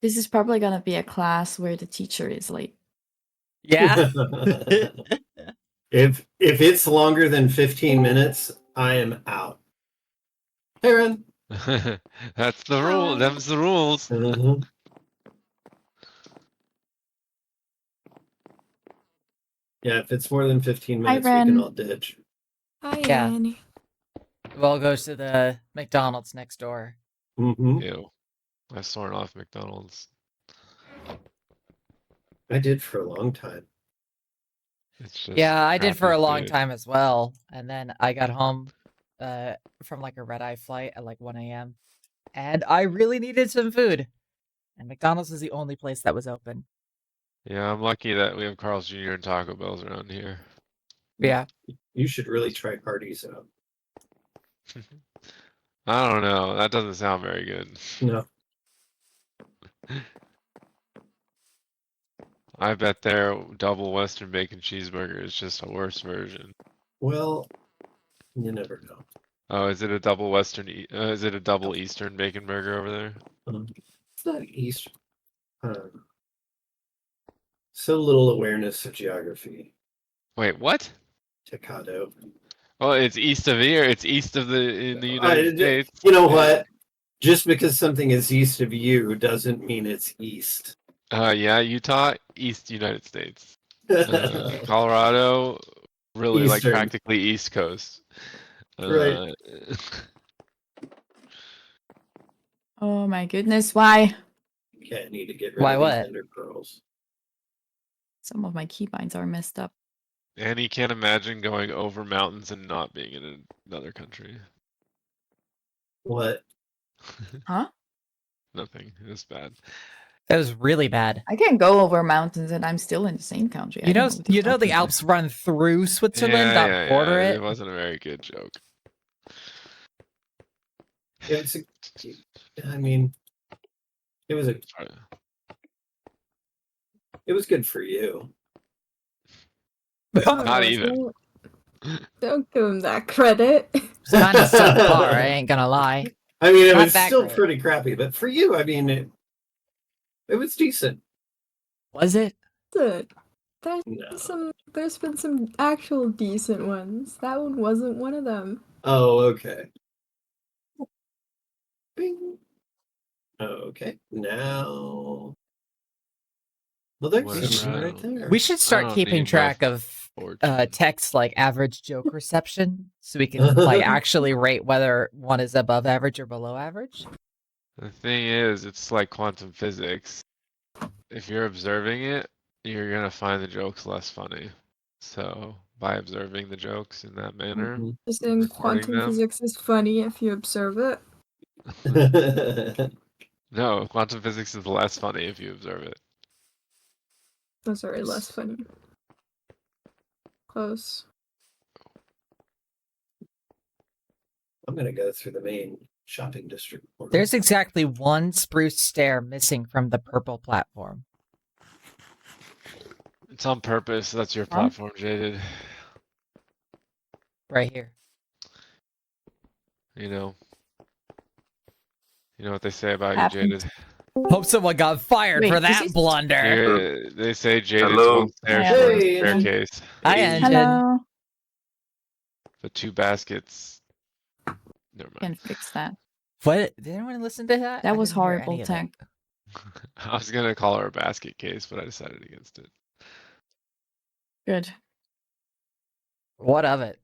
This is probably gonna be a class where the teacher is late. Yeah. If it's longer than 15 minutes, I am out. Hey, Ren. That's the rule. Them's the rules. Mhm. Yeah, if it's more than 15 minutes, we can Ren. all ditch. Hi, Yeah. Annie. Well, goes to the McDonald's next door. Mm-hmm. Ew. I've sworn off McDonald's. I did for a long time. It's just Yeah, I did for crappy a long food. time as well. And then I got home from like a red-eye flight at like 1 a.m. And I really needed some food. And McDonald's is the only place that was open. Yeah, I'm lucky that we have Carl's Jr. and Taco Bell's around here. Yeah. You should really try Hardee's out. I don't know. That doesn't sound very good. No. I bet their double Western bacon cheeseburger is just a worse version. Well, you never know. Oh, is it a double Western? Is it a double Eastern bacon burger over there? It's not East. So little awareness of geography. Wait, what? Tecado. Oh, it's east of here. It's east of in the United States. You know what? Just because something is east of you doesn't mean it's east. Yeah, Utah, East United States. Colorado, really like Eastern. practically East Coast. Right. Oh my goodness, why? Okay, I need to get rid Why of what? these ender pearls. Some of my keybinds are messed up. And you can't imagine going over mountains and not being in another country. What? Huh? Nothing. It was bad. That was really bad. I can go over mountains and I'm still in the same country. I You know, don't what you're the talking about. Alps run through Switzerland, not border It it. wasn't a very good joke. It's I mean, it was good for you. Not even. Don't give him that credit. It's kind of subpar, I ain't gonna lie. I mean, it Not was that still great. pretty crappy, but for you, I mean, it was decent. Was it? There's No. there's been some actual decent ones. That one wasn't one of them. Oh, okay. Bing. Okay, now. Well, there's Where's some that? right there. We should I start don't keeping need my track of fortune. text like average joke reception, so we can like actually rate whether one is above average or below average. The thing is, it's like quantum physics. If you're observing it, you're gonna find the jokes less funny. So by observing the jokes in that manner, Mhm. Just saying recording quantum them. physics is funny if you observe it. No, quantum physics is less funny if you observe it. Oh, sorry, less funny. Close. I'm gonna go through the main shopping district. portal. There's exactly one spruce stair missing from the purple platform. It's on purpose. That's your Huh? platform, Jaded. Right here. You know what they say about you, Happened. Jaded. Hope someone got fired Wait, for this that is- blunder. They say Jaded's Hello. one stair Hey, short of Hey, the staircase. Hi, Hey. Engine. Hello. The two baskets. Never mind. Can fix that. What? Did anyone listen to that? That I was didn't hear horrible any of tech. it. I was gonna call her a basket case, but I decided against it. Good. What of it?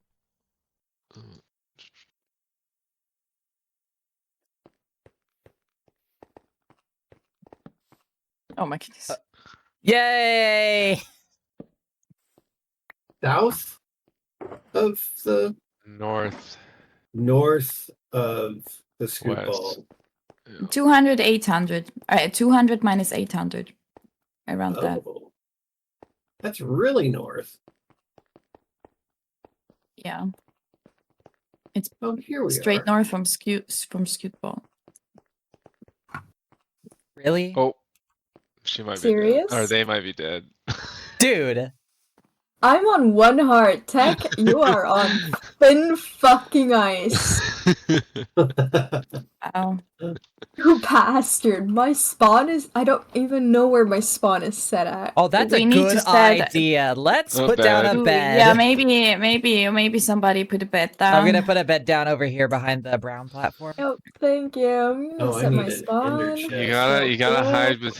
Oh my goodness. Yay! South of the North, north of the scoop west. ball. Yeah. 200, 800. 200 minus 800. Around that. Oh. That's really north. Yeah. It's Oh, here we straight are. north from Scoot Ball. Really? Oh, she might be Serious? dead. Or they might be dead. Dude. I'm on one heart. Tech, you are on thin fucking ice. Ow. You bastard! My spawn is. I don't even know where my spawn is set at. Oh, that's We a need good to set- idea. Let's A put down a bed. bed. Yeah, maybe somebody put a bed down. I'm gonna put a bed down over here behind the brown platform. Oh, thank you. I'm gonna Oh, I set my need an spawn. ender chest. You gotta hide with.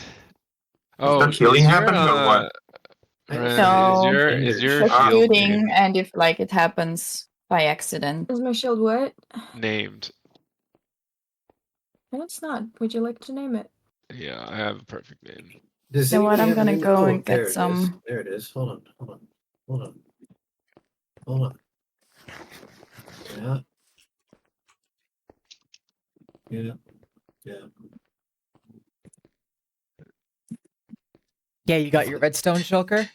Oh, the killing is your, happened or what? Ren, No. is your For Ah. shield shooting, and if like it happens by accident. Is my shield what? named? No, it's not. Would you like to name it? Yeah, I have a perfect name. Does You know what, anybody I'm have gonna an- go oh, and get there it is. some- There it is. Hold on. Yeah. Yeah, you got your redstone, Shulker?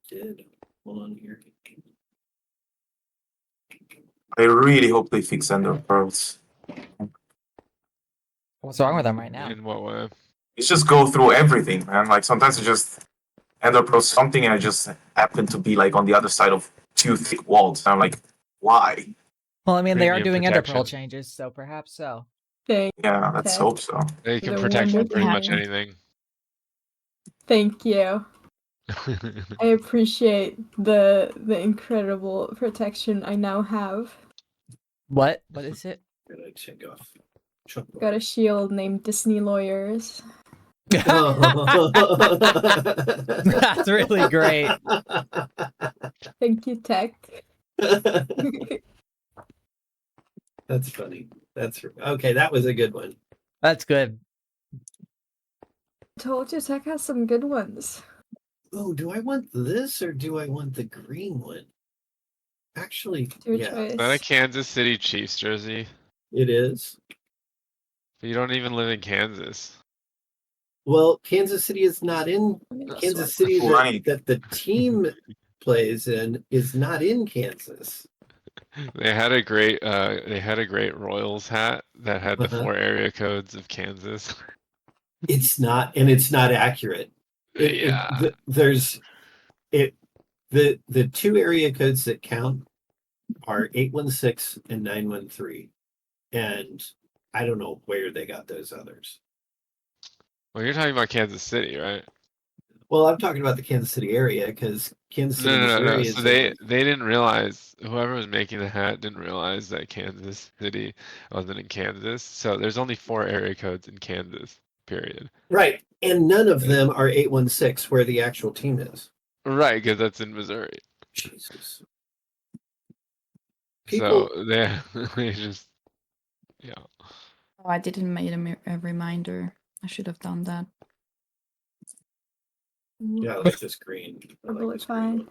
Did. Hold on here. I really hope they fix ender pearls. What's wrong with them right now? In what way? It's just go through everything, man. Like sometimes it just ender pearls something and it just happen to be like on the other side of 2 thick walls. And I'm like, why? Well, I mean, they are Premium doing ender pearl protection. changes, so perhaps so. Thank Yeah, let's Okay. hope so. They can The protect from wonderful pretty much hand. anything. Thank you. I appreciate the incredible protection I now have. What? What is it? Gotta check off. Chunk Got a shield named Disney Lawyers. That's really great. Thank you, Tech. That's funny. That's okay. That was a good one. That's good. Told you, Tech has some good ones. Oh, do I want this or do I want the green one? Actually, Your yeah, choice. Is that a Kansas City Chiefs jersey? it is. But you don't even live in Kansas. Well, Kansas City is not in Kansas City. Right. That the team plays in is not in Kansas. They had a great Royals hat that had the Uh-huh. 4 area codes of Kansas. It's not, and it's not accurate. Yeah. The 2 area codes that count are 816 and 913, and I don't know where they got those others. Well, you're talking about Kansas City, right? Well, I'm talking about the Kansas City area because Kansas City, No. Missouri is So they didn't realize, whoever was making the hat didn't realize that Kansas City wasn't in Kansas. So there's only 4 area codes in Kansas, period. right, and none of them are 816 where the actual team is. Right, because that's in Missouri. Jesus. So they just, yeah. Oh, I didn't make a reminder. I should have done that. Yeah, I like this green. I Purple like is this green fine. one.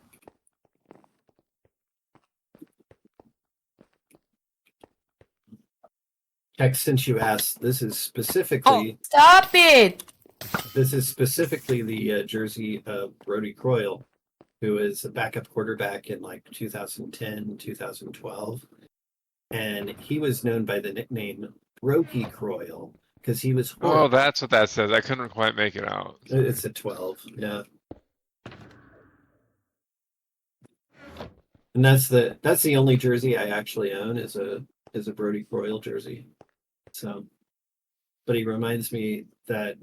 Heck, since you asked, this is specifically Stop it! the jersey of Brody Croyle, who is a backup quarterback in like 2010, 2012. And he was known by the nickname Brokey Croyle because he was Oh, horrible. that's what that says. I couldn't quite make it out. It's a 12, yeah. And that's the only jersey I actually own is a Brody Croyle jersey. So, but he reminds me that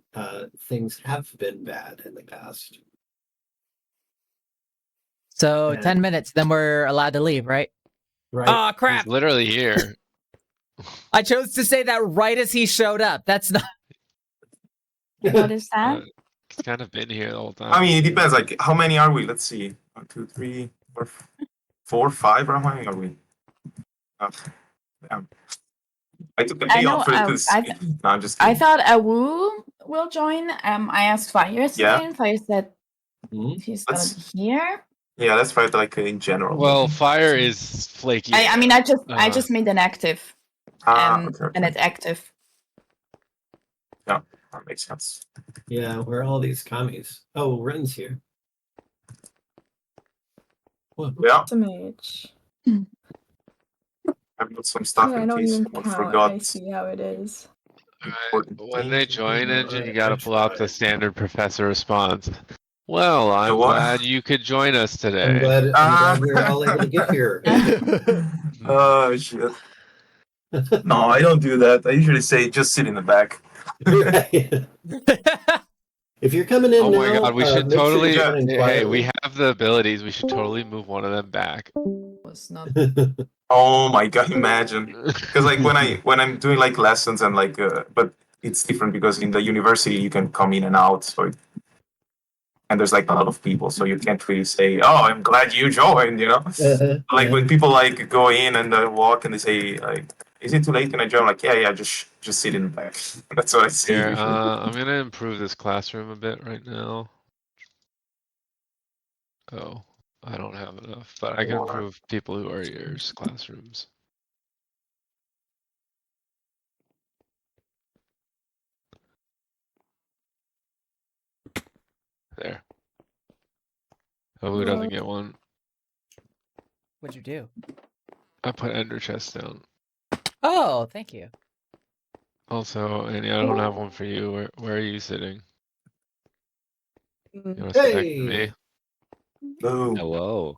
things have been bad in the past. So Yeah. 10 minutes, then we're allowed to leave, right? Right? Oh crap! He's literally here. I chose to say that right as he showed up. That's not. What is that? He's kind of been here the whole time. I mean, it depends. Like, how many are we? Let's see. 1, 2, 3, 4, 4, 5. Or how many are we? Damn. I took a I day know, off for this. I No, I'm just kidding. I thought Awoo will join. I asked Fire yesterday, Yeah. and Fire said Mhm. he's gonna Let's- be here. Yeah, let's try it like in general. Well, fire is flaky. I mean, I just Uh, made an active, okay. and it's active. That makes sense. Yeah, where are all these commies? Oh, Ren's here. What? Yeah, Some age. I've got some stuff Yeah, I in don't case even someone count. forgot. I see how it is. important When they things. join Engine, you I gotta pull out the tried. standard professor response. Well, I'm what? glad you could join us I'm today. glad we're all able to get here. Oh shit. No, I don't do that. I usually say just sit in the back. Right. If you're coming in Oh now, my god, we should make sure totally. you're running Hey, we quietly. have the abilities. We should totally move one of them back. Was not. Oh my god, imagine. Because like when I'm doing like lessons and like but it's different because in the university you can come in and out, so and there's like a lot of people, so you can't really say, "Oh, I'm glad you joined," you know. Like when people like go in and walk and they say like, "Is it too late? Can I join?" I'm like, yeah, just sit in the back. That's what I say Here, usually. I'm gonna improve this classroom a bit right now. Oh, I don't have enough, but I can improve people who are yours classrooms. There. Oh, who doesn't get one? What'd you do? I put ender chest down. Oh, thank you. Also, Annie, I don't have one for you. Where are you sitting? You wanna sit next to me? Hey. Boom. Hello.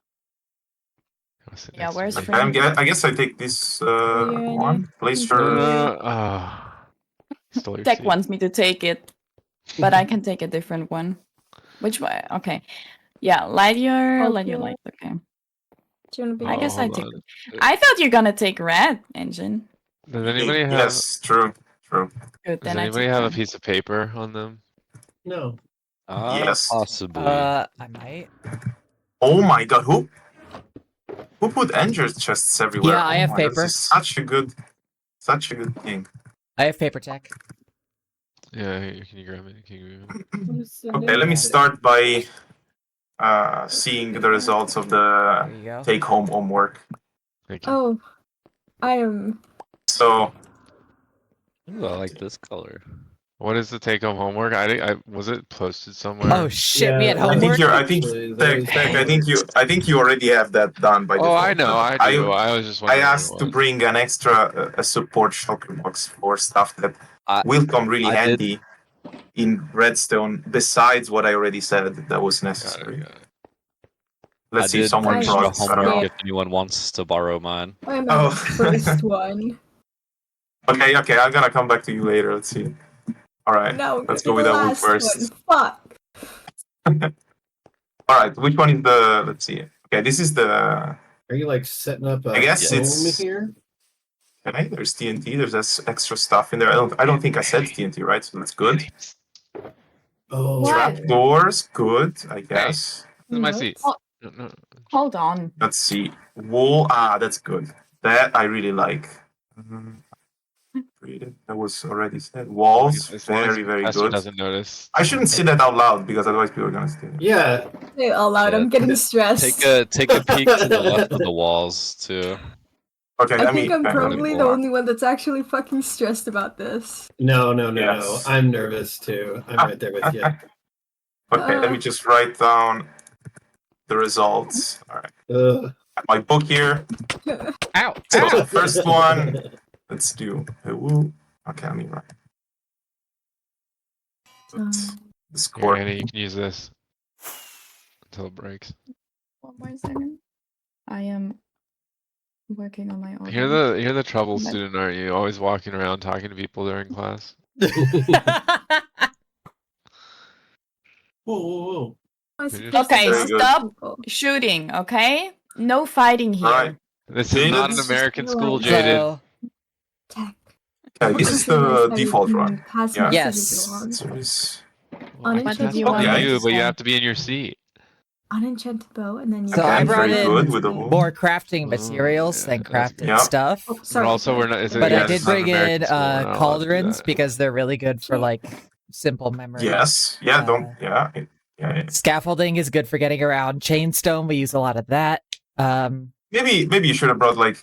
You wanna sit Yeah, next where's to me? Frank? I guess I take this Annie. one. Place Uh, your. Stole your Tech seat. wants me to take it, but I can take a different one. Which way? Okay. Yeah, light your Okay. light. Okay. Do you want to be? I guess I hold take. on. I thought you're gonna take red engine. Does anybody have? Yes, true. Good. Does Then I anybody take have a red. piece of paper on them? No. Yes. Possibly. I might. Oh my god, who put ender chests everywhere? Yeah, I have my God, paper. this is such a good thing. I have paper tech. Yeah, here, can you grab it? Can you grab it? Okay, let me start by seeing the results of the There you go. take-home homework. Thank you. Oh, I am. So Ooh, I like this color. What is the take-home homework? I was it posted somewhere? Oh shit, we had Yeah, homework. I think Actually, Tech, those I think you already have that done by Oh, default. I know, but I do. I was just I wondering what asked it to was. bring an extra a support shulker box for stuff that I- will come really I did- handy in redstone. Besides what I already said that was Got necessary. it, got it. Let's I see if did someone bring brought- extra brought. I don't homework know. if anyone wants to borrow mine. I'm Oh. the first one. Okay, I'm gonna come back to you later. Let's see. All right, No, let's you're go with the Awoo last first. one. Fuck. All right, which one is the? Let's see. Okay, this is the. Are you like setting up a I guess home it's- here? Okay, there's TNT. There's this extra stuff in there. I don't think I said TNT, right? So that's good. Oh, What? Trapdoors, good. I guess. This is my What? seat. Oh. No. Hold on. Let's see. Wall. That's good. That I really like. That was already said. Walls, As long as very the very professor good. doesn't notice. I shouldn't say that out loud because otherwise people are gonna steal it. Yeah. Say it out loud. Yeah, I'm getting stressed. Take a peek to the left of the walls too. Okay, I let think me. I'm let me probably go the on. only one that's actually fucking stressed about this. No. Yes. I'm nervous too. I'm right there with you. Okay, let me just write down the results. All right, Ugh. my book here. Ow! So Ow! the first one, let's do Awoo. Okay, let me write the Here, score. Annie, you can use this until it breaks. One more second. I am working on my own. You're the trouble But- student, aren't you? Always walking around talking to people during class. Whoa. Okay, Very good. stop shooting. Okay, no fighting here. Right. This is not an Jaded? American school, So- Jaded. So, Tech. Okay, this is the default run. Pass Yeah. messages Yes. along. Series. Well, I can What pass do you it on want to me you, to but you say? have to be in your seat. Unenchanted bow, and then you. So I brought very in good with the wool. more crafting Oh, materials yeah, than that's crafted good. Yeah. stuff. Oh, But sorry. also, we're not. But Yeah, I it's did not bring American in school, we're not allowed to do cauldrons that. because they're really good for like simple memory. Yes. Yeah. Don't. Yeah. Scaffolding is good for getting around. Chainstone, we use a lot of that. Maybe you should have brought like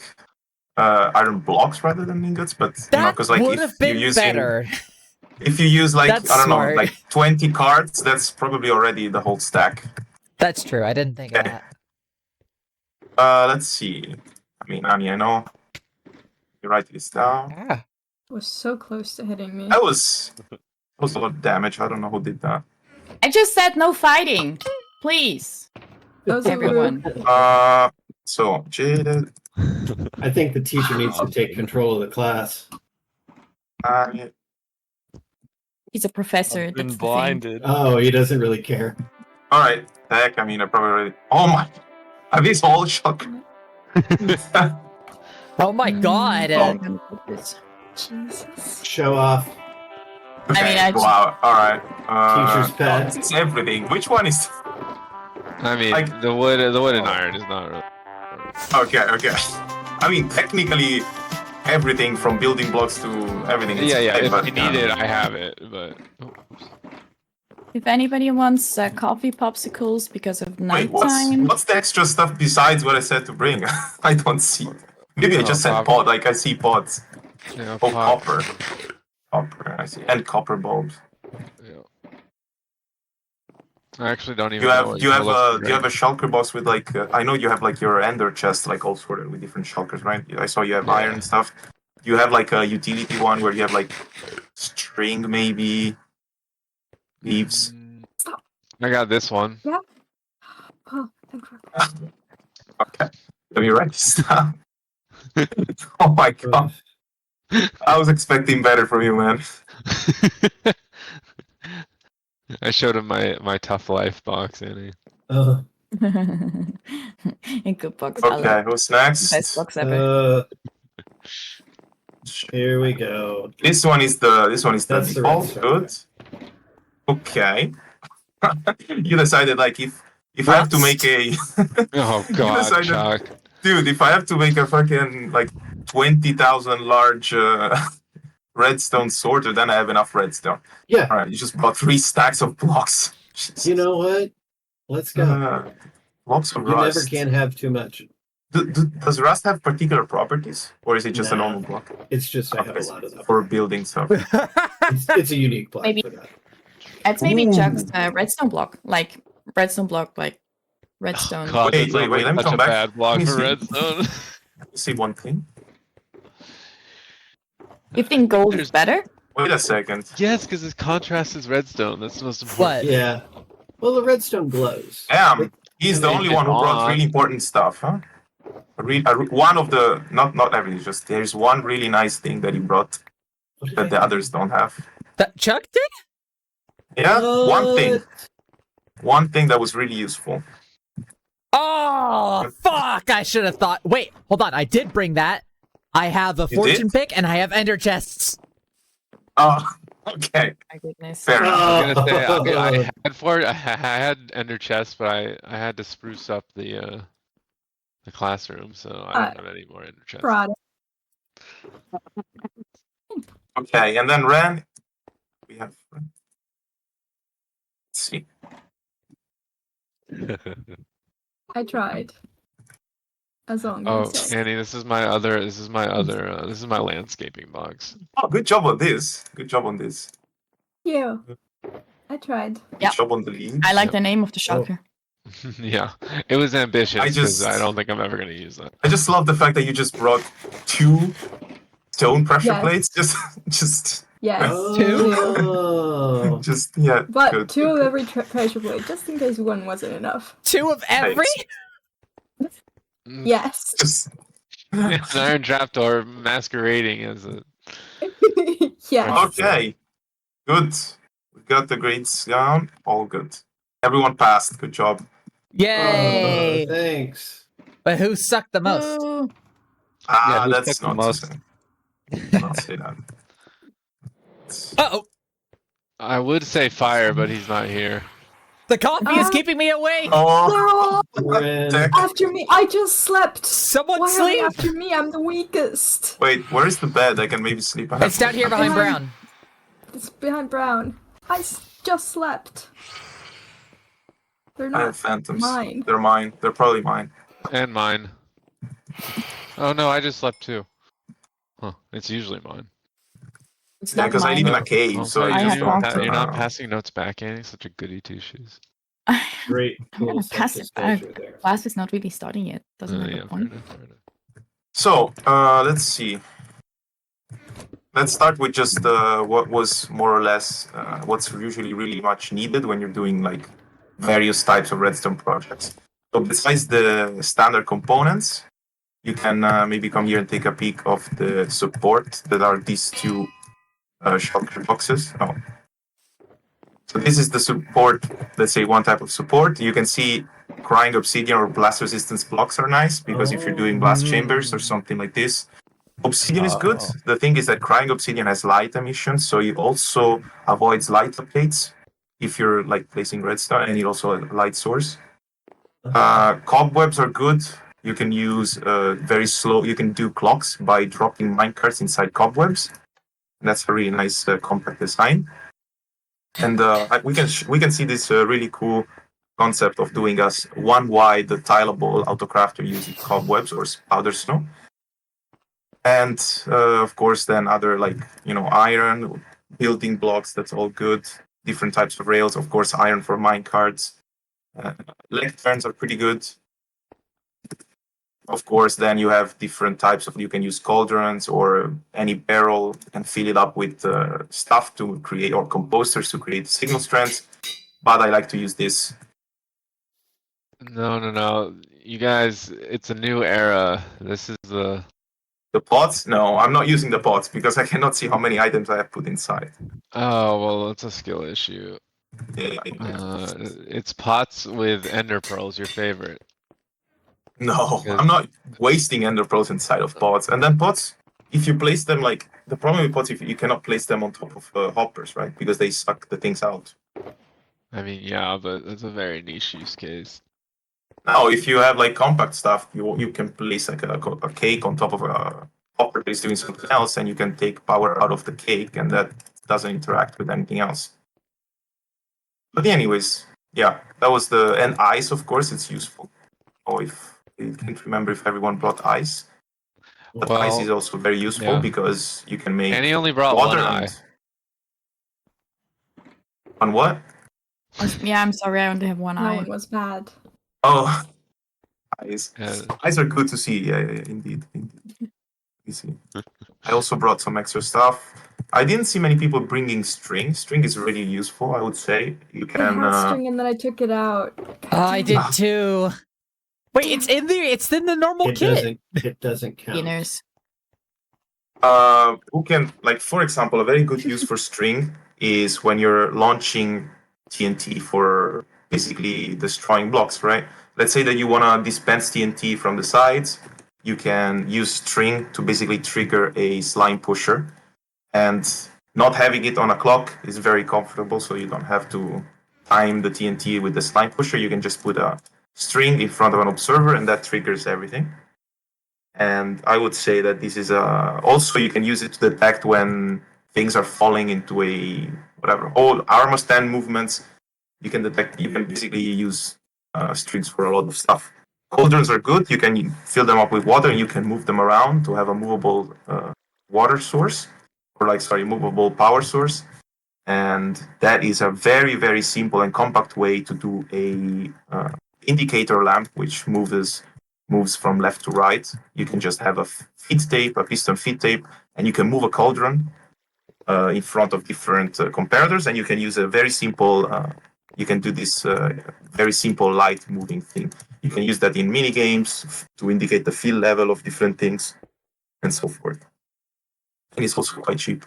iron blocks rather than ingots, but That because like would if have been you're using, better. if you use like That's I don't smart. know, like 20 cards, that's probably already the whole stack. That's true. I didn't think of Okay. that. Let's see. I mean, Annie, I know you write this down. Ah. Was so close to hitting me. That was a lot of damage. I don't know who did that. I just said no fighting, please, That was a everyone. So Jaded. I think the teacher needs to take control of the class. Yeah. He's a professor. I've been That's the thing. blinded. Oh, he doesn't really care. All right. Heck, I mean, I probably already. Oh my! Are these all Shulker? Oh my god! I'm gonna put this. Jesus. Show off. Okay, I wow. All right. Teacher's pet. This is everything. Which one is? I mean, Like- the wood and iron is not really. Okay. I mean, technically, everything from building blocks to everything. Is Yeah. fine, If but, you need it, I have it. But If anybody wants coffee popsicles because of Wait, nighttime, what's the extra stuff besides what I said to bring? I don't see. Maybe I just said copper. pod. Like I see pods. yeah, Oh, pot- copper. Copper. I see. And copper bulbs. yeah. I actually don't even Do you know. have what do you have looks a do you have great. a shulker box with like I know you have like your ender chest like all sorted with different shulkers, right? I saw you have Yeah. iron and stuff. You have like a utility one where you have like string maybe leaves. I got this one. Oh, thank you. Okay. Let me write this down. Oh my god. I was expecting better from you, man. I showed him my tough life box, Annie. Uh, a good box. I Okay, love who's best next? box ever. Here we go. This one is the That's the default. redstone. Good. Okay. You decided like if I have to make a Oh God, decided- Chuck. dude, if I have to make a fucking like 20,000 large redstone sorter, then I have enough redstone. Yeah. All right, you just bought 3 stacks of blocks. Jesus. You know what? Let's go. Blocks of You never rust. can have too much. Does rust have particular properties, or is it just a Nah. normal block It's just I have a lot of them. for building stuff? It's a unique block Maybe. for that. It's maybe Ooh. Chuck's redstone block, like redstone, redstone. God, Wait, that's wait, like let me such come a back. bad block Let me for see. redstone. See one thing. You think gold is There's- better? Wait a second. Yes, because it contrasts as redstone. That's the most important. What? Yeah. Well, the redstone glows. Damn, he's the They only get one who brought on. really important stuff, huh? One of the not everything. Just there's one really nice thing that he brought What did that I the do? others don't have. That Chuck did? Yeah, one thing. What? One thing that was really useful. Oh, fuck! I should have thought. Wait, hold on. I did bring that. I have a You fortune did? pick and I have ender chests. Oh, okay. My goodness. Fair enough. I was gonna say Oh. I had ender chests, but I had to spruce up the classroom, so I don't have any more ender chests. Fraud. Okay, and then Ren, we have. Let's see. I tried. As long Oh, as Annie, this is my landscaping box. Oh, good job on this. Good job on this. you. I tried. Good Yep. job on the leaves. I like the name of the shulker. Yeah, it was ambitious I because just- I don't think I'm ever gonna use that. I just love the fact that you just brought 2 stone pressure Yes. plates. Just, Yes. Oh. just yeah. But good, 2 good, of good. every pressure plate, just in case one wasn't enough. 2 of every? Yes. Just, It's an iron trapdoor masquerading as a. Yes. okay, good. We got the grades down. All good. Everyone passed. Good job. Yay! Oh, thanks. But who sucked the most? Woo. Ah, who that's took the not most? to say. Not say that. Uh-oh! I would say fire, but he's not here. The coffee is keeping me awake! Oh, They're all Ren. Deck. after me. I just slept. Someone Why are they sleep! after me? I'm the weakest. wait, where is the bed? I can maybe sleep. I have- It's down here behind Behind- Brown. It's behind Brown. I just slept. They're I have not phantoms. mine. They're mine. They're probably mine. And mine. Oh no, I just slept too. Huh, it's usually mine. It's Yeah, not because I live in mine. a cave, so Also, I I just had don't. one. you're not passing notes back, Annie. Such a goody two shoes. Great. I'm gonna Cool pass it back. self-disclosure there. Class is not really starting yet. Doesn't have Yeah, a fair point. enough, fair enough. So, let's see. Let's start with just what was more or less what's usually really much needed when you're doing like various types of redstone projects. So besides the standard components, you can maybe come here and take a peek of the support that are these two shulker boxes. Oh. So this is the support, let's say one type of support. You can see crying obsidian or blast resistance blocks are nice because if you're doing blast chambers or something like this, obsidian is good. Oh. The thing is that crying obsidian has light emission, so it also avoids light updates if you're like placing redstone, and it also a light source. Cobwebs are good. You can use very slow. You can do clocks by dropping minecarts inside cobwebs. That's a really nice compact design. And we can see this really cool concept of doing us one wide tileable autocrafter using cobwebs or powder snow. And of course, then other like iron building blocks. That's all good. Different types of rails. Of course, iron for minecarts. Lecterns are pretty good. Of course, then you have different types of. You can use cauldrons or any barrel and fill it up with stuff to create, or composters to create signal strands. But I like to use this. No. You guys, it's a new era. This is the. The pots? No, I'm not using the pots because I cannot see how many items I have put inside. Oh, well, it's a skill issue. Yeah. It's pots with ender pearls, your favorite. No, Because- I'm not wasting ender pearls inside of pots. And then pots, if you place them like the problem with pots, if you cannot place them on top of hoppers, right? Because they suck the things out. I mean, yeah, but it's a very niche use case. Now, if you have like compact stuff, you can place like a cake on top of a hopper that is doing something else, and you can take power out of the cake, and that doesn't interact with anything else. But anyways, yeah, that was and ice, of course, it's useful. Oh, if I can't remember if everyone brought ice. But ice is also very useful yeah. because you can make Annie only brought water one eye. On what? Yeah, I'm sorry, I only have one That eye. one was bad. Oh, eyes. Yeah. Eyes are good to see. Yeah, indeed. You see. I also brought some extra stuff. I didn't see many people bringing string. String is really useful, I would say. You I can. had string and then I took it out. I did too. Wait, it's in there. It's in the normal kit. It doesn't count. Beginners. Who can, like, for example, a very good use for string is when you're launching TNT for basically destroying blocks, right? Let's say that you want to dispense TNT from the sides. You can use string to basically trigger a slime pusher. And not having it on a clock is very comfortable, so you don't have to time the TNT with the slime pusher. You can just put a string in front of an observer, and that triggers everything. And I would say that this is also you can use it to detect when things are falling into a whatever all armor stand movements. You can detect. You can basically use strings for a lot of stuff. Cauldrons are good. You can fill them up with water, and you can move them around to have a movable water source, or movable power source. And that is a very, very simple and compact way to do a indicator lamp, which moves from left to right. You can just have a feed tape, a piston feed tape, and you can move a cauldron in front of different comparators, and you can use a very simple. You can do this very simple light moving thing. You can use that in mini games to indicate the fill level of different things, and so forth. And it's also quite cheap,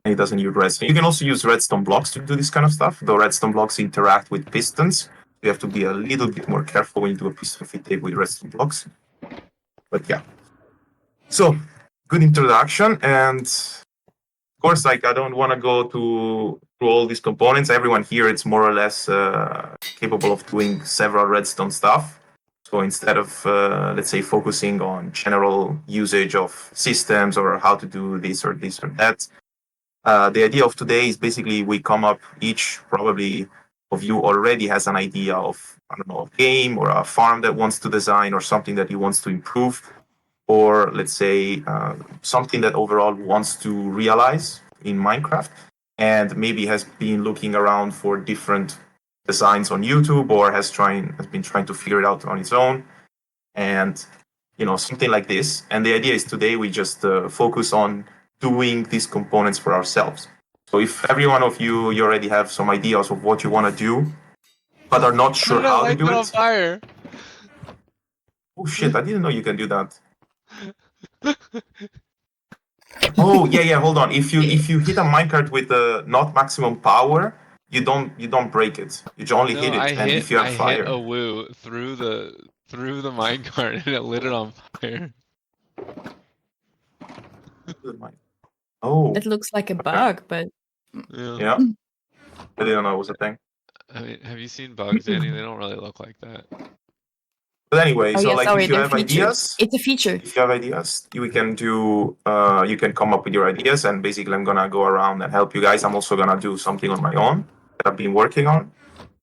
and it doesn't use redstone. You can also use redstone blocks to do this kind of stuff. Though redstone blocks interact with pistons, you have to be a little bit more careful when you do a piston feed tape with redstone blocks. But yeah. So, good introduction. And of course, I don't want to go through all these components. Everyone here is more or less capable of doing several redstone stuff. So instead of, let's say, focusing on general usage of systems or how to do this or that, the idea of today is basically we come up, each probably of you already has an idea of, I don't know, a game or a farm that wants to design or something that he wants to improve, or let's say something that overall wants to realize in Minecraft, and maybe has been looking around for different designs on YouTube or has been trying to figure it out on its own, and something like this. And the idea is today we just focus on doing these components for ourselves. So if every one of you already have some ideas of what you want to do, but are not sure how to do it. Fire. Oh shit! I didn't know you can do that. Oh yeah. Hold on. If you hit a minecart with not maximum power, you don't break it. You only No, hit it. And if you have I hit fire, Awoo through the minecart and it lit it on fire. oh It looks like a okay. bug, but Yeah. Yeah, I didn't know it was a thing. I mean, have you seen bugs, Annie? They don't really look like that. But anyway, oh so yeah, like sorry, if you they're have featured. ideas, It's a feature. you can do you can come up with your ideas, and basically I'm gonna go around and help you guys. I'm also gonna do something on my own that I've been working on,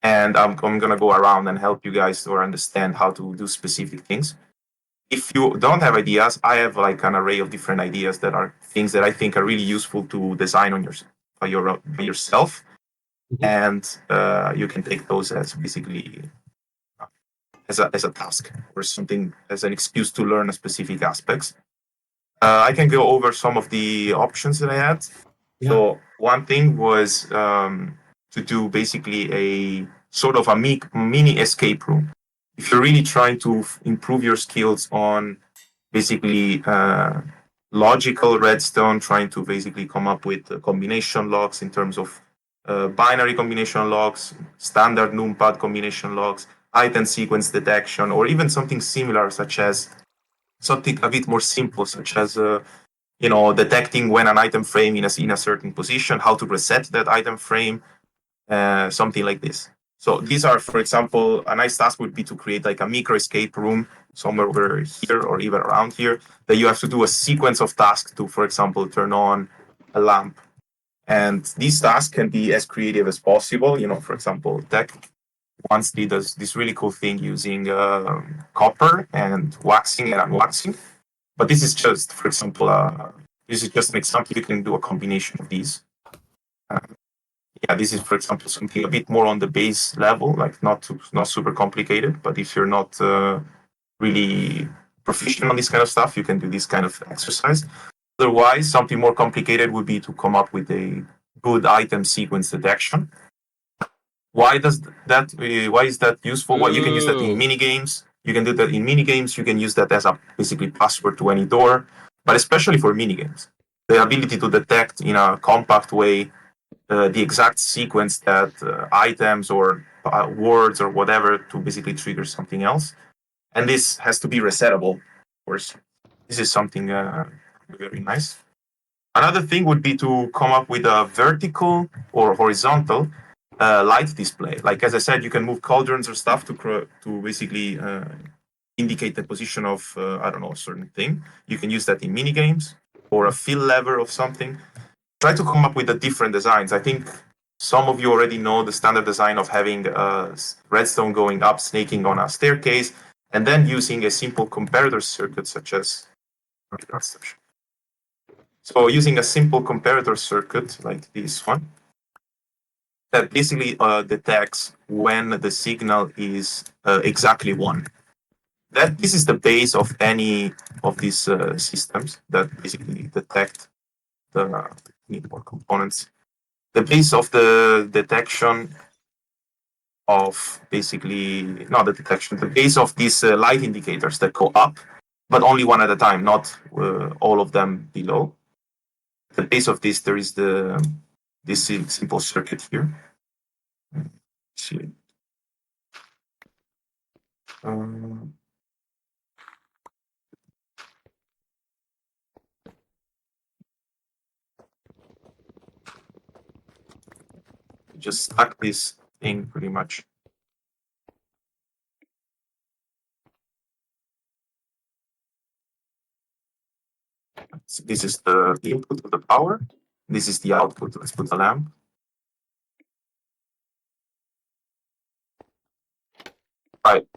and I'm gonna go around and help you guys to understand how to do specific things. If you don't have ideas, I have like an array of different ideas that are things that I think are really useful to design on by yourself, Mhm. and you can take those as basically as a task or something as an excuse to learn a specific aspects. I can go over some of the options that I had. Yeah. So one thing was to do basically a sort of a mini escape room. If you're really trying to improve your skills on basically logical redstone, trying to basically come up with combination locks in terms of binary combination locks, standard numpad combination locks, item sequence detection, or even something similar, such as something a bit more simple, such as detecting when an item frame in a certain position, how to reset that item frame, something like this. So these are, for example, a nice task would be to create like a micro escape room somewhere over here or even around here that you have to do a sequence of tasks to, for example, turn on a lamp. And these tasks can be as creative as possible. For example, Tech once did this really cool thing using copper and waxing and unwaxing. But this is just, for example, this is just an example. You can do a combination of these. Yeah, this is, for example, something a bit more on the base level, like not super complicated. But if you're not really proficient on this kind of stuff, you can do this kind of exercise. Otherwise, something more complicated would be to come up with a good item sequence detection. Why does that? Why is that useful? Well, you can use that in Ooh. mini games. You can do that in mini games. You can use that as a basically password to any door, but especially for mini games, the ability to detect in a compact way the exact sequence that items or words or whatever to basically trigger something else, and this has to be resettable. Of course, this is something very nice. Another thing would be to come up with a vertical or horizontal light display. Like as I said, you can move cauldrons or stuff to basically indicate the position of I don't know, a certain thing. You can use that in mini games or a fill lever of something. Try to come up with the different designs. I think some of you already know the standard design of having redstone going up, snaking on a staircase, and then using a simple comparator circuit such as. So using a simple comparator circuit like this one, that basically detects when the signal is exactly 1. This is the base of any of these systems that basically detect the need more components. The base of the detection of basically not the detection, the base of these light indicators that go up, but only one at a time, not all of them below. The base of this, there is this simple circuit here. See. Just stack this thing pretty much. So this is the input of the power. This is the output. Let's put the lamp. Right.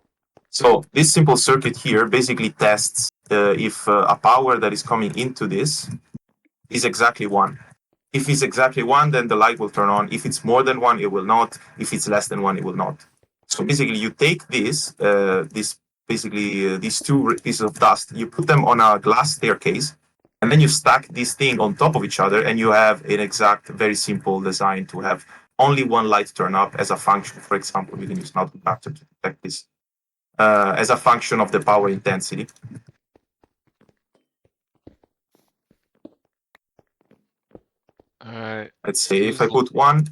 So this simple circuit here basically tests if a power that is coming into this is exactly 1. If it's exactly 1, then the light will turn on. If it's more than 1, it will not. If it's less than 1, it will not. So basically, you take these two pieces of dust, you put them on a glass staircase, and then you stack this thing on top of each other, and you have an exact, very simple design to have only one light turn up as a function. For example, we can use an output vector to detect this as a function of the power intensity. Alright. Let's say if I put 1,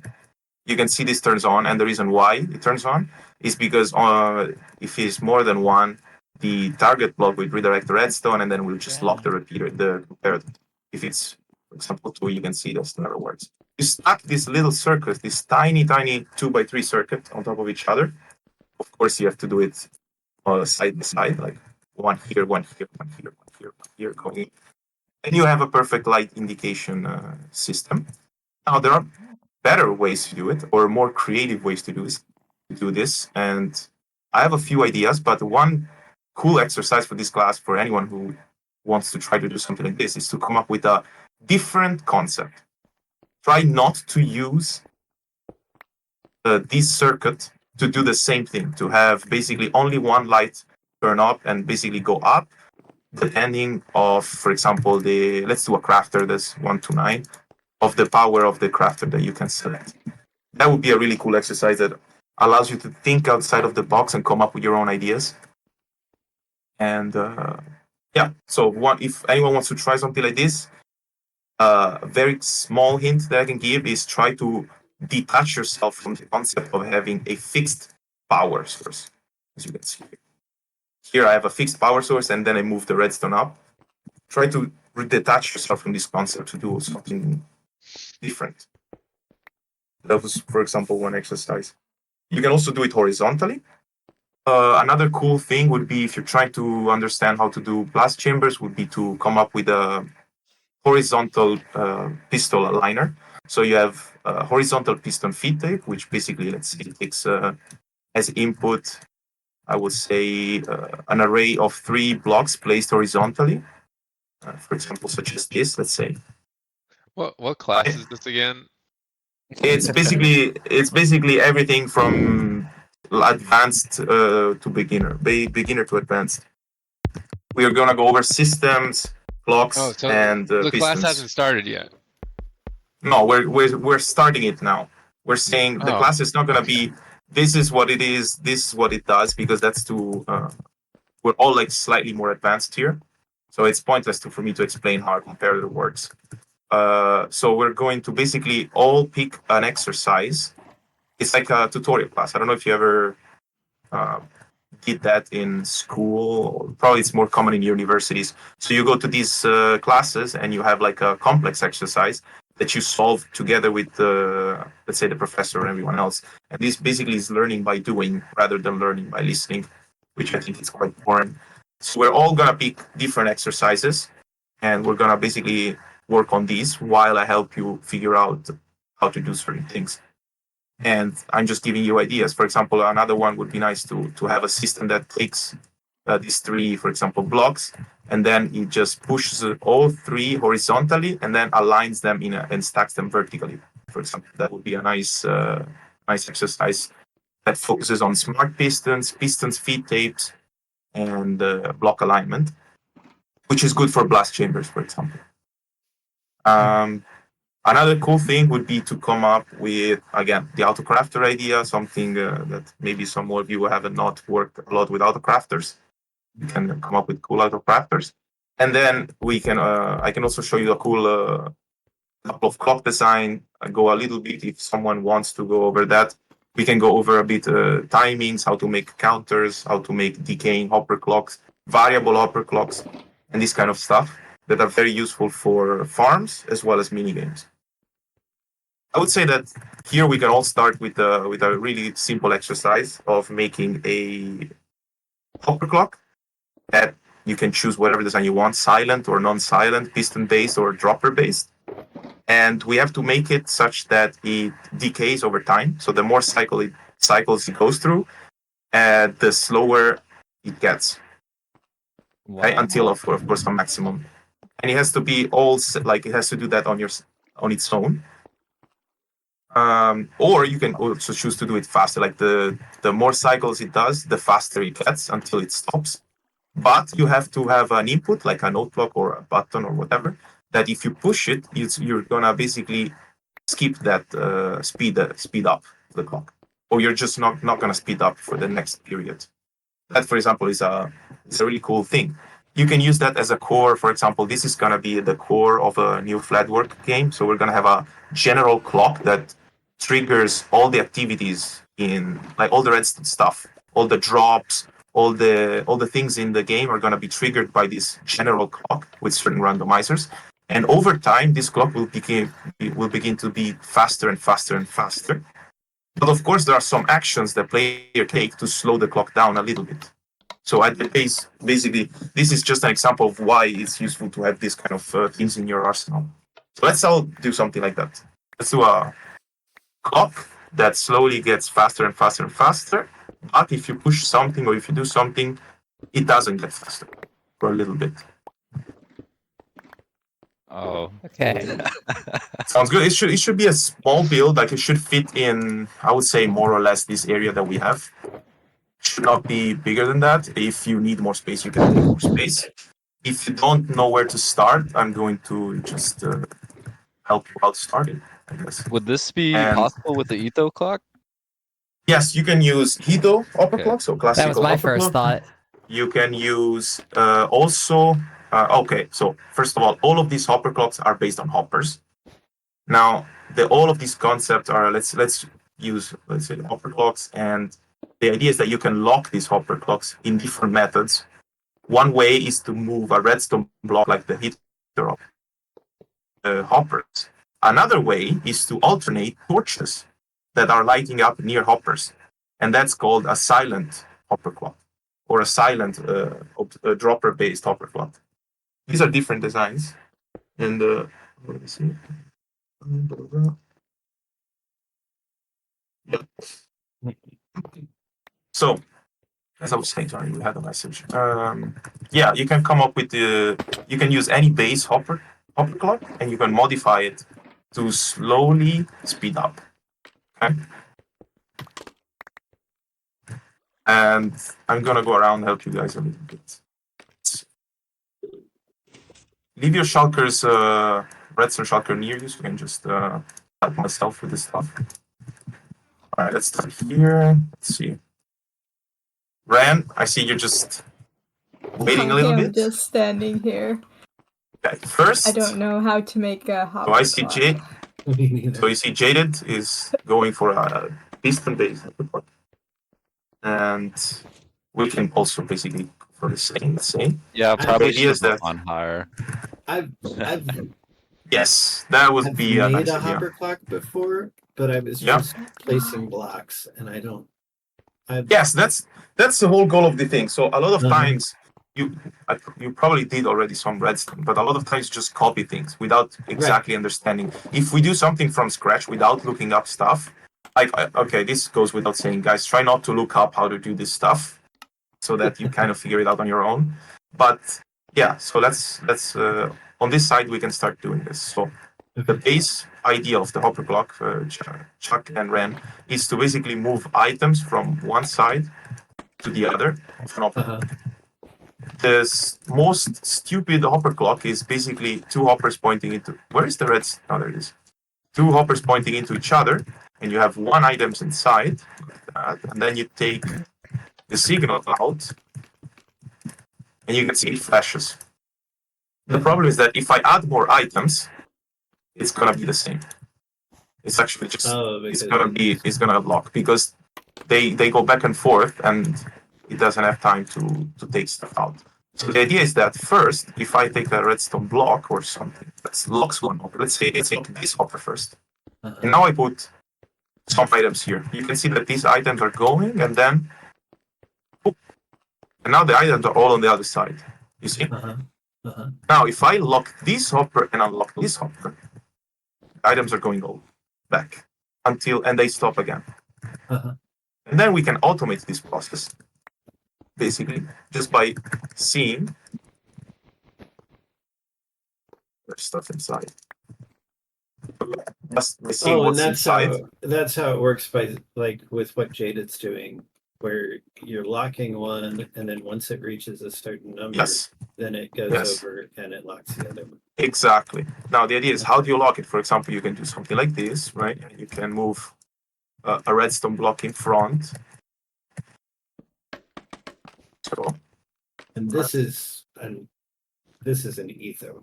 you can see this turns on, and the reason why it turns on is because if it's more than 1, the target block will redirect the redstone, and then we'll just lock the repeater, the comparator. If it's, for example, 2, you can see that's never works. You stack this little circuit, this tiny 2x3 circuit on top of each other. Of course, you have to do it side by side, like 1 here, 1 here, 1 here, 1 here, 1 here, going in. And you have a perfect light indication system. Now, there are better ways to do it, or more creative ways to do this. And I have a few ideas, but one cool exercise for this class, for anyone who wants to try to do something like this, is to come up with a different concept. Try not to use this circuit to do the same thing, to have basically only one light turn up and basically go up, depending of, for example, let's do a crafter, that's 1 to 9, of the power of the crafter that you can select. That would be a really cool exercise that allows you to think outside of the box and come up with your own ideas. And yeah, so if anyone wants to try something like this, a very small hint that I can give is try to detach yourself from the concept of having a fixed power source. As you can see here, I have a fixed power source, and then I move the redstone up. Try to detach yourself from this concept to do something different. That was, for example, one exercise. You can also do it horizontally. Another cool thing would be, if you're trying to understand how to do blast chambers, would be to come up with a horizontal piston aligner. So you have a horizontal piston feed tape, which basically, let's say, takes as input, I would say, an array of 3 blocks placed horizontally. For example, such as this, let's say. What class is this again? It's basically everything from advanced to beginner, beginner to advanced. We are gonna go over systems, clocks, Oh, so and the pistons. class hasn't started yet. No, we're starting it now. We're saying the Oh, class is not gonna okay. be, this is what it is, this is what it does, because that's too. We're all like slightly more advanced here, so it's pointless for me to explain how a comparator works. So we're going to basically all pick an exercise. It's like a tutorial class. I don't know if you ever did that in school, or probably it's more common in universities. So you go to these classes and you have like a complex exercise that you solve together with let's say the professor or everyone else. And this basically is learning by doing rather than learning by listening, which I think is quite boring. So we're all gonna pick different exercises, and we're gonna basically work on these while I help you figure out how to do certain things. And I'm just giving you ideas. For example, another one would be nice to have a system that takes these 3, for example, blocks, and then it just pushes all 3 horizontally and then aligns them and stacks them vertically. For example, that would be a nice exercise that focuses on smart pistons feed tapes, and block alignment, which is good for blast chambers, for example. Another cool thing would be to come up with, again, the autocrafter idea, something that maybe some of you have not worked a lot with autocrafters. You can come up with cool autocrafters. And then I can also show you a cool couple of clock design, go a little bit, if someone wants to go over that. We can go over a bit timings, how to make counters, how to make decaying hopper clocks, variable hopper clocks, and this kind of stuff that are very useful for farms as well as mini games. I would say that here we can all start with a really simple exercise of making a hopper clock that you can choose whatever design you want, silent or non-silent, piston-based or dropper-based. And we have to make it such that it decays over time. So the more cycles it goes through, the slower it gets. Okay? Until of course a maximum. And it has to be it has to do that on its own. Or you can also choose to do it faster. Like the more cycles it does, the faster it gets until it stops. But you have to have an input, like a note block or a button or whatever, that if you push it, you're gonna basically skip that speed up the clock, or you're just not gonna speed up for the next period. That, for example, is a really cool thing. you can use that as a core. For example, this is going to be the core of a new Flatwork game. So we're going to have a general clock that triggers all the activities in, like, all the redstone stuff, all the drops, all the things in the game are going to be triggered by this general clock with certain randomizers. And over time, this clock will begin to be faster and faster and faster. But of course, there are some actions that player take to slow the clock down a little bit. So at the base, basically, this is just an example of why it's useful to have this kind of things in your arsenal. So let's all do something like that. Let's do a clock that slowly gets faster and faster and faster. But if you push something or if you do something, it doesn't get faster for a little bit. Oh. Okay. Sounds good. It should be a small build. Like, it should fit in, I would say, more or less this area that we have. Should not be bigger than that. If you need more space, you can take more space. If you don't know where to start, I'm going to just help you out starting, I guess. Would this be And- possible with the Etho clock? Yes, you can use Hito upper clock, so classical That was my upper first clock. thought. You can use also. Okay, so first of all of these hopper clocks are based on hoppers. Now, all of these concepts are let's say the hopper clocks, and the idea is that you can lock these hopper clocks in different methods. One way is to move a redstone block like the heater of hoppers. Another way is to alternate torches that are lighting up near hoppers, and that's called a silent hopper clock or a silent dropper-based hopper clock. These are different designs, and let me see. Yeah. So, as I was saying, sorry, we had a message. Yeah, you can come up with you can use any base hopper clock, and you can modify it to slowly speed up. Okay. And I'm gonna go around and help you guys a little bit. Leave your shulkers, redstone shulker near you, so you can just help myself with this stuff. All right, let's start here. Let's see. Ran, I see you're just waiting a little I am bit. just standing here. Okay, first. I don't know how to make a hopper So I see clock. Me neither. So you see, Jaded is going for a piston-based report, and we can also basically go for the same. Yeah, The probably idea should is have that- gone higher. I've Yes, that would I've be a made nice a idea. hopper clock before, but I was Yeah. just placing blocks, and I don't. Yes, that's the whole goal of the thing. So a lot of Mhm. times you probably did already some redstone, but a lot of times just copy things without exactly understanding. If we do something from scratch without looking up stuff, like okay, this goes without saying, guys. Try not to look up how to do this stuff, so that you kind of figure it out on your own. But yeah, so let's on this side we can start doing this. So the base idea of the hopper clock, Chuck and Ren, is to basically move items from one side to the other of an hopper. Uh-huh. The most stupid hopper clock is basically two hoppers pointing into. Where is the red? Oh, there it is. Two hoppers pointing into each other, and you have one item inside, and then you take the signal out, and you can see it flashes. The problem is that if I add more items, it's gonna be the same. It's actually just it's gonna lock because they go back and forth and it doesn't have time to take stuff out. So the idea is that first, if I take a redstone block or something that locks one hopper, let's say it's this hopper first, and now I put some items here. You can see that these items are going, and then, and now the items are all on the other side. You see? Now, if I lock this hopper and unlock this hopper, items are going all back and they stop again. And then we can automate this process, basically, just by seeing there's stuff inside. Just by seeing what's inside. That's how it works by like with what Jaded's doing, where you're locking one, and then once it reaches a certain number, Yes. then it goes over and it locks the other one. Exactly. Now the idea is, how do you lock it? For example, you can do something like this, right? You can move a redstone block in front. So And this is an etho.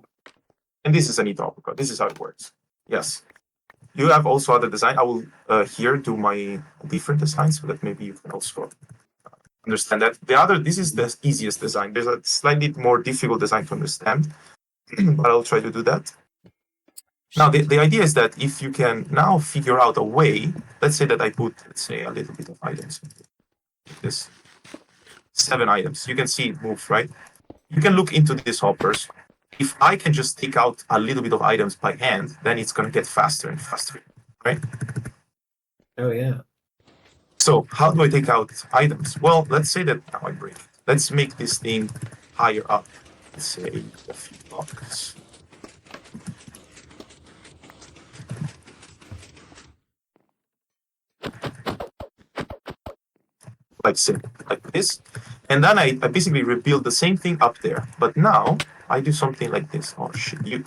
And this is an etho hopper. This is how it works. Yes. You have also other design. I will here do my different design so that maybe you can also understand that. This is the easiest design. There's a slightly more difficult design to understand, but I'll try to do that. Now, the idea is that if you can now figure out a way, let's say that I put, let's say, a little bit of items, like this, 7 items. You can see it moves, right? You can look into these hoppers. If I can just take out a little bit of items by hand, then it's going to get faster and faster, right? Oh yeah. So how do I take out items? Well, let's say that now I break it. Let's make this thing higher up. Let's say a few blocks. Like this. And then I basically rebuild the same thing up there. But now I do something like this. Oh shit! Do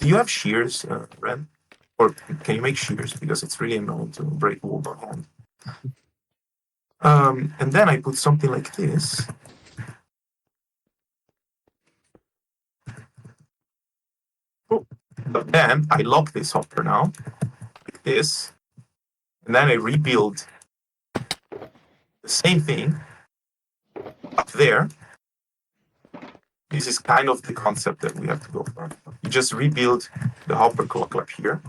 you have shears, Ren? Or can you make shears? Because it's really annoying to break wool by hand. And then I put something like this. Oh, but then I lock this hopper now, like this. And then I rebuild the same thing up there. This is kind of the concept that we have to go for. You just rebuild the hopper clock up here.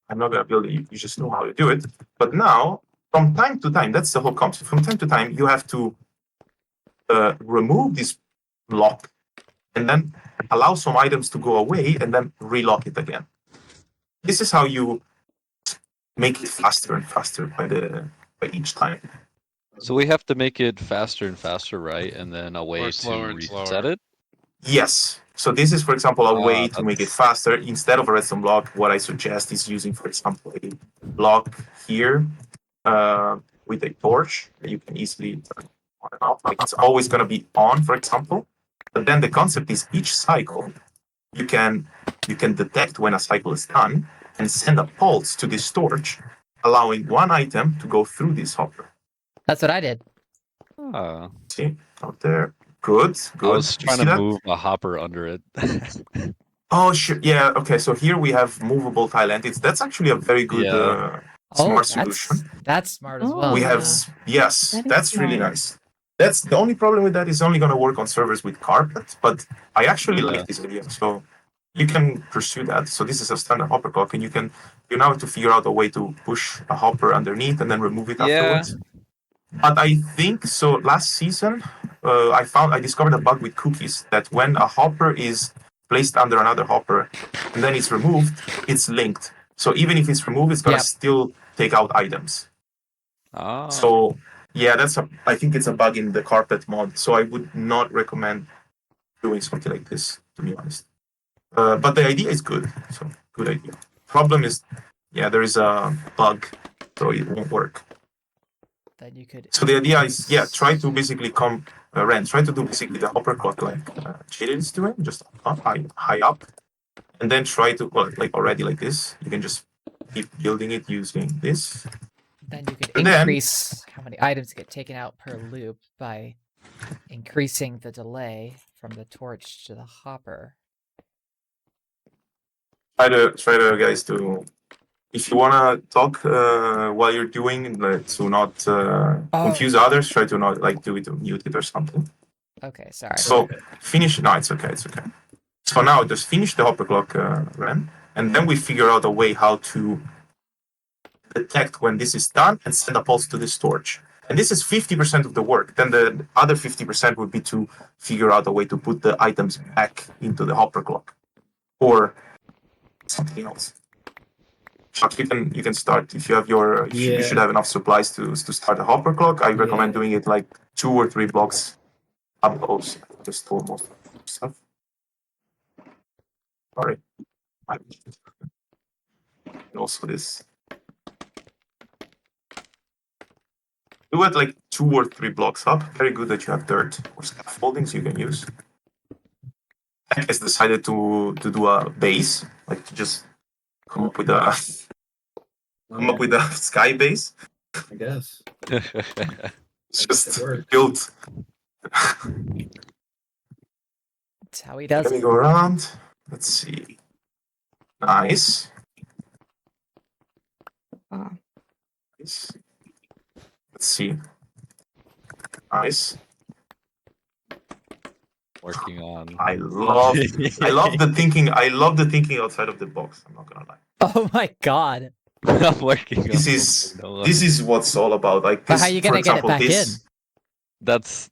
I'm not going to build it, you just know how to do it. But now, from time to time, that's the whole concept. From time to time, you have to remove this lock and then allow some items to go away and then relock it again. This is how you make it faster and faster by each time. So we have to make it faster and faster, right? And then a way Or to slower and reset slower. it? Yes. So this is, for example, a way to make it that's- faster. Instead of a redstone block, what I suggest is using, for example, a block here with a torch that you can easily turn on and off. Like it's always going to be on, for example. But then the concept is each cycle, you can detect when a cycle is done and send a pulse to this torch, allowing one item to go through this hopper. That's what I did. Ah, See out there. Good. I was You trying see to that? move a hopper under it. Oh, sure. Yeah. Okay. So here we have movable tile entities. That's actually a very good Yeah. smart solution. That's smart as well. We have yeah. yes, That is that's really smart. nice. That's the only problem with that is only going to work on servers with carpet. But I actually Yeah. like this idea. So you can pursue that. So this is a standard hopper clock, and you now have to figure out a way to push a hopper underneath and then remove it Yeah. afterwards. But I think so. Last season, I discovered a bug with cookies that when a hopper is placed under another hopper and then it's removed, it's linked. So even if it's removed, it's gonna Yep. still take out items. Ah. So yeah, I think it's a bug in the carpet mod. So I would not recommend doing something like this, to be honest. But the idea is good. So good idea. Problem is, yeah, there is a bug, so it won't work. That you could. So the idea is, yeah, try to basically try to do basically the hopper clock like Jaded is doing, just high up, and then try to, well, like already like this. You can just keep building it using this. Then you could And then- increase how many items get taken out per loop by increasing the delay from the torch to the hopper. Try to guys to, if you wanna talk while you're doing, to not confuse others. Try to not like do it to mute it or something. Okay, sorry. So finish. No, it's okay. It's okay. So now just finish the hopper clock, Ren, and then we figure out a way how to detect when this is done and send a pulse to this torch. And this is 50% of the work. Then the other 50% would be to figure out a way to put the items back into the hopper clock, or something else. Chuck, you can start if you have your. You should have enough supplies to start a hopper clock. I recommend doing it like 2 or 3 blocks up close. Just almost stuff. Sorry. And also this. Do it like 2 or 3 blocks up. Very good that you have dirt or scaffoldings you can use. Heck has decided to do a base, like to just come up with a sky base. I guess. It's It just works. guilt. That's how he does Let me it. go around. Let's see. Nice. Ah. Nice. Let's see. Nice. Working on. I love the thinking. I love the thinking outside of the box. I'm not gonna lie. Oh my god. I'm working This on is something, Noah. this is what's all about. Like But this, how you for gonna get it example, back this. That's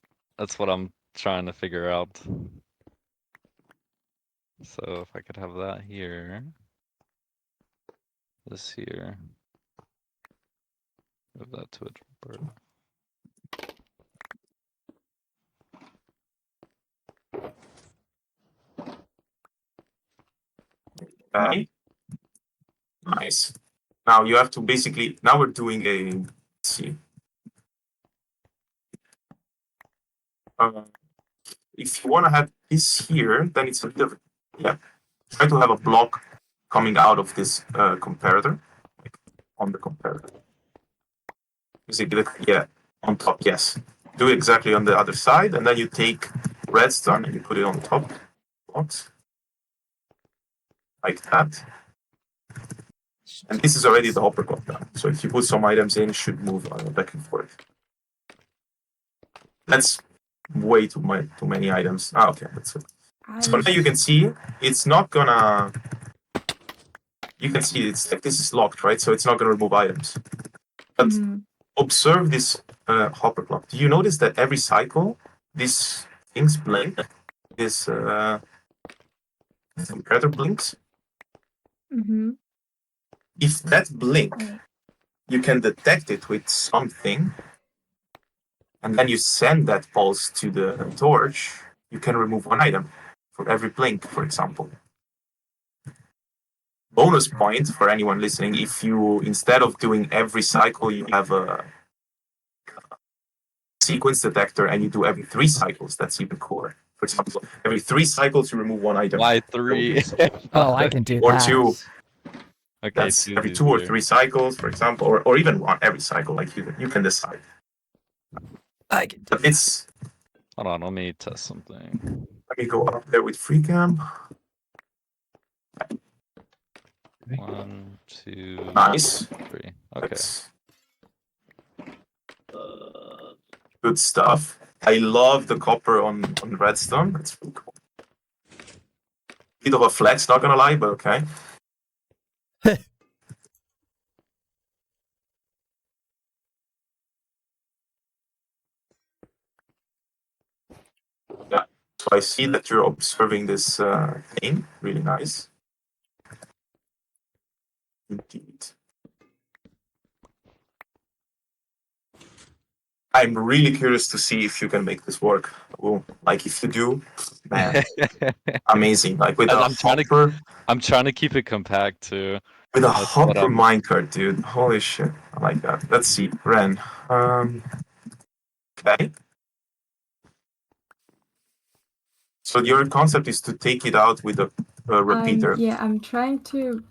what I'm trying to figure out. So if I could have that here. This here. Move that to a dropper. Okay. Nice. Now you have to basically. Now we're doing a. Let's see. If you want to have this here, then it's a bit of, yeah. Try to have a block coming out of this comparator, like on the comparator. Is it yeah, on top? Yes. Do exactly on the other side, and then you take redstone and you put it on top blocks, like that. And this is already the hopper block done. So if you put some items in, it should move back and forth. That's way too many items. Ah, okay, that's it. So now you can see it's not gonna. You can see it's like this is locked, right? So it's not gonna remove items. But observe this hopper block. Do you notice that every cycle these things blink? This comparator blinks. Mm-hmm. If that blink, you can detect it with something, and then you send that pulse to the torch. You can remove one item for every blink, for example. Bonus point for anyone listening, if you, instead of doing every cycle, you have a sequence detector and you do every 3 cycles, that's even cooler. For example, every 3 cycles you remove one item. Why 3? Oh, I can do Or that. 2. Okay, That's two's every 2 or easier. 3 cycles, for example, or even one every cycle. Like you can decide. I can do But it's. Hold on, let me test something. Let me go up there with FreeCam. 1, 2, Nice. 3. Okay. That's good stuff. I love the copper on redstone. That's really cool. Bit of a flex, not gonna lie, but okay. Yeah. So I see that you're observing this thing. Really nice. Indeed. I'm really curious to see if you can make this work. Well, like if you do, man, amazing. Like with a I'm trying hopper, I'm trying to keep it compact too. with a That's what hopper I'm. minecart, dude. Holy shit, I like that. Let's see, Ren. Okay. So your concept is to take it out with a repeater. I'm trying to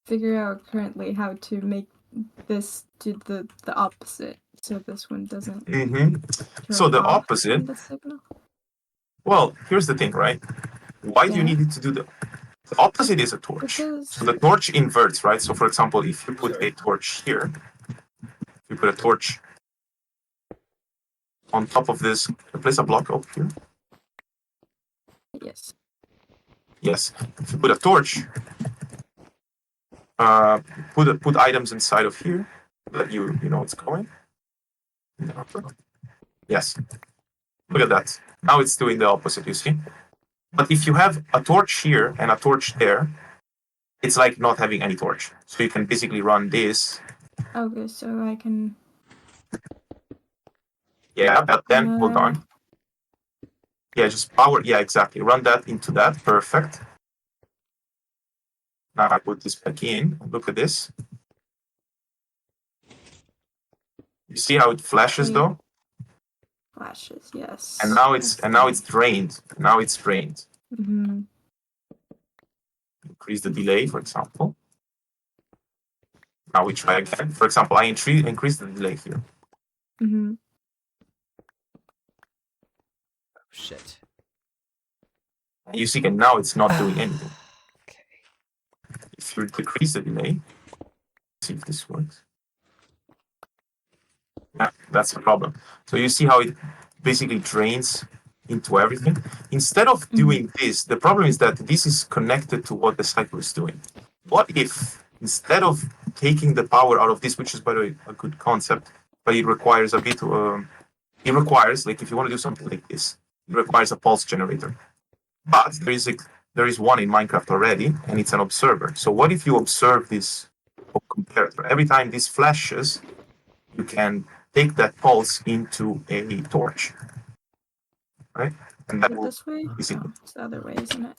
figure out currently how to make this do the opposite, so this one doesn't Mm-hmm. turn So the off opposite. the signal. Well, here's the thing, right? Why do you Yeah. need it to do the opposite? Is a torch. Because So the torch inverts, right? So for example, if you put a torch here, you put a torch on top of this. Place a block up here. yes. Yes. If you put a torch, put items inside of here that you know it's going. Yes. Look at that. Now it's doing the opposite. You see. But if you have a torch here and a torch there, it's like not having any torch. So you can basically run this. Okay, so I can. Yeah, but then hold on. Yeah, just power. Yeah, exactly. Run that into that. Perfect. Now I put this back in. Look at this. You see how it flashes though? Flashes, yes. And now it's drained. Now it's drained. Mm-hmm. Increase the delay, for example. Now we try again. For example, I increase the delay here. Mm-hmm. Oh shit. You see, and now it's not doing anything. Okay. If you decrease the delay, see if this works. Yeah, that's the problem. So you see how it basically drains into everything. Instead of doing this, the problem is that this is connected to what the cycle is doing. What if instead of taking the power out of this, which is by the way a good concept, but it requires a bit. It requires, like, if you want to do something like this, it requires a pulse generator. But there is one in Minecraft already, and it's an observer. So what if you observe this comparator? Every time this flashes, you can take that pulse into a torch, right? And that Is it will this way? basically. No, it's the other way, isn't it?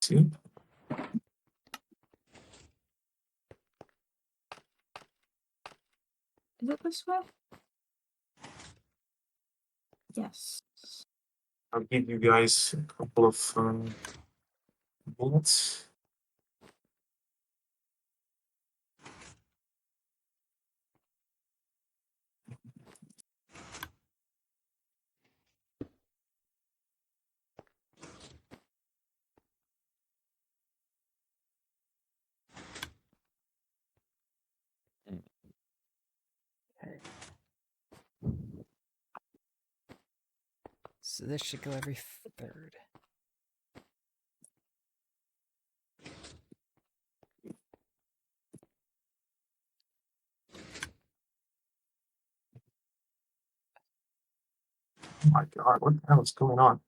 See? Is it this way? Yes. I'll give you guys a couple of bullets. So this should go every third. Oh my god, what the hell is going on?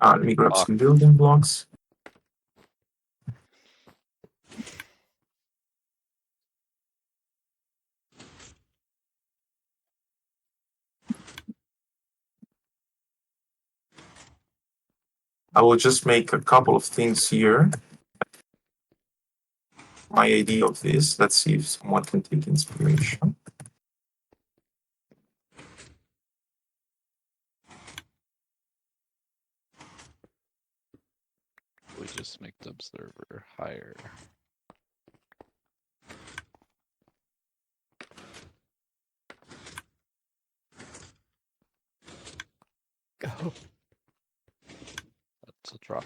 Let me grab some building blocks. I will just make a couple of things here. My idea of this, let's see if someone can take inspiration. We just make the observer higher. Go. That's a dropper.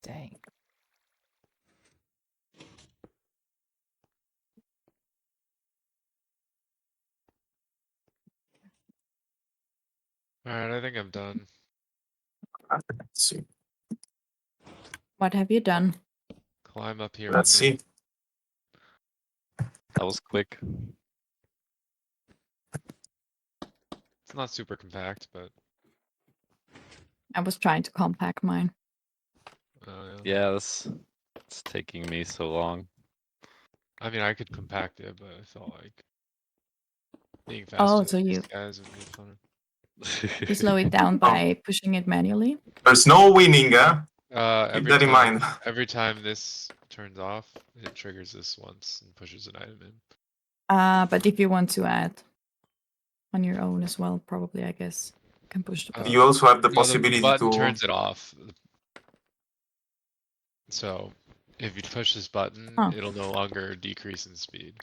Dang. Alright, I think I'm done. Let's see. What have you done? Climb up here Let's with me. see. That was quick. It's not super compact, but I was trying to compact mine. Yeah, it's taking me so long. I mean, I could compact it, but I felt like being faster Oh, than so these you guys would be fun. slow it down by pushing it manually? There's no winning, huh? Keep Every that in time, mind. every time this turns off, it triggers this once and pushes an item in. But if you want to add on your own as well, probably, I guess, you can push the button. You also have the No, possibility the button to. turns it off. So if you push this button, Huh. it'll no longer decrease in speed.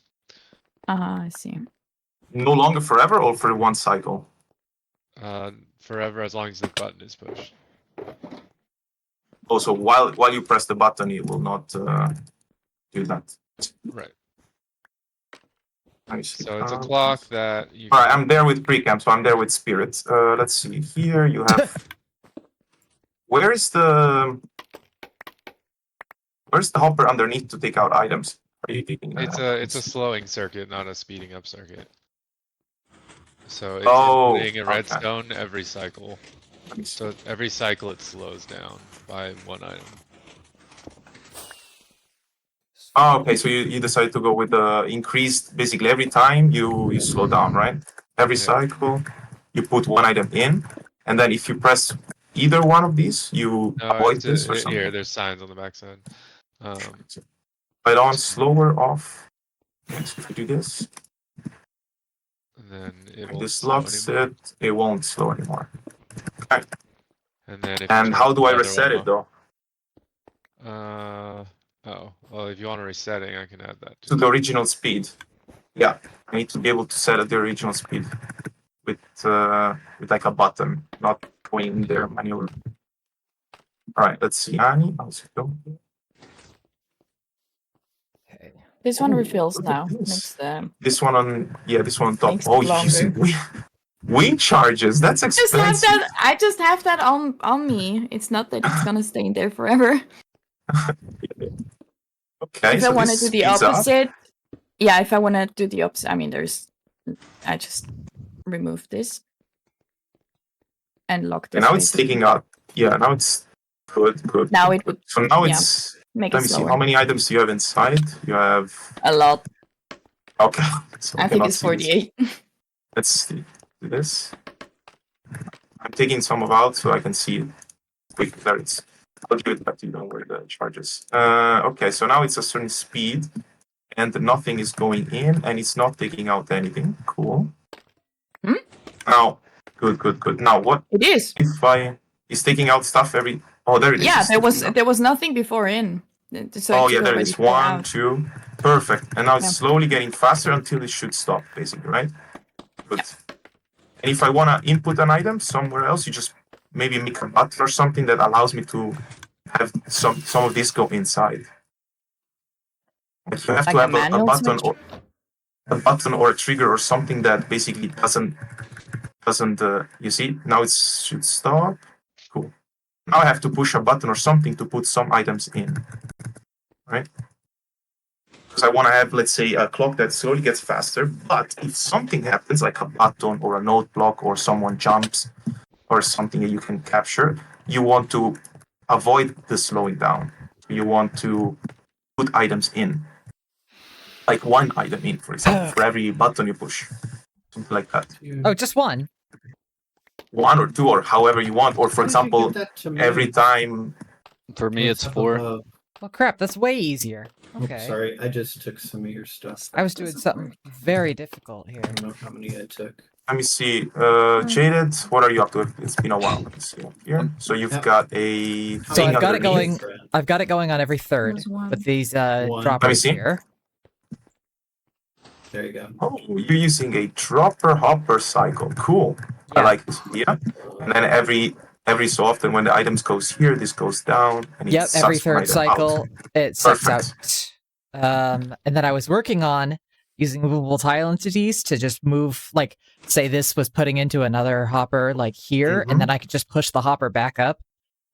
I see. No longer forever or for one cycle? Forever as long as the button is pushed. Also, while you press the button, it will not do that. Right. I see. So it's a clock that you All right, can. I'm there with pre-camp, so I'm there with spirit. Let's see. Here you have. Where's the hopper underneath to take out items? Are you taking that? It's a slowing circuit, not a speeding up circuit. So it's Oh, inputting a okay. redstone every cycle. Let me see. So every cycle it slows down by one item. Oh, okay. So you decided to go with the increased. Basically, every time you slow down, right? Every Yeah. cycle, you put one item in, and then if you press either one of these, you No, avoid this or here, something. there's signs on the backside. If I don't slower off, yes, if I do this, And then it I won't just slow locks anymore. it won't slow anymore. Okay. And then if And you how turn do I the other reset one it though? Oh, well, if you want a resetting, I can add that To too. the original speed. Yeah, I need to be able to set at the original speed with like a button, not going in there manually. All right, let's see. Änii, how's it going? Okay. This one Oh, refills look at now. this. Makes the This one on, yeah, this one on top. Makes Oh, it you're using longer. wind charges. That's just have expensive. that. I just have that on me. It's not that it's gonna stay there forever. Okay, If I so want to this do the speeds up. opposite, yeah. If I want to do the opposite, I mean, I just remove this and lock this. And now it's basically. taking out. Yeah, now it's good. Now good, it good. would So now yeah, it's. make Let it me see. slower. How many items do you have inside? You have. A lot. Okay. So I think cannot it's see this. 48. Let's see. Do this. I'm taking some of out so I can see it. Quick, there it's. I'll give it back to you. Don't worry, the charges. Okay, so now it's a certain speed, and nothing is going in, and it's not taking out anything. Cool. Hmm? Now, good. Now, what It is. if it's taking out stuff every? Oh, there it is. Yeah, It's there was taking out. there was nothing before in. So Oh it yeah, should there it already is. fall 1, out. 2. Perfect. And now it's Yeah. slowly getting faster until it should stop, basically, right? Good. And if I want to input an item somewhere else, you just maybe make a button or something that allows me to have some of this go inside. Like you have Like to a have a manual button switch? or a trigger or something that basically doesn't you see now it should stop. Cool. Now I have to push a button or something to put some items in, right? Because I want to have, let's say, a clock that slowly gets faster. But if something happens, like a button or a note block or someone jumps or something that you can capture, you want to avoid the slowing down. You want to put items in, like one item in, for example, for every button you push, something like that. Oh, just one. 1 or 2 or however you want. Or for How did you example, give that to me? every time. For me, What's it's up 4. above? Well, crap. That's way easier. Okay. Oops, sorry, I just took some of your stuff. I was doing something very difficult here. I don't know how many I took. Let me see. Jaded, what are you up to? It's been a while. Let me see up here. So you've Yep. got a How So thing I've got it underneath. going. I've got it going on every third There's one. with these One. droppers Let me see. here. There you go. Oh, you're using a dropper hopper cycle. Cool. I Yeah. like this. Yeah. And then every so often when the items goes here, this goes down and it Yep. Every sucks one third item cycle, out. it sucks Perfect. out. And then I was working on using movable tile entities to just move, like, say this was putting into another hopper, like here, and then I could just push the hopper back up.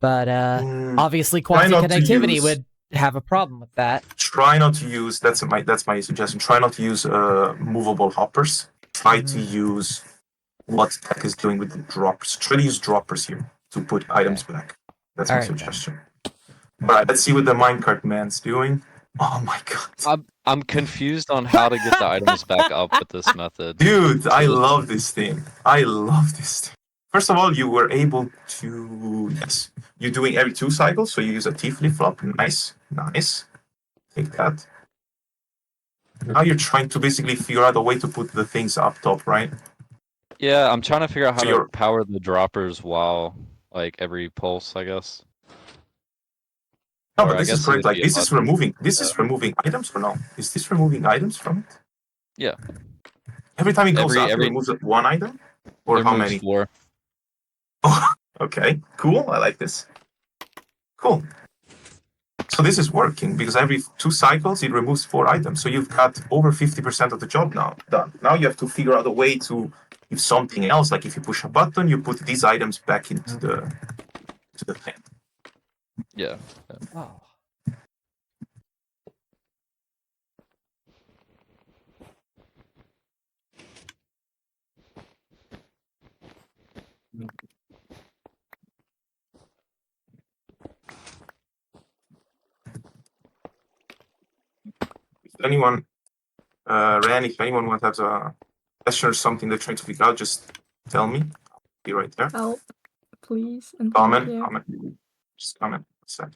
But obviously, Try quasi not to connectivity use- would have a problem with that. Try not to use, that's my suggestion. Try not to use movable hoppers. Try to use what tech is doing with the droppers. Try to use droppers here to put items back. That's my Alright, then. suggestion. Alright, let's see what the minecart man's doing. Oh my god. I'm confused on how to get the items back up with this method. Dude, I love this thing. I love this thing. First of all, you were able to, yes, you're doing every 2 cycles, so you use a T flip-flop. Nice. Take that. Now you're trying to basically figure out a way to put the things up top, right? Yeah, I'm trying to figure out how So to you're- power the droppers while, like, every pulse, I guess. No, Or but I this is guess it correct. would Like be a this is button. removing items or no? Is this removing items from it? Yeah. Every time it goes up, it Every- removes 1 item? Or It how moves many? 4. Okay, cool. I like this. Cool. So this is working because every 2 cycles it removes 4 items. So you've got over 50% of the job now done. Now you have to figure out a way to if something else, like if you push a button, you put these items back into the thing. Yeah. Oh. If anyone, Ran, if anyone wants to have a question or something they're trying to figure out, just tell me. I'll be right there. Help. please, and thank Comment, you. comment. Just comment. 1 sec.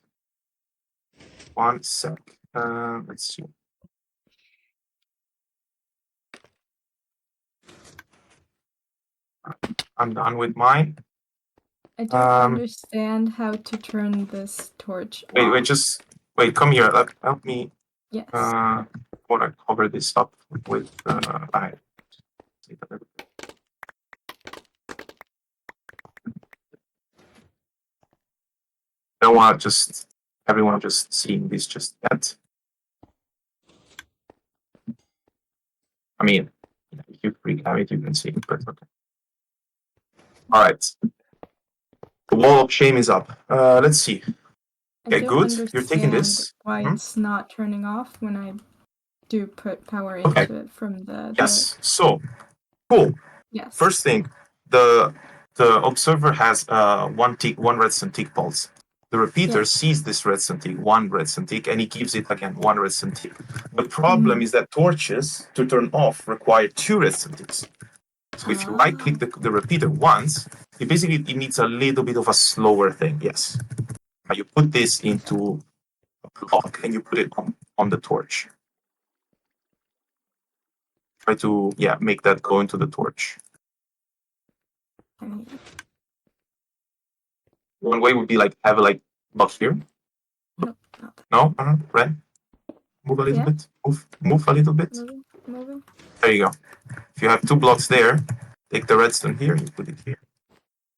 1 sec. Let's see. I'm done with mine. I don't understand how to turn this torch Wait, off. just wait. Come here. Help me. Yes. Want to cover this up with I. Don't want just everyone just seeing this just yet. I mean, if you freak out, you can see it, but okay. All right. The wall of shame is up. Let's see. I Okay, don't good. You're taking understand this. why Mhm. it's not turning off when I do put power Okay. into it from the Yes. So cool. yes. First thing, the observer has one redstone tick pulse. The repeater sees this redstone tick, 1 redstone tick, and he gives it again 1 redstone tick. The problem is that torches to turn off require 2 redstone ticks. So if you right click the repeater once, it needs a little bit of a slower thing. Yes. Now you put this into a block and you put it on the torch. Try to make that go into the torch. One way would be have a block here. Nope, No, right. Move a little bit. Move a little bit. Moving. There you go. If you have 2 blocks there, take the redstone here and you put it here.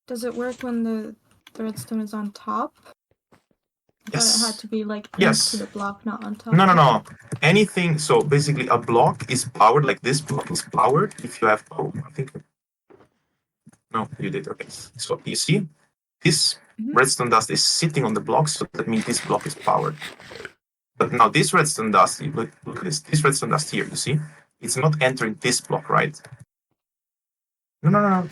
Does it work when the redstone is on top? I thought it had to be into the block, not on top. No. Anything. So basically, a block is powered. Like this block is powered if you have. Oh, I think. No, you did. Okay. So you see, this redstone dust is sitting on the block, so that means this block is powered. But now this redstone dust, look at this. This redstone dust here, you see, it's not entering this block, right? No.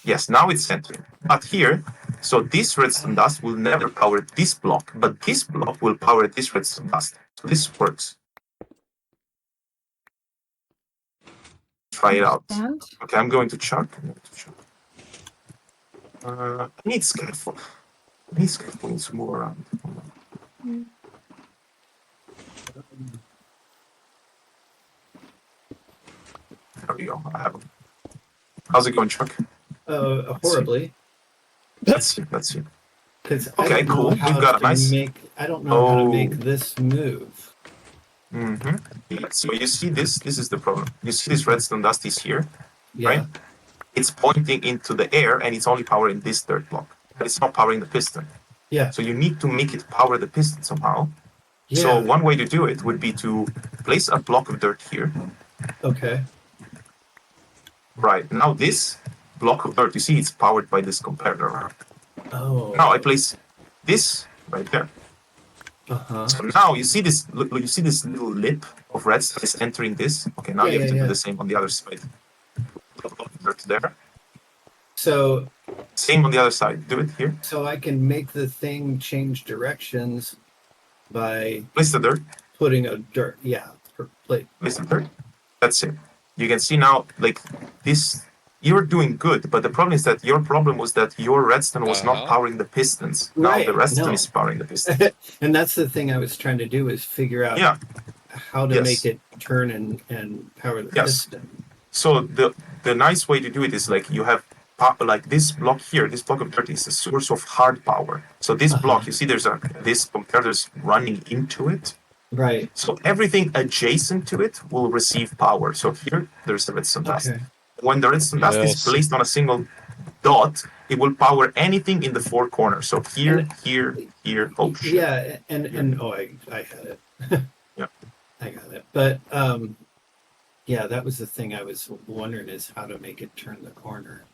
Yes, now it's entering. But here, so this redstone dust will never power this block, but this block will power this redstone dust. So this works. Try it out. Okay, I'm going to chuck. I need scaffold. Scaffold to move around. There we go. I have them. How's it going, Chuck? Horribly. Let's see. Okay, cool. We've got a nice. I don't know how to make this move. So you see this? This is the problem. You see this redstone dust is here, right? Yeah. It's pointing into the air, and it's only powering this third block. But it's not powering the piston. Yeah. So you need to make it power the piston somehow. Yeah. So one way to do it would be to place a block of dirt here. Okay. Right. Now this block of dirt, you see, it's powered by this comparator. Oh. Now I place this right there. So now you see this. Look, you see this little lip of redstone is entering this. Okay. Now you have to do the same on the other side. Block of dirt there. So. Same on the other side. Do it here. So I can make the thing change directions by place the dirt. Putting a dirt. Yeah. Place the dirt. That's it. You can see now, like this, you're doing good, but the problem is that your problem was that your redstone was not powering the pistons. Now the redstone is powering the pistons. And that's the thing I was trying to do is figure out how to make it turn and power the piston. So the nice way to do it is like you have like this block here, this block of dirt is a source of hard power. So this block, you see there's this comparator's running into it. Right. So everything adjacent to it will receive power. So here, there's the redstone dust. When the redstone dust is placed on a single dot, it will power anything in the 4 corners. So here. Oh shit. Yeah, and I had it. Yeah. I got it. But that was the thing I was wondering is how to make it turn the corner.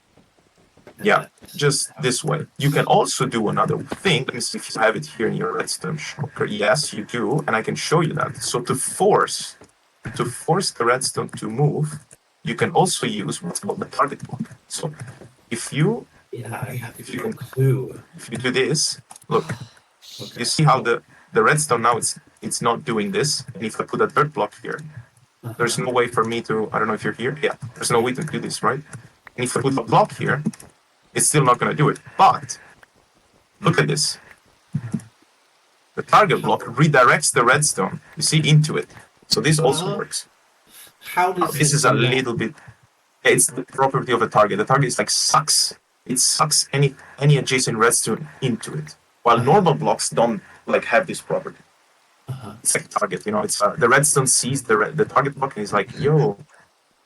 And just this way. You can also do another thing. Let me see if you have it here in your redstone shulker. Yes, you do, and I can show you that. So to force the redstone to move, you can also use what's called the target block. So if you if you do this, look, you see how the redstone now it's not doing this, and if I put a dirt block here, there's no way for me to. I don't know if you're here. Yeah, there's no way to do this, right? And if I put a block here, it's still not going to do it. But look at this. The target block redirects the redstone, you see, into it. So this also works. How does This it is a do that? little bit. It's the property of a target. The target is like sucks. It sucks any adjacent redstone into it. While normal blocks don't like have this property. It's like target, you know. It's the redstone sees the target block and is like, yo,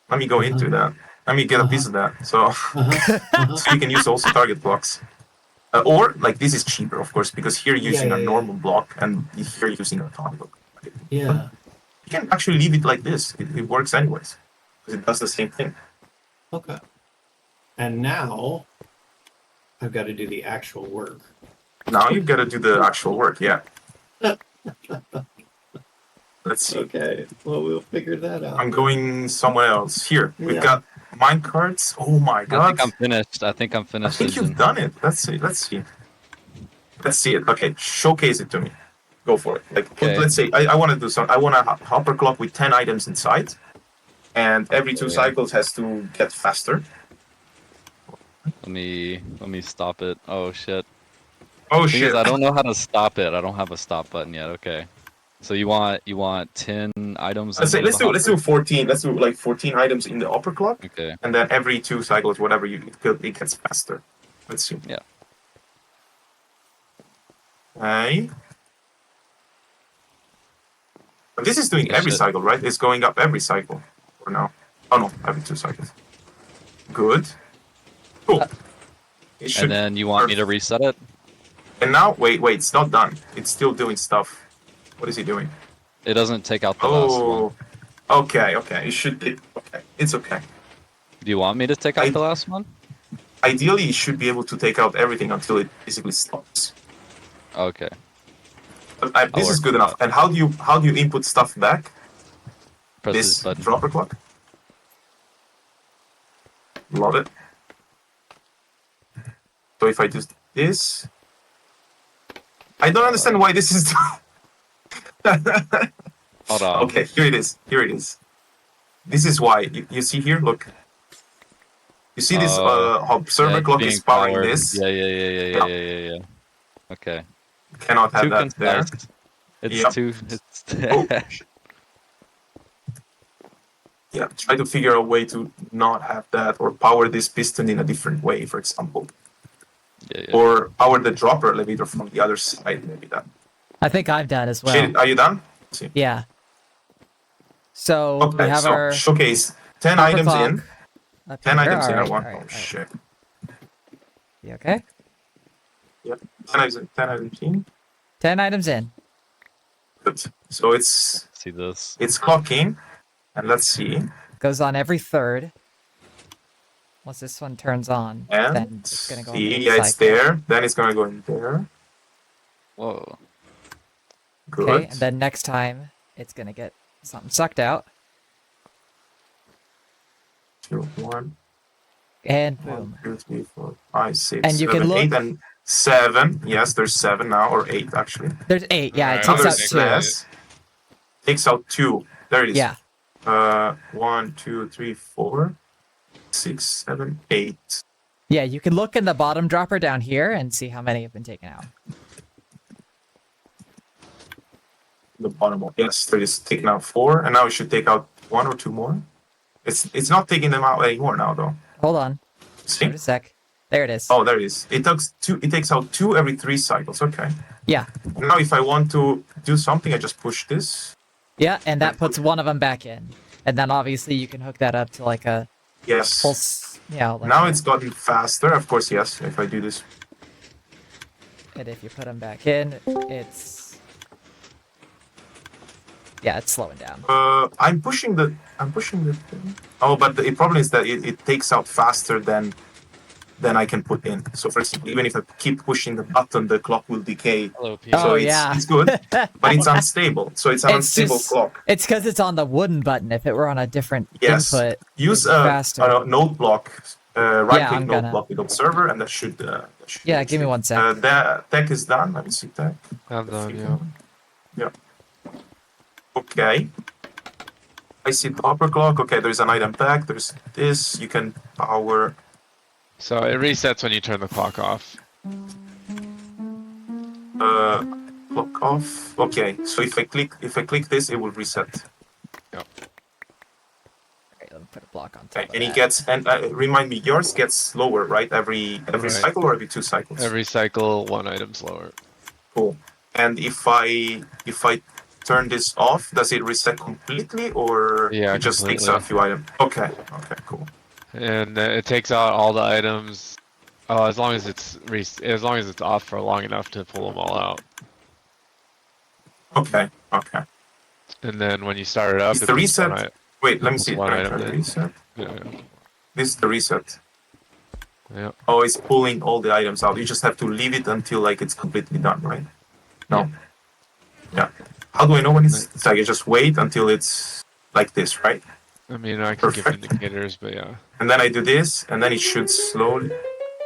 let me go into that. Let me get a piece of that. So, so you can use also target blocks. Or like this is cheaper, of course, because here you're using a normal block and here you're using a target block. Yeah. You can actually leave it like this. It works anyways. Because it does the same thing. Okay. And now I've got to do the actual work. Now you've got to do the actual work, yeah. Let's see. Okay. Well, we'll figure that out. I'm going somewhere else. Here, we've Yeah. got mine carts. Oh my I god. think I'm finished. I think I'm I finished. think you've Engine. done it. Let's see. Let's see. Let's see it. Okay, showcase it to me. Go for it. Like, Okay. let's say I want to do some. I want a hopper clock with 10 items inside, and every 2 cycles has to get faster. Let me stop it. Oh shit. Oh Thing shit! is, I don't know how to stop it. I don't have a stop button yet. Okay. So you want 10 items? Let's say in the let's do hopper? 14. Let's do like 14 items in the upper clock, Okay. and then every 2 cycles, whatever it gets faster. Let's see. Yeah. Okay. But this is doing Yeah, every shit. cycle, right? It's going up every cycle, or no? Oh no, every 2 cycles. Good. Cool. It should. And then you want me to reset it? And now, wait, it's not done. It's still doing stuff. What is he doing? It doesn't take out the last one. Oh, okay. It should. Okay, it's okay. Do you want me to take out the last one? Ideally, you should be able to take out everything until it basically stops. Okay. But this is work good with enough. And how do you input stuff back? Press This this button. dropper clock. Love it. So if I do this, I don't understand why this is. Hold on. Okay, here it is. This is why. You see here, look. You see this observer Yeah, clock being is powering powered. this. Yeah. Okay. Cannot have Too that there. concise. It's Yep. too. It's Oh. Yeah, try to figure a way to not have that, or power this piston in a different way, for example. yeah. Or power the dropper elevator from the other side, maybe that. I think I've done as well. Shit, are you done? Let's see. Yeah. So we Okay, have so our showcase 10 hopper items clock in. up 10 here. items in Alright, at one. alright, Oh alright. shit. You okay? Yep. 10 items in. 10 items in. Good. So it's See this? clocking. And let's see. Goes on every third. Once this one turns on, then And it's gonna go on see, the yeah, it's cycle. there. Then it's gonna go in there. Whoa. Good. Okay, and then next time it's gonna get something sucked out. 2, 1, And 1, boom. 2, 3, 4, 5, 6, And you can 7, look- 8, and 7. Yes, there's 7 now, or 8 actually. There's 8, yeah, it Alright, takes Now out there's 2. less. Takes out 2. There it is. Yeah. 1, 2, 3, 4, 6, 7, 8. Yeah, you can look in the bottom dropper down here and see how many have been taken out. The bottom one. Yes, there is taking out 4, and now it should take out 1 or 2 more. It's not taking them out anymore now though. Hold on. See? Wait a sec. There it is. Oh, there it is. It takes out 2 every 3 cycles. Okay. Yeah. Now if I want to do something, I just push this. Yeah, and that puts one of them back in. And then obviously you can hook that up to like a Yes. pulse. Yeah. Like Now a- it's gotten faster. Of course, yes. If I do this. And if you put them back in, it's... Yeah, it's slowing down. I'm pushing the thing. Oh, but the problem is that it takes out faster than I can put in. So for example, even if I keep pushing the button, the clock will decay. Hello, Pete. Oh, So yeah. it's good, but it's unstable. So it's an It's unstable just- clock. It's because it's on the wooden button. If it were on a different Yes. input, Use it'd be faster. a node block, right Yeah, click I'm node gonna. block with observer, and that should. Yeah, give me one sec. That tech is done. Let me see tech. I'm done, yeah. Yeah. Okay. I see the upper clock. Okay, there's an item back. There's this. You can power. So it resets when you turn the clock off. Block off. Okay, so if I click this, it will reset. Alright, let me put a block on top Okay, of and he that. gets and remind me, yours gets slower, right? Every Right. cycle or every 2 cycles? Every cycle, 1 item slower. Cool. And if I turn this off, does it reset completely, or Yeah, it just takes completely. a few items? Okay. Okay. Cool. And it takes out all the items. As long as it's off for long enough to pull them all out. Okay. Okay. And then when you start it up, Is it the puts one, reset? Wait, let me puts see. one Let me item try the in. reset. Yeah, This is the reset. yeah. Oh, it's pulling all the items out. You just have to leave it until like it's completely done, right? No. Yeah. How do I know when it's like I just wait until it's like this, right? I mean, I can give Perfect. indicators, but yeah. And then I do this, and then it should slowly.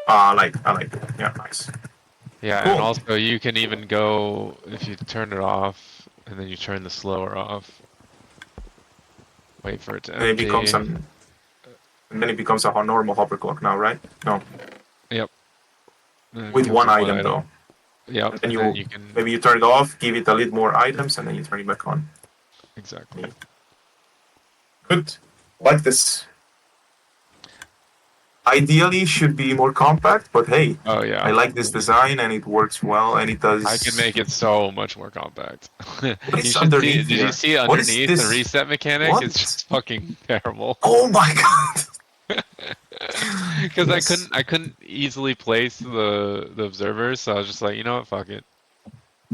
I like it. Yeah, nice. Yeah, Cool. and also you can even go, if you turn it off, and then you turn the slower off. Wait for it to And it becomes empty. and then it becomes a normal hopper clock now, right? No, Yep. And it with becomes one a item though. Yep, And then and then you can, maybe you turn it off, give it a little more items, and then you turn it back on. exactly. Yeah. Good. Like this. Ideally, should be more compact, but hey, Oh yeah. I like this design and it works well and it does. I can make it so much more compact. What You is should see, underneath did here? you see What is underneath the this? reset mechanic? What? It's just fucking terrible. Oh my god! Because Yes. I couldn't easily place the observers, so I was just like, you know what, fuck it.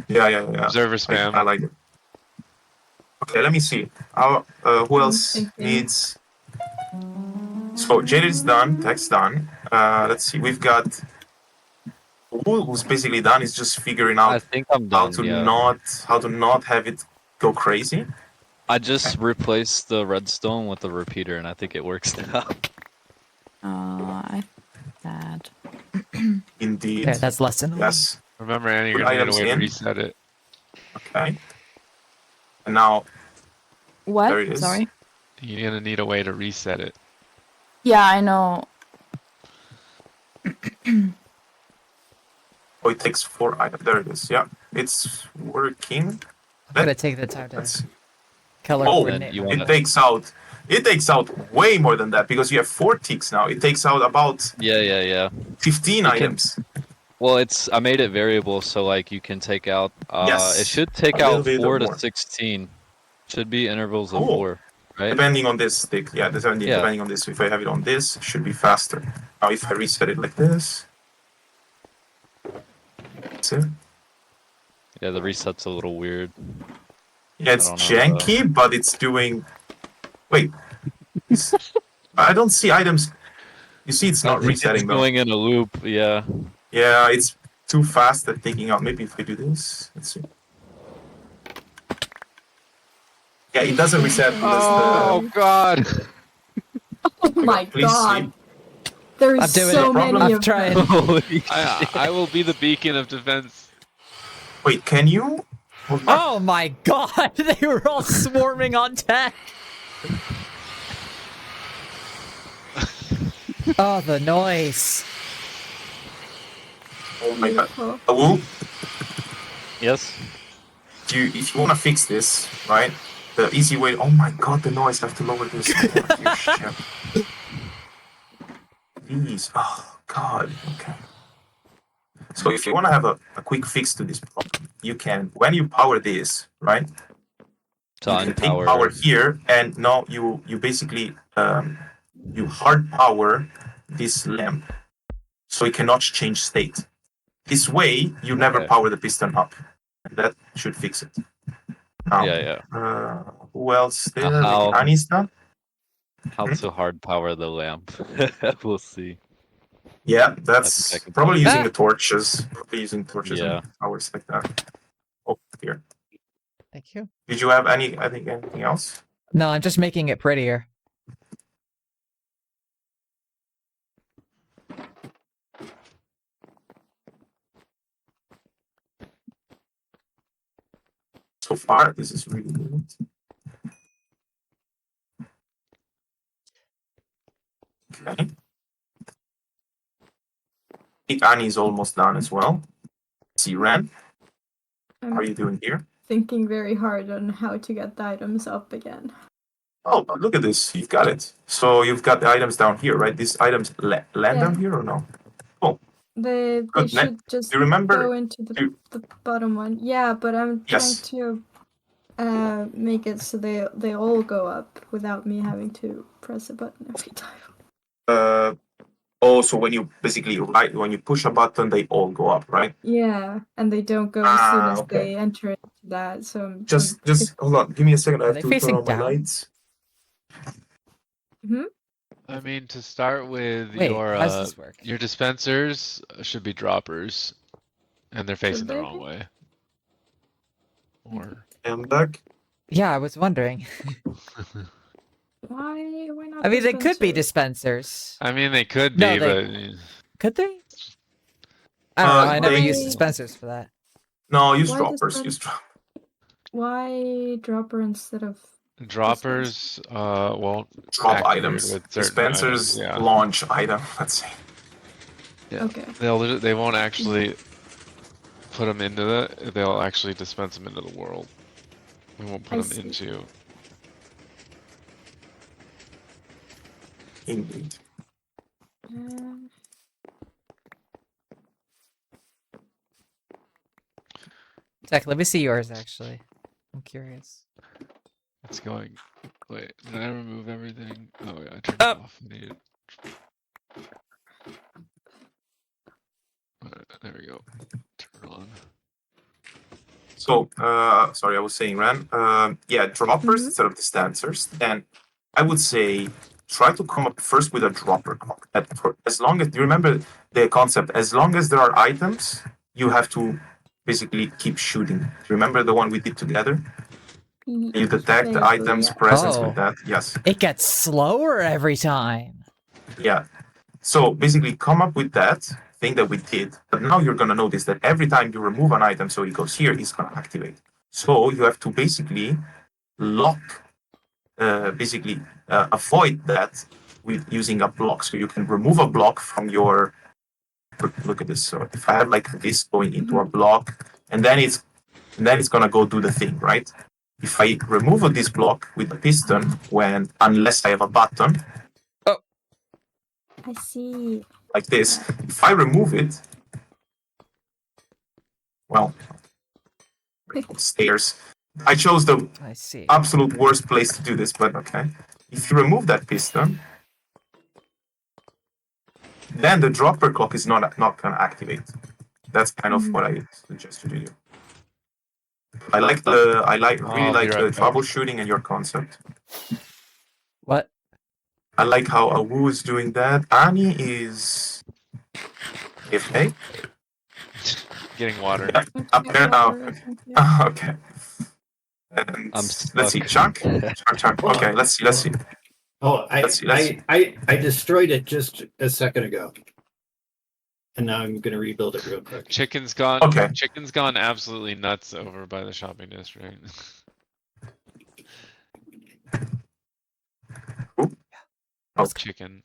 Yeah. Observer I spam. like it. Okay, let me see. Who else Thank you. needs? So Jaded is done. Tech's done. Let's see. We've got who's basically done is just figuring I out think I'm how done. to Yeah. not have it go crazy. I just replaced the redstone with the repeater, and I think it works now. I that. Indeed. There, that's lesson one. Yes. Remember, Annie, you're Put gonna need a items way to in. reset it. Okay. And now What? there it is. Sorry. You're gonna need a way to reset it. Yeah, I know. Oh, it takes 4 items. There it is. Yeah, it's working. I'm gonna take the time to Let's see. color Oh, coordinate. you my- wanna- it takes out way more than that because you have 4 ticks now. It takes out about Yeah. 15 You can- items. Well, I made it variable, so like you can take out. Yes, It should take a little out bit 4 to more. 16. Should be intervals of Cool. 4, right? Depending on this stick. Yeah, depending on this. If I have it on this, it should be faster. Now, if I reset it like this. See? Yeah, the reset's a little weird. Yeah, it's I don't know, janky, but it's doing. Wait. I don't see items. You see, it's not It's resetting though. going in a loop. Yeah. Yeah, it's too fast at taking out. Maybe if we do this, let's see. Yeah, it doesn't reset unless Oh god! Oh my Please god. see. There's I'm doing so it. many I'm of trying. them. Holy I will be the beacon of defense. Wait, can you? Hold on. Oh my god! They were all swarming on tech. Oh, the noise. Oh my god. Beautiful. Awoo, Yes. if you want to fix this, right? The easy way. Oh my god, the noise. I have to lower this. Oh, dear shit. Jeez. Oh god. Okay. So if you want to have a quick fix to this problem, you can, when you power this, right? To You can take power unpower. here, and now you basically you hard power this lamp, so it cannot change state. This way, you never Okay. power the piston up, and that should fix it. Now, Yeah. who else there? How- Maybe Annie's done. How to hard power the lamp? We'll see. Yeah, I think that's I can probably tell using you. the torches. Probably using torches Yeah. and powers like that. Oh, here. Thank you. Did you have anything else? No, I'm just making it prettier. So far, this is really good. Okay. I think Annie is almost done as well. See, Ren. are you doing here? Thinking very hard on how to get the items up again. Oh, look at this. You've got it. So you've got the items down here, right? These items land down Yeah. here or no? They Good. should just Do you remember? go into the bottom one. Yeah, but I'm trying Yes. to make it so they all go up without me having to press a button every time. So when you basically when you push a button, they all go up, right? Yeah, and they don't go as soon as Okay. they enter into that. So Just hold on. Give me a second. I Are have they to turn facing on my down? lights. I mean, to start with, Wait, how does this work? your dispensers should be droppers, and they're facing the they wrong be? way. Or I'm back. Yeah, I was wondering. Why not? I mean, they could be dispensers? dispensers. I mean, they could No, be, they- but Could they? I don't know. I never they- used dispensers for that. No, use Why droppers. Use droppers. Why dropper instead of droppers won't Drop activate items. with certain Dispensers items, yeah. launch item. Let's see. Yeah. Okay. They won't actually put them into they'll actually dispense them into the world. They won't I put them see. into. Indeed. Zach, let me see yours, actually. I'm curious. It's going. Wait, did I remove everything? Oh yeah, I turned it Up. off. I need it. There we go. Turn on. So, sorry, I was saying, Ran. Yeah, droppers Mhm. instead of dispensers. And I would say try to come up first with a dropper clock. As long as you remember the concept, as long as there are items, you have to basically keep shooting. Do you remember the one we did together? You detect the Vaguely, items' yeah. presence Oh. with that. Yes. It gets slower every time. Yeah. So basically, come up with that thing that we did. But now you're gonna notice that every time you remove an item, so it goes here, it's gonna activate. So you have to basically lock, avoid that with using a block. So you can remove a block from your. Look at this. So if I have like this going into a block, and then it's gonna go do the thing, right? If I remove this block with the piston, unless I have a button I see. like this, if I remove it, well, stairs. I chose the I see. absolute worst place to do this, but okay. If you remove that piston, then the dropper clock is not gonna activate. That's kind of what I suggest you do. I really I'll like be the right back. troubleshooting and your concept. What? I like how Awoo is doing that. Annie is AFK. Getting water. Up there now. Okay. And I'm let's see, stuck. Chuck. Okay, let's see. Oh, Let's see. I destroyed it just a second ago. And now I'm gonna rebuild it real quick. Chicken's gone. Okay. Chicken's gone absolutely nuts over by the shopping district. Oh. Chicken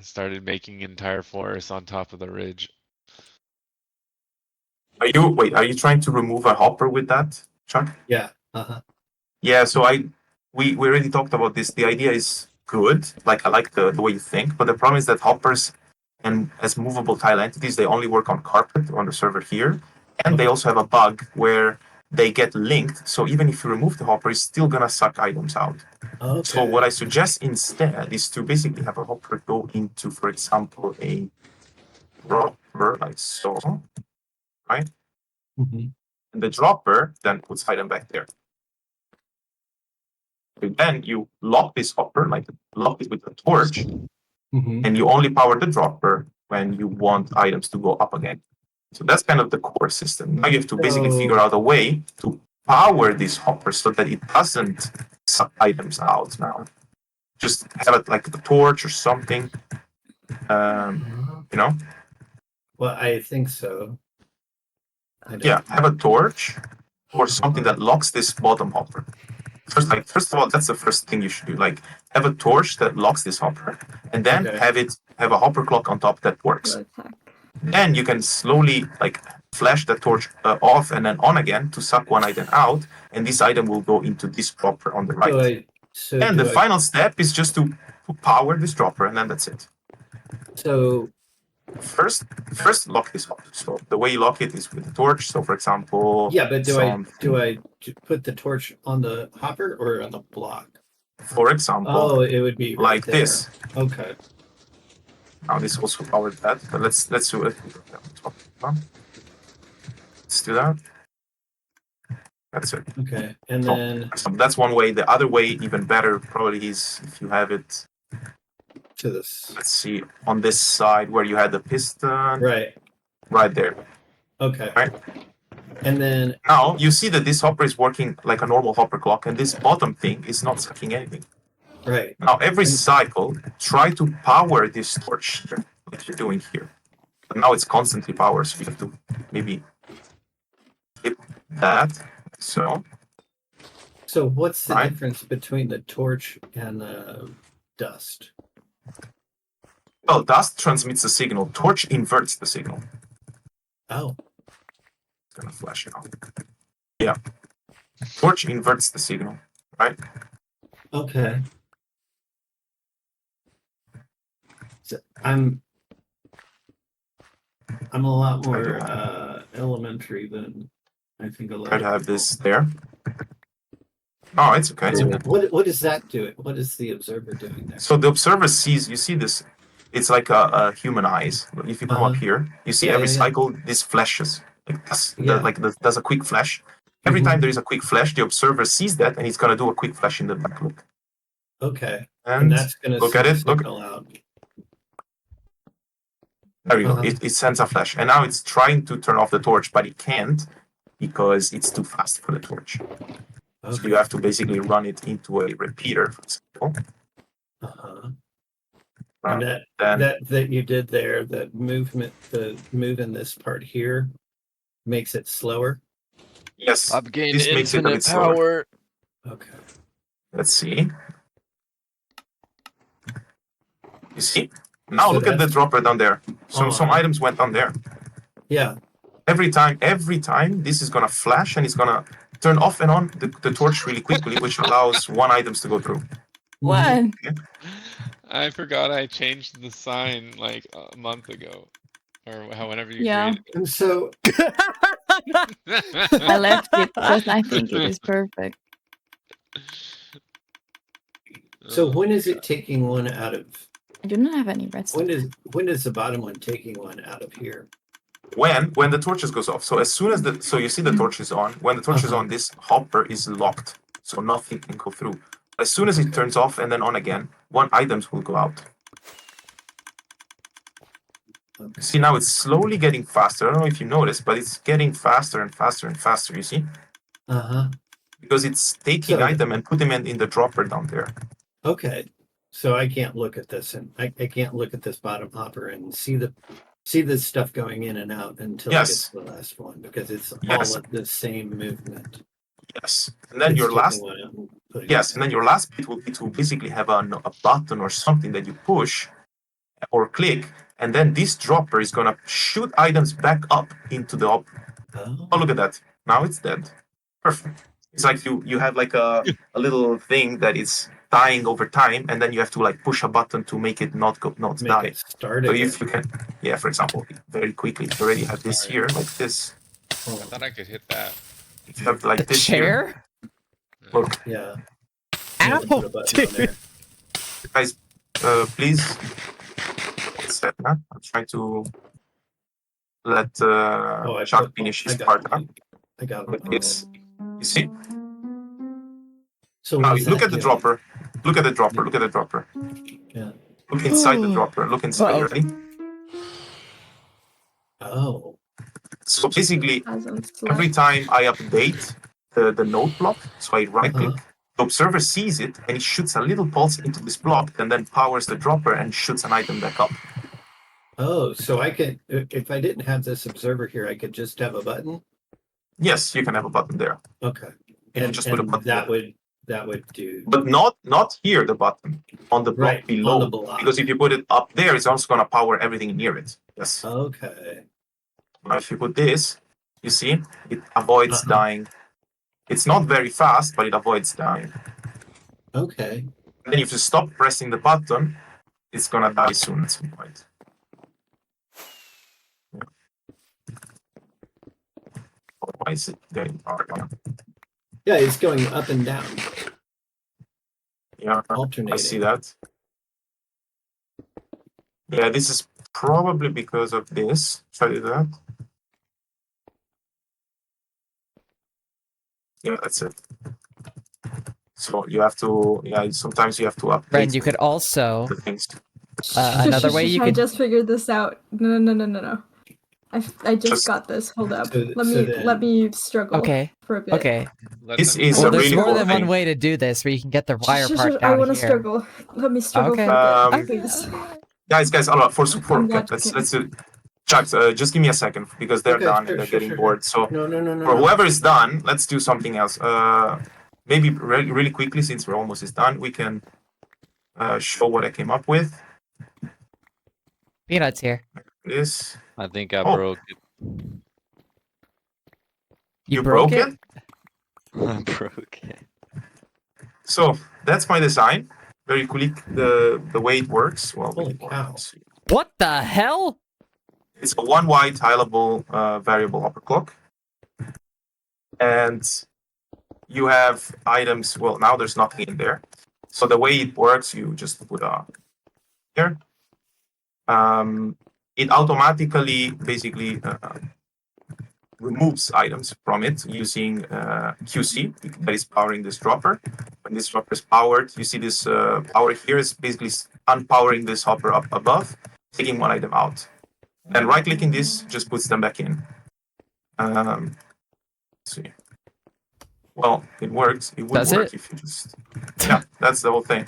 started making entire forests on top of the ridge. Are you trying to remove a hopper with that, Chuck? Yeah. Uh-huh. Yeah, so we already talked about this. The idea is good. Like I like the way you think, but the problem is that hoppers and as movable tile entities, they only work on carpet on the server here. And they also have a bug where they get linked. So even if you remove the hopper, it's still gonna suck items out. Okay. So what I suggest instead is to basically have a hopper go into, for example, a dropper like so, right? Mhm. And the dropper then puts item back there. And then you lock this hopper, like lock it with a torch, Mhm. and you only power the dropper when you want items to go up again. So that's kind of the core system. Now you have to basically figure out a way to power this hopper so that it doesn't suck items out now. Just have it like a torch or something. You know? Well, I think so. Yeah, have a torch or something that locks this bottom hopper. First of all, that's the first thing you should do. Like, have a torch that locks this hopper, and then Okay. have a hopper clock on top that works. Attack. Then you can slowly, like, flash the torch off and then on again to suck one item out, and this item will go into this dropper on the right. And the final step is just to power this dropper, and then that's it. So First lock this up. So the way you lock it is with the torch. So for example, yeah, but do I put the torch on the hopper or on the block? For example, Oh, it would be right like there. this. Okay. Now this also powered that, but let's do it. Let's do that. That's it. Okay, and So, then so that's one way. The other way, even better, probably is if you have it. to this. Let's see, on this side where you had the piston. Right. Right there. Okay. Right. And then Now you see that this hopper is working like a normal hopper clock, and this bottom thing is not sucking anything. right. Now every cycle, try to power this torch like you're doing here. But now it's constantly powered, so you have to maybe flip that. So what's the Right. difference between the torch and the dust? well, dust transmits the signal. Torch inverts the signal. Oh, It's gonna flash it out. Yeah. Torch inverts the signal, right? okay. So I'm a lot more elementary than I think a lot. Try to have this there. Oh, it's okay. It's okay. What does that do? What is the observer doing there? So the observer sees, you see this, it's like a human eyes. If you come up Uh-huh. here, you see Yeah, every yeah, yeah. cycle, this flashes. Like this, Yeah. does a quick flash. Every Mhm. time there is a quick flash, the observer sees that and he's gonna do a quick flash in the back look. Okay. And And that's gonna look at send it, look. signal out. There you go. Uh-huh. It sends a flash. And now it's trying to turn off the torch, but it can't because it's too fast for the torch. So Okay. you have to basically run it into a repeater, for example. Uh-huh. Uh, And then that you did there, the move in this part here makes it slower. yes, I've gained this makes it a infinite bit slower. power. Okay. Let's see. You see? Now So look at the that's- dropper down there. Some Oh, items went down there. Yeah. Every time this is gonna flash and it's gonna turn off and on the torch really quickly, which allows one items to go through. What? I forgot I changed the sign like a month ago, or whenever you Yeah. And so I left it because I think it is perfect. when is it taking one out of I do not have any redstone. when is the bottom one taking one out of here? When the torches goes off. So as soon as you see the torch is on. When the torch is Uh-huh. on, this hopper is locked, so nothing can go through. As soon as it turns off and then on again, one items will go out. Okay. See, now it's slowly getting faster. I don't know if you noticed, but it's getting faster and faster and faster. You see, Uh-huh. because it's taking So- item and put them in the dropper down there. Okay. So I can't look at this and I can't look at this bottom hopper and see this stuff going in and out until Yes. I get to the last one because it's Yes. all at the same movement. Yes, and then It's your taking last one out and putting yes, it and then your last bit will be to basically have a button or something that you push or click, and then this dropper is gonna shoot items back up into the down. Oh, look at that! Now it's dead. Perfect. It's like you have like a little thing that is dying over time, and then you have to like push a button to make it not Make die. it start So again. if you can, yeah, for example, very quickly, if you already have this here, like this. Oh, I thought I could hit that. If you have like The this here, chair? look, yeah. Ow, Put a button on there. guys, please. Set that. I'm trying to let I Chuck put- finish I his got part it. up. I got Like it. this. You see? So Now what does look that at the do? dropper. Look at the dropper. Look at the dropper. Yeah. Look inside the dropper. Look inside. Uh-oh. Ready? Oh. So basically, Hasn't every slept. time I update the node block, so I right click, Uh-huh. the observer sees it and it shoots a little pulse into this block and then powers the dropper and shoots an item back up. Oh, so I could, if I didn't have this observer here, I could just have a button. Yes, you can have a button there. Okay. You And, just put a and button that would do. But not here, the button, on the block Right, on below. the block. Because if you put it up there, it's also going to power everything near it. Yes. Okay. Now if you put this, You see, it avoids dying. It's not very fast, but it avoids dying. Okay. And then if you stop pressing the button, it's gonna die soon at some point. Why is it getting dark? Yeah, it's going up and down, Yeah, alternating. I see that. Yeah, this is probably because of this. Try to do that. Yeah, that's it. So you have to, yeah, sometimes you have to update Ren, you could also the things. another way you I could. just figured this out. No. I just Just- got this. Hold up. So Let me struggle Okay. for a bit. Okay. Let This them is Well, a know. there's really more cool than one thing. way to do this, where you can get the wire part I down want to here. struggle. Let me struggle Okay. for a bit, Um, please. guys, a lot for support. I'm Okay, watching. let's do. Chucks, just give me a second because they're Okay, done sure, and they're sure, getting sure. bored. So No. for whoever is done, let's do something else. Maybe really quickly, since we're almost is done, we can show what I came up with. Peanuts here. This. I think I Oh. broke it. You broke it? I broke it. So that's my design. Very quick, the way it works. Well, Holy cow. What the hell? It's a one-wide tileable variable overclock. And you have items, well, now there's nothing in there. So the way it works, you just put a here. It automatically basically removes items from it using QC that is powering this dropper. When this dropper is powered, you see this power here is basically unpowering this hopper up above, taking one item out. Then right-clicking this just puts them back in. Let's see. Well, it works. It would Does work it? if you just. Yeah, that's the whole thing.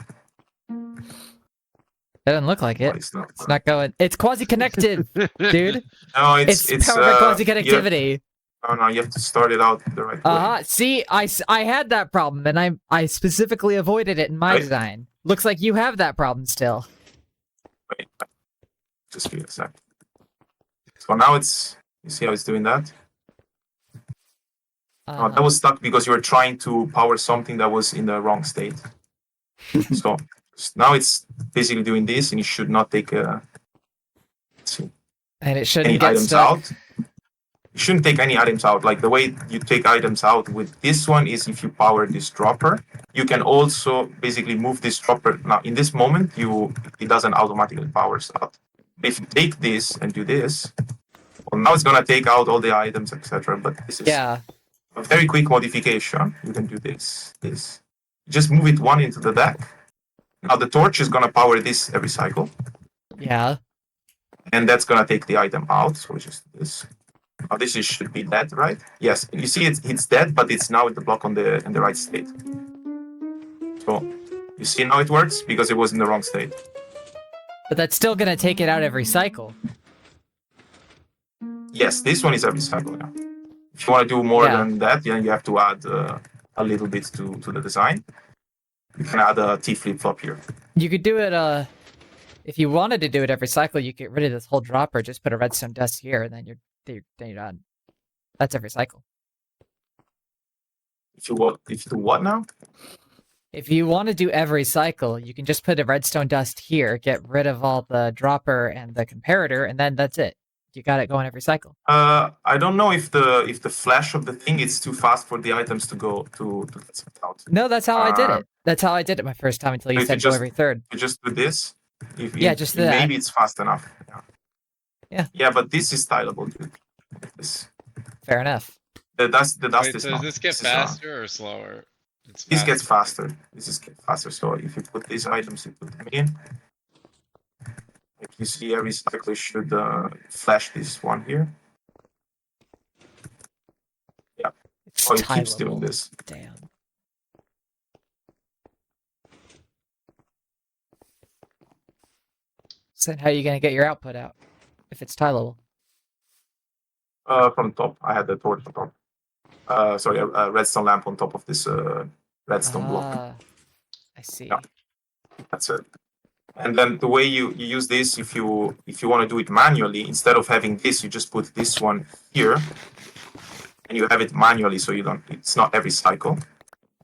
That doesn't look like it. But it's not. It's not going. It's quasi-connected, dude. No, It's, it's powered by quasi-connectivity. No, you have to start it out the right way. See, I had that problem, and I specifically avoided it in my Right. design. Looks like you have that problem still. Wait, just give me a sec. So now it's. You see how it's doing that? Oh, that was stuck because you were trying to power something that was in the wrong state. So now it's basically doing this, and you should not take let's see, And it shouldn't any get items stuck. out. You shouldn't take any items out. Like the way you take items out with this one is if you power this dropper. You can also basically move this dropper. Now in this moment, it doesn't automatically power out. If you take this and do this, well, now it's gonna take out all the items, etc. But this is Yeah. a very quick modification. You can do this. Just move it one into the deck. Now the torch is gonna power this every cycle, Yeah. and that's gonna take the item out. So just this. Now this should be dead, right? Yes. You see it's dead, but it's now in the block in the right state. So you see how it works because it was in the wrong state. But that's still gonna take it out every cycle. Yes, this one is every cycle now. If you want to do more Yeah. than that, then you have to add a little bit to the design. You can add a T flip-flop here. You could do it, if you wanted to do it every cycle, you get rid of this whole dropper, just put a redstone dust here, and then you're done. That's every cycle. If you do what now? If you want to do every cycle, you can just put a redstone dust here, get rid of all the dropper and the comparator, and then that's it. You got it going every cycle. I don't know if the flash of the thing is too fast for the items to go to get sent out. No, that's how I did it. That's how I did it my first time until you if said you go just- every third. You just do this. Just that. Maybe it's fast enough. Yeah. Yeah, but this is tileable, dude. Fair enough. The dust Wait, is so not. does this get is, faster or slower? It's This gets faster. This is get faster. So if you put these items, you put them in. Like you see, every cycle should flash this one here. It's Oh, it keeps doing tileable. this. Damn. So then how are you going to get your output out if it's tileable? From top, I had the torch on top. Sorry, a redstone lamp on top of this redstone block. I see. Yeah. That's it. And then the way you use this, if you want to do it manually, instead of having this, you just put this one here. and you have it manually, so you don't. It's not every cycle.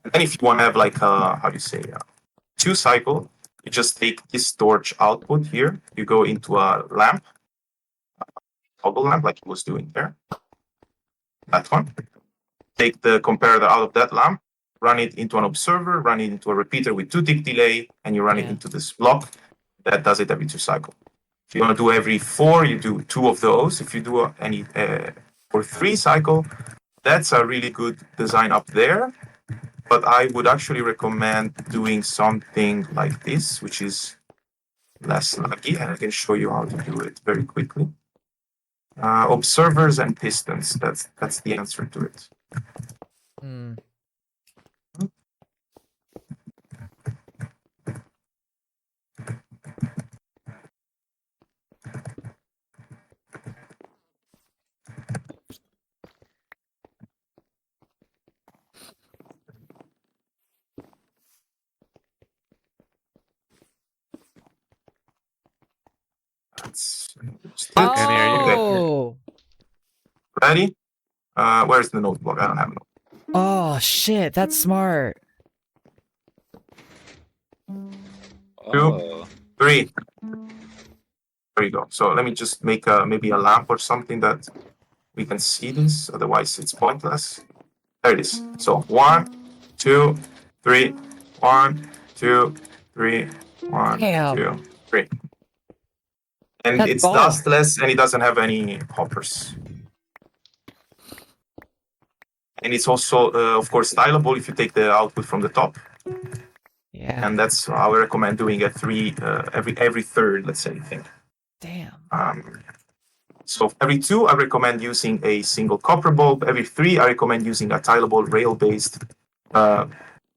And then if you want to have like how do you say 2 cycle, you just take this torch output here. You go into a lamp, toggle lamp, like it was doing there. That one. Take the comparator out of that lamp, run it into an observer, run it into a repeater with 2 tick delay, and you run it into this block. That does it every 2 cycles. If you want to do every 4, you do 2 of those. If you do any for 3 cycle, that's a really good design up there. But I would actually recommend doing something like this, which is less lucky, and I can show you how to do it very quickly. Observers and pistons. That's the answer to it. Hmm. That's Änii, are you- Oh, ready? Where's the notebook? I don't have a notebook. oh shit, that's smart. 2, Oh. 3. There you go. So let me just make maybe a lamp or something that we can see this. Otherwise, it's pointless. There it is. So 1, 2, 3. 1, 2, 3. 1, Damn. 2, 3. And That's it's baller. dustless, and it doesn't have any hoppers. And it's also, of course, stylable if you take the output from the top. Yeah. And that's how I recommend doing a 3 every third, let's say. Thing. Damn. So every 2, I recommend using a single copper bulb. Every 3, I recommend using a tileable rail-based,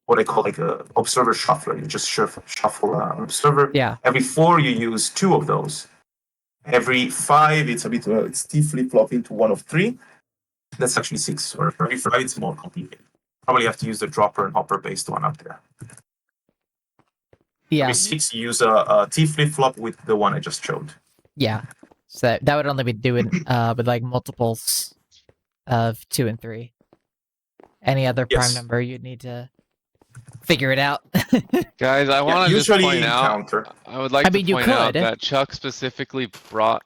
what I call like a observer shuffler. You just shuffle an observer. Yeah. Every 4, you use 2 of those. Every 5, it's a bit it's T flip-flop into 1 of 3. That's actually 6. Or every 5, it's more complicated. Probably have to use the dropper and hopper-based one up there. Yeah. Every 6, you use a T flip-flop with the one I just showed. Yeah. So that would only be doing with like multiples of 2 and 3. Any other prime Yes. number, you'd need to figure it out. Guys, I want to just usually point out. counter. I would like I to mean, you point out could. that Chuck specifically brought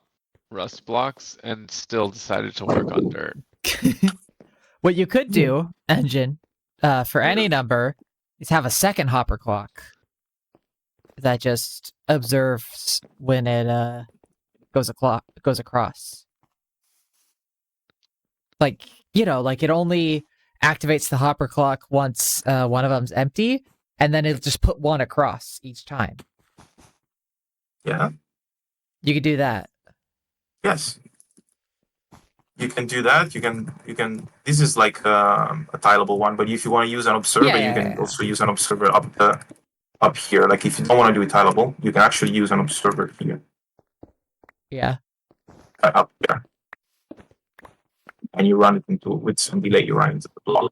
rust blocks and still decided to work on dirt. What you could do, Engine, for any number, is have a second hopper clock that just observes when it goes across. Like, you know, like it only activates the hopper clock once one of them's empty, and then it'll just put one across each time. Yeah. You could do that. Yes. You can do that. You can. This is like a tileable one, but if you want to use an observer, you can also use an observer up here. Like if you don't want to do it tileable, you can actually use an observer here. Yeah. Up there. And you run it into with some delay. You run into the block.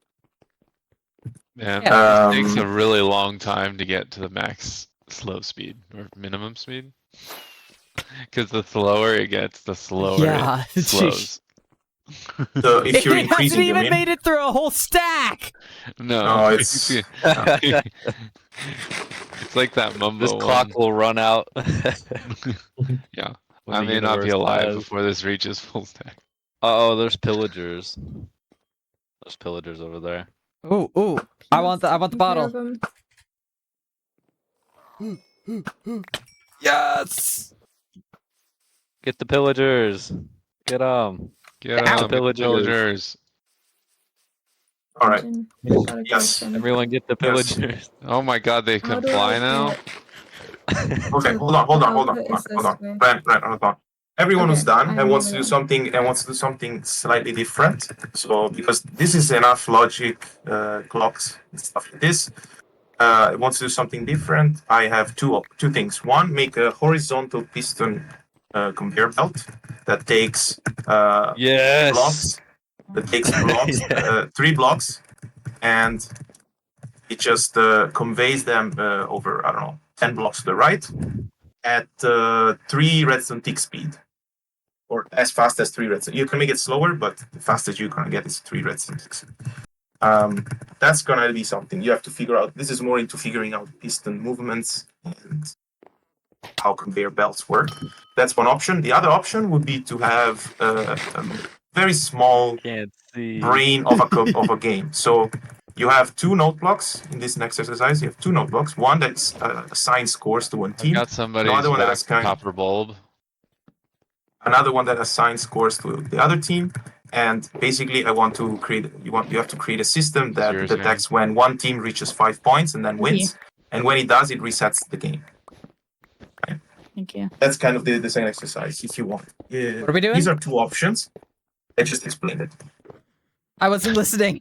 Man, Yeah. it takes a really long time to get to the max slow speed or minimum speed. Because the slower it gets, the slower Yeah. it slows. So if you're It hasn't increasing your even min, made it through a whole stack. No, it's it's like that mumbo. This clock will run out. Yeah, when I the may not be universe alive dies. before this reaches full stack. Oh, there's pillagers. There's pillagers over there. Ooh. I want the Taking care bottle. of 'em. Yes. Get the pillagers. Get them. Get Ow. them, pillagers. all right. Engine. Got a Yes. question. Everyone get the Yes. pillagers. Oh my god, they How can do fly I now? get- Okay, So hold on. the output is this way. Brent, hold on. Everyone who's Okay, done I'm and wants to moving do on. something slightly different. So because this is enough logic clocks and stuff like this. Wants to do something different. I have two things. One, make a horizontal piston conveyor belt that takes Yes. blocks. That takes blocks, Yeah. 3 blocks, and it just conveys them over, I don't know, 10 blocks to the right at 3 redstone tick speed. or as fast as 3 redstone. You can make it slower, but the fastest you're gonna get is 3 redstone. That's gonna be something you have to figure out. This is more into figuring out piston movements and how conveyor belts work. That's one option. The other option would be to have a very small Can't see. brain of a game. So you have 2 note blocks in this next exercise. You have 2 note blocks. One that's assigns scores to one I team. got somebody's Another one that whacked assigns copper bulb. another one that assigns scores to the other team. And basically, I want to create. You have to create a system that Yours, detects when one team reaches 5 points and then wins. And when it does, it resets the game. Thank you. That's kind of the second exercise, if you want. Yeah. What are we doing? These are 2 options. I just explained it. I wasn't listening.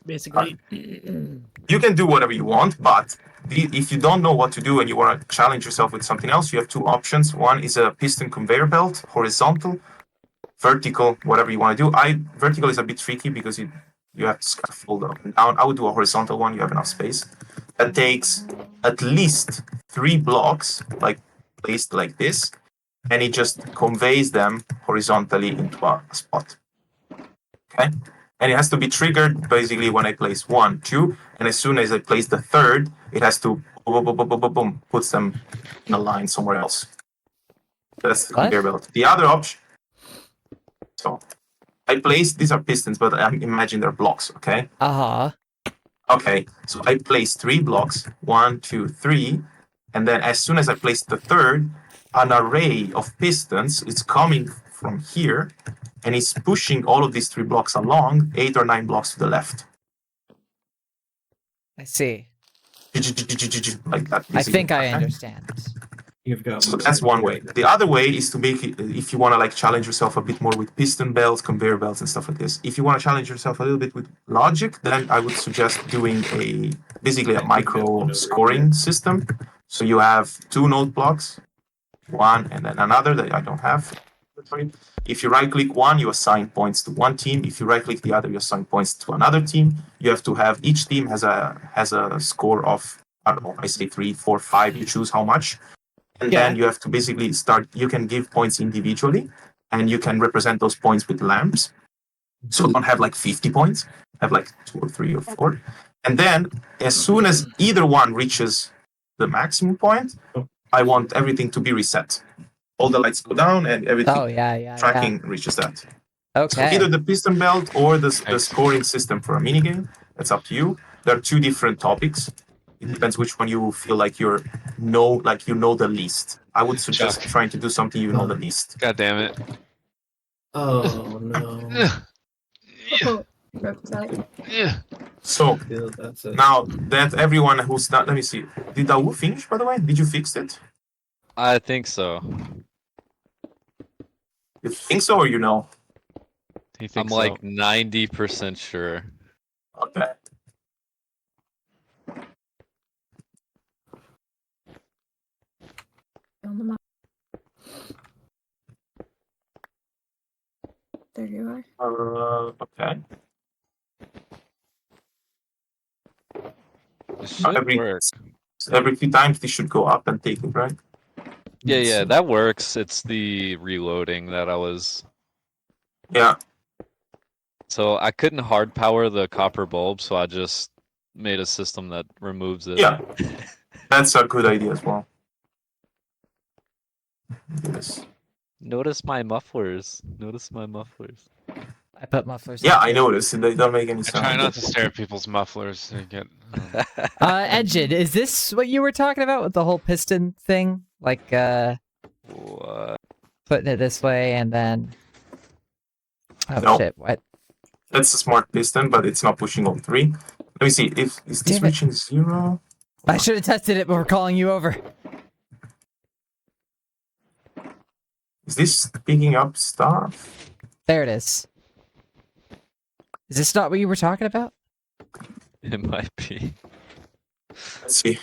Basically, You can do whatever you want, but if you don't know what to do and you want to challenge yourself with something else, you have 2 options. One is a piston conveyor belt, horizontal, vertical, whatever you want to do. Vertical is a bit tricky because you have to scaffold up and down. I would do a horizontal one. You have enough space. That takes at least 3 blocks, like placed like this, and it just conveys them horizontally into a spot. Okay, and it has to be triggered basically when I place 1, 2, and as soon as I place the 3rd, it has to boom, boom, boom, boom, boom, boom, puts them in a line somewhere else. That's the What? conveyor belt. The other option. So I place these are pistons, but I imagine they're blocks. Okay. Okay, so I place 3 blocks, 1, 2, 3, and then as soon as I place the 3rd, an array of pistons is coming from here, and it's pushing all of these 3 blocks along, 8 or 9 blocks to the left. I see. Like that. I think I Okay? understand. You've got So that's one way. The other way is to make it, if you want to like challenge yourself a bit more with piston belts, conveyor belts, and stuff like this. If you want to challenge yourself a little bit with logic, then I would suggest doing basically a micro scoring system. So you have 2 note blocks, one and then another that I don't have. If you right click one, you assign points to one team. If you right click the other, you assign points to another team. You have to have each team has a score of, I don't know, I say 3, 4, 5. You choose how much. And then you have to basically start, you can give points individually and you can represent those points with lamps. So don't have like 50 points, have like 2 or 3 or 4. And then as soon as either one reaches the maximum point, I want everything to be reset. All the lights go down and everything tracking reaches that. Okay. So either the piston belt or the scoring system for a minigame. That's up to you. There are 2 different topics. It depends which one you feel like you know the least. I would suggest trying to do something you know the least. God damn it. Oh no. Oh, reptile. Yeah. So That's it. now that everyone who's not, let me see. Did Awoo finish, by the way? Did you fix it? I think so. You think so or you know? He I'm thinks like 90% sure. Okay. On the map. There you are. Okay. It should work. Every few times they should go up and take it, right? Yeah, that works. It's the reloading that I was. Yeah. So I couldn't hard power the copper bulb, so I just made a system that removes it. Yeah. That's a good idea as well. Yes. Notice my mufflers. Notice my mufflers. I put mufflers. Yeah, I noticed. They don't make any I sense. try not to stare at people's mufflers and get. Engine, is this what you were talking about with the whole piston thing? Like, What? putting it this way and then. Oh No. shit! What? That's a smart piston, but it's not pushing all 3. Let me see. Is this Damn it. reaching 0? I should have tested it before calling you over. Is this picking up stuff? There it is. Is this not what you were talking about? It might be. Let's see.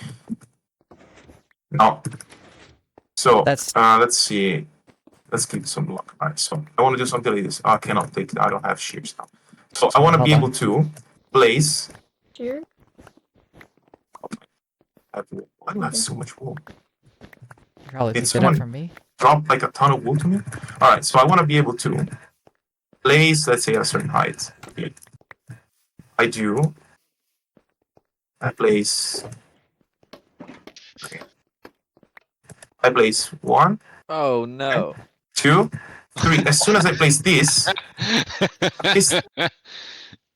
No. So That's- let's see. Let's keep some block. Alright, so I want to do something like this. I cannot take it. I don't have shears now. So I want to be Hold able to place. Here. Why do I have so much wool? Probably Did picked it up someone- from me. drop like a ton of wool to me? All right, so I want to be able to place, let's say, at a certain height. Okay. I place. Okay. I place 1, Oh no. 2, 3. As soon as I place this,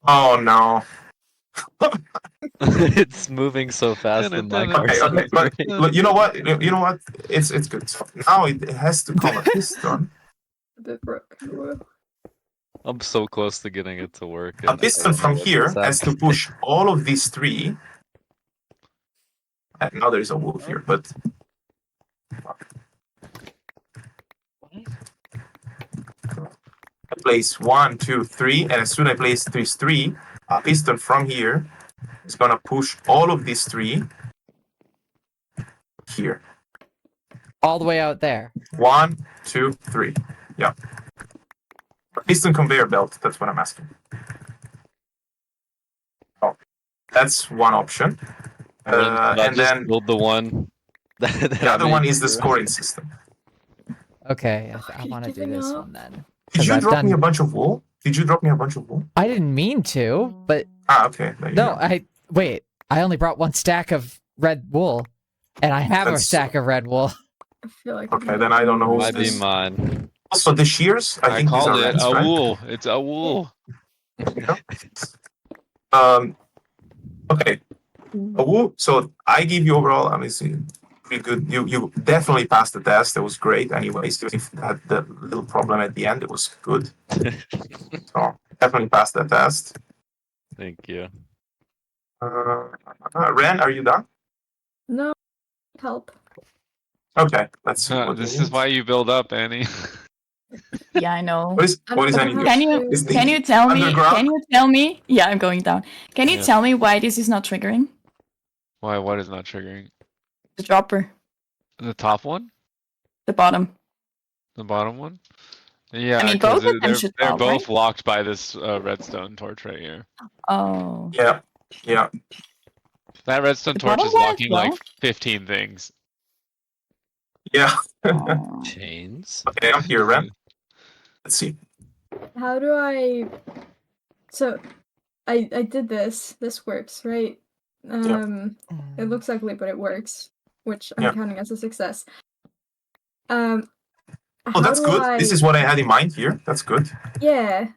oh no. It's moving so fast in my Okay, okay, but you know what? You know what? It's good. So now it has to come a piston. A bit broken. I'm so close to getting it to work. A and I piston don't know from what here just has to happened. push all of these 3. And now there is a wool here, but I place 1, 2, 3, and as soon as I place these 3, a piston from here is gonna push all of these 3 here. All the way out there. 1, 2, 3. Yeah. A piston conveyor belt. That's what I'm asking. Oh, that's one option. Should I And just then build the one that the I other made one is the here? scoring system. Okay, Are I you want to do giving this up? one then. Did 'Cause you I've drop me a done- bunch of wool? Did you drop me a bunch of wool? I didn't mean to, but Ah, okay. There you no, go. wait. I only brought 1 stack of red wool, and I have a That's- stack of red wool. I feel like. Okay, then I don't know It who's might be this. mine. Also, the shears, I I think these called are it reds, a right? wool. It's a wool. Okay. Awoo. So I give you overall, I mean, pretty good. You definitely passed the test. It was great. Anyways, even if you had the little problem at the end, it was good. So definitely passed that test. Thank you. Ren, are you done? No help. Okay, let's see. What This we is need. why you build up, Annie. Yeah, I know. What is I what is don't any know Can how you Is can the you tell me? underground? Can you tell me? Yeah, I'm going down. Can you Yeah. tell me why this is not triggering Why? What is not triggering? the dropper, The top one? the bottom? The bottom one? Yeah, I mean, because both of them they're should they're fall, both right? locked by this redstone torch right here. Oh, Yeah, yeah. That redstone the torch bottom is one as locking like well. 15 things. Yeah. Oh. Chains? Okay, I'm here, Ren. Let's see. How do I? So, I did this. This works, right? It looks ugly, but it works, which I'm Yeah. counting as a success. Oh, How that's do good. This is what I had in mind here. That's good. Yeah,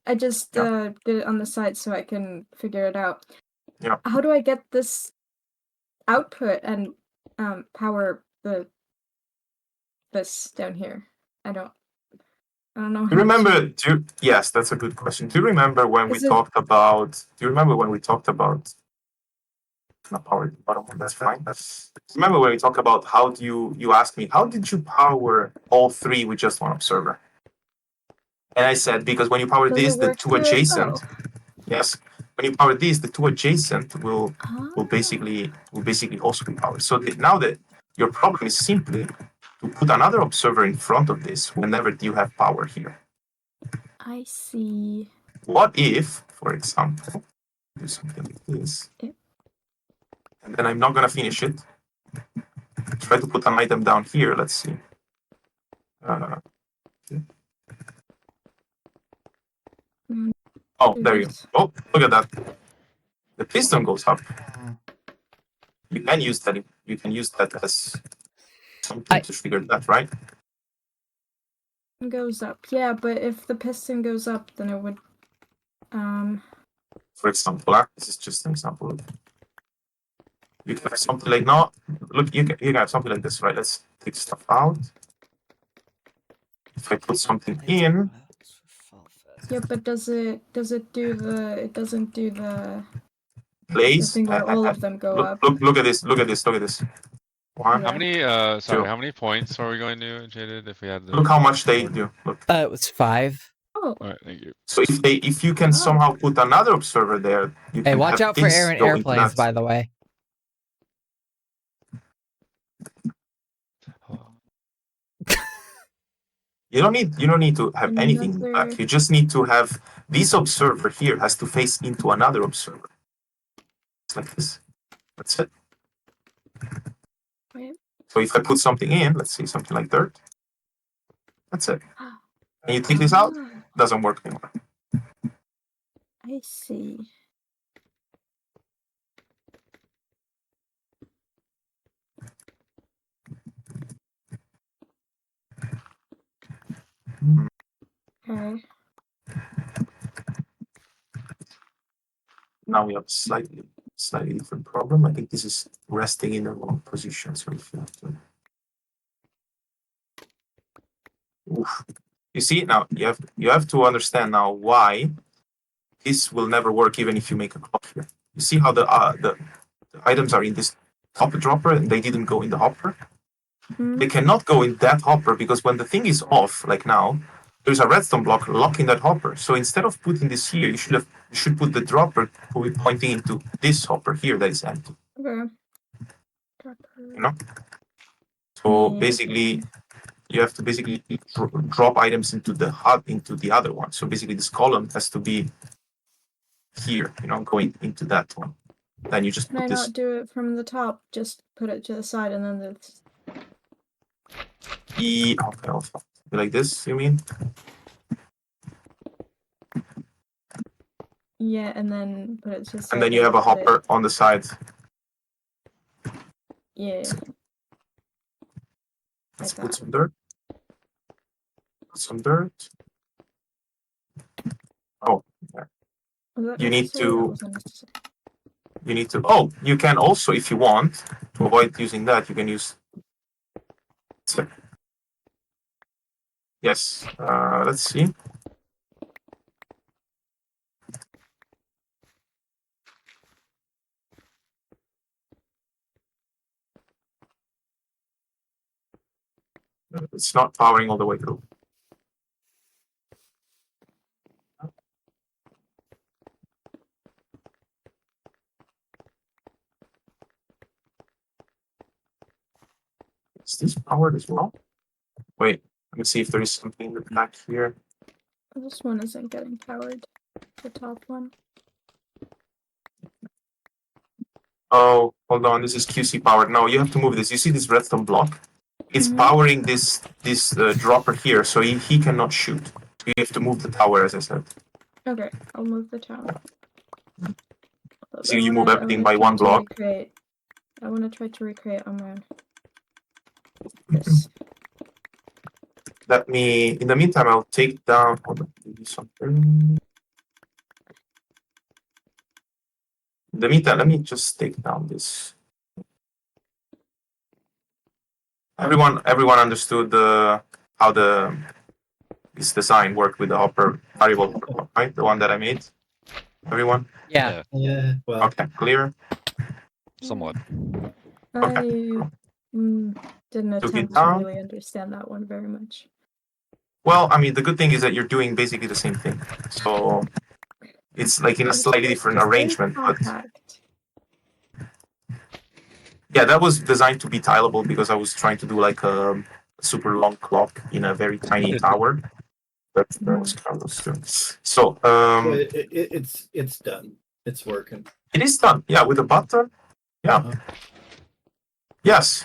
I just Yeah. did it on the side so I can figure it out. Yeah. How do I get this output and power this down here? I don't know. Do you remember? Yes, that's a good question. Do you remember when we Is it- talked about? Do you remember when we talked about? Not power the bottom one. That's fine. Remember when we talked about how do you asked me how did you power all 3 with just 1 observer? And I said because when you power Does this, it the work 2 too? adjacent. Oh. Yes, when you power these, the 2 adjacent will Ah. basically also be powered. So now that your problem is simply to put another observer in front of this whenever you have power here. I see. What if, for example, do something like this, Yeah. and then I'm not gonna finish it. Try to put an item down here. Let's see. Okay. Oh, there you go. Oh, look at that. The piston goes up. You can use that. You can use that as something to trigger that, right? Goes up. Yeah, but if the piston goes up, then it would. For example, this is just an example. You can have something like no. Look, you can have something like this, right? Let's take stuff out. If I put something in, Yeah, but does it do the? It doesn't do the place. thing where all of them go up. Look at this. Look at this. Look at this. One. How Yeah. many? Sorry, 2. how many points are we going to, Jaded? If we had the. Look how much they do. Look. It was 5. Oh, All right, thank you. So if you can somehow put another observer there, you Hey, can watch have out for this air and go into airplanes, that. by the way. You don't need to have anything Another- back. You just need to have this observer here has to face into another observer. It's like this. That's it. Wait. So if I put something in, let's say something like dirt, That's it. And you take this out, Ah, doesn't work anymore. I see. Okay. Now we have a slightly different problem. I think this is resting in the wrong position. So if you have to, oof. You see now you have to understand now why this will never work even if you make a clock here. You see how the items are in this top dropper and they didn't go in the hopper. Hmm? They cannot go in that hopper because when the thing is off, like now, there's a redstone block locking that hopper. So instead of putting this here, you should put the dropper pointing into this hopper here that is empty. Okay. You know. So Yeah. basically, you have to basically drop items into the other one. So basically, this column has to be here. You know, going into that one. Then you just Can put I this. not do it from the top? Just put it to the side and then the. Okay, also. Like this, you mean? Yeah, and then put it to the side. And then you have a put it- hopper on the side. Yeah. Let's Like put that. some dirt. Put some dirt. Oh, yeah. Was that You need necessary? That to. wasn't necessary. You need to. Oh, you can also, if you want, to avoid using that, you can use. Yes. Let's see. It's not powering all the way through. Is this powered as well? Wait, let me see if there is something in the back here. This one isn't getting powered. The top one. Oh, hold on. This is QC powered. No, you have to move this. You see this redstone block? It's Mhm. powering this dropper here, so he cannot shoot. So you have to move the tower, as I said. Okay, I'll move the tower. So you move everything by one block. I want to try to recreate on my own. This. In the meantime, I'll take down, hold on, give you something. In the meantime, let me just take down this. Everyone understood how this design worked with the hopper variable, right? The one that I made. Everyone? Yeah. Yeah. Well, Okay, clear. Somewhat. Okay. I didn't Took it attempt to down. really understand that one very much. Well, I mean, the good thing is that you're doing basically the same thing. So it's like in a slightly different It's very arrangement, but compact. yeah, that was designed to be tileable because I was trying to do like a super long clock in a very tiny tower. That was Carlos doing. So it's done. It's working. it is done. Yeah, with a button. Yeah. Uh-huh. Yes.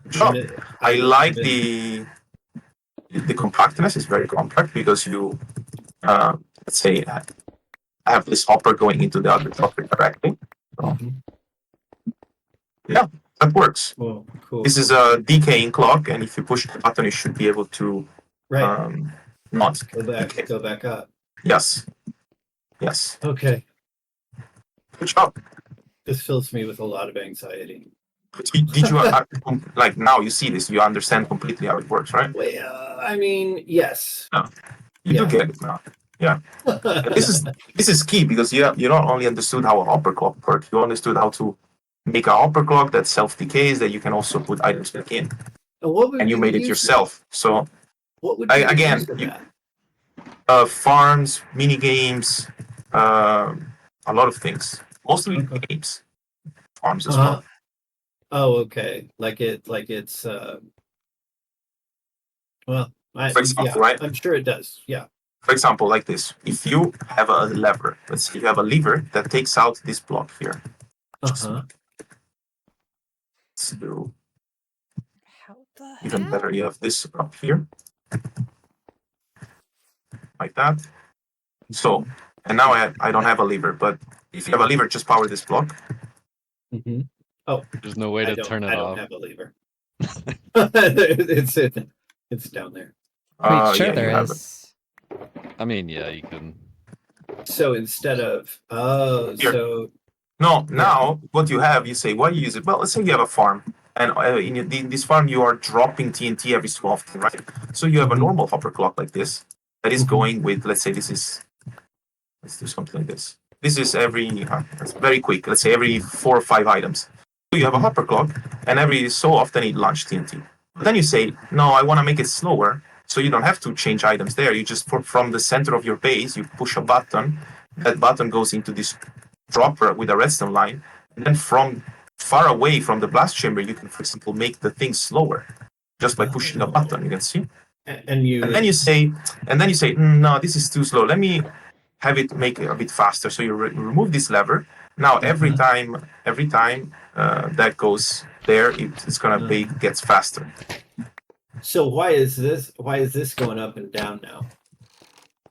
Good job. I was like convinced. the compactness is very compact because you let's say I have this hopper going into the other hopper directly. So, Mhm. yeah, that works. Well, cool. This is a decaying clock, and if you push the button, it should be able to Right. not decay. Go back up. Yes. Yes. Okay. Good job. This fills me with a lot of anxiety. Did you like now you see this? You understand completely how it works, right? Well, I mean, yes. You do get it now. Yeah. And this is key because you not only understood how a hopper clock works, you understood how to make a hopper clock that self decays that you can also put items back in, and you made it yourself. So What would be the again, use of that? farms, mini games, a lot of things. Mostly Okay. games, farms as well. Oh, okay. Like it's well, For example, right? I'm sure it does. Yeah. For example, like this. If you have a lever, let's say you have a lever that takes out this block here. Uh-huh. Let's do How the even better. You have this up here. like that. So, and now I don't have a lever, but if you have a lever, just power this block. Mm-hmm. Oh, There's no way to turn it I don't off. have a lever. It's down there. Wait, sure Yeah, you there have it. is. I mean, yeah, you can. So instead of Here. so No, now what you have, you say, why you use it? Well, let's say you have a farm, and in this farm you are dropping TNT every so often, right? So you have a Mhm. normal hopper clock like this that is Mhm. going with, let's say this is, let's do something like this. This is every, it's very quick, let's say every 4 or 5 items. So you have a Mhm. hopper clock, and every so often it launches TNT. But then you say, no, I want to make it slower, so you don't have to change items there. You just, from the center of your base, you push a button, that button goes into this dropper with a redstone line, and then from far away from the blast chamber, you can, for example, make the thing slower just by pushing a button. You can see, and you and then you say, no, this is too slow. Let me have it make it a bit faster. So you remove this lever. Now every time that goes there, it's gonna be gets faster. So why is this going up and down now?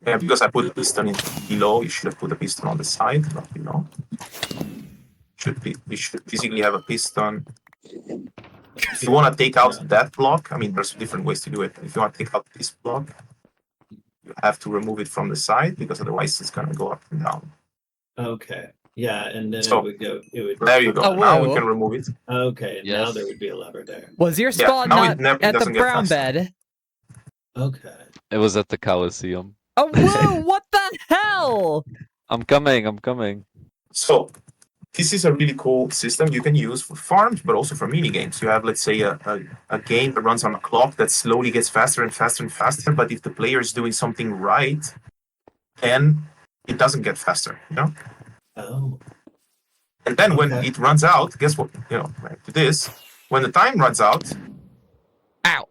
Yeah, because I put a piston in below. You should have put a piston on the side, not below. We should physically have a piston. If you want to take out that block, I mean, there's different ways to do it. If you want to take out this block, you have to remove it from the side because otherwise it's gonna go up and down. Okay. Yeah, and then So, it would go. It would. There you go. Oh, Now we whoa. can remove it. Okay, and now Yes. there would be a lever there. Was your Yeah, spawn now not it at the doesn't get brown faster. bed? Okay. It was at the Coliseum. Oh, whoa! What the hell? I'm coming. I'm coming. So this is a really cool system you can use for farms, but also for mini games. You have, let's say, a game that runs on a clock that slowly gets faster and faster and faster. But if the player is doing something right, then it doesn't get faster. You know. Oh. And then when Okay. it runs out, guess what? You know, back to this. When the time runs out, Ow!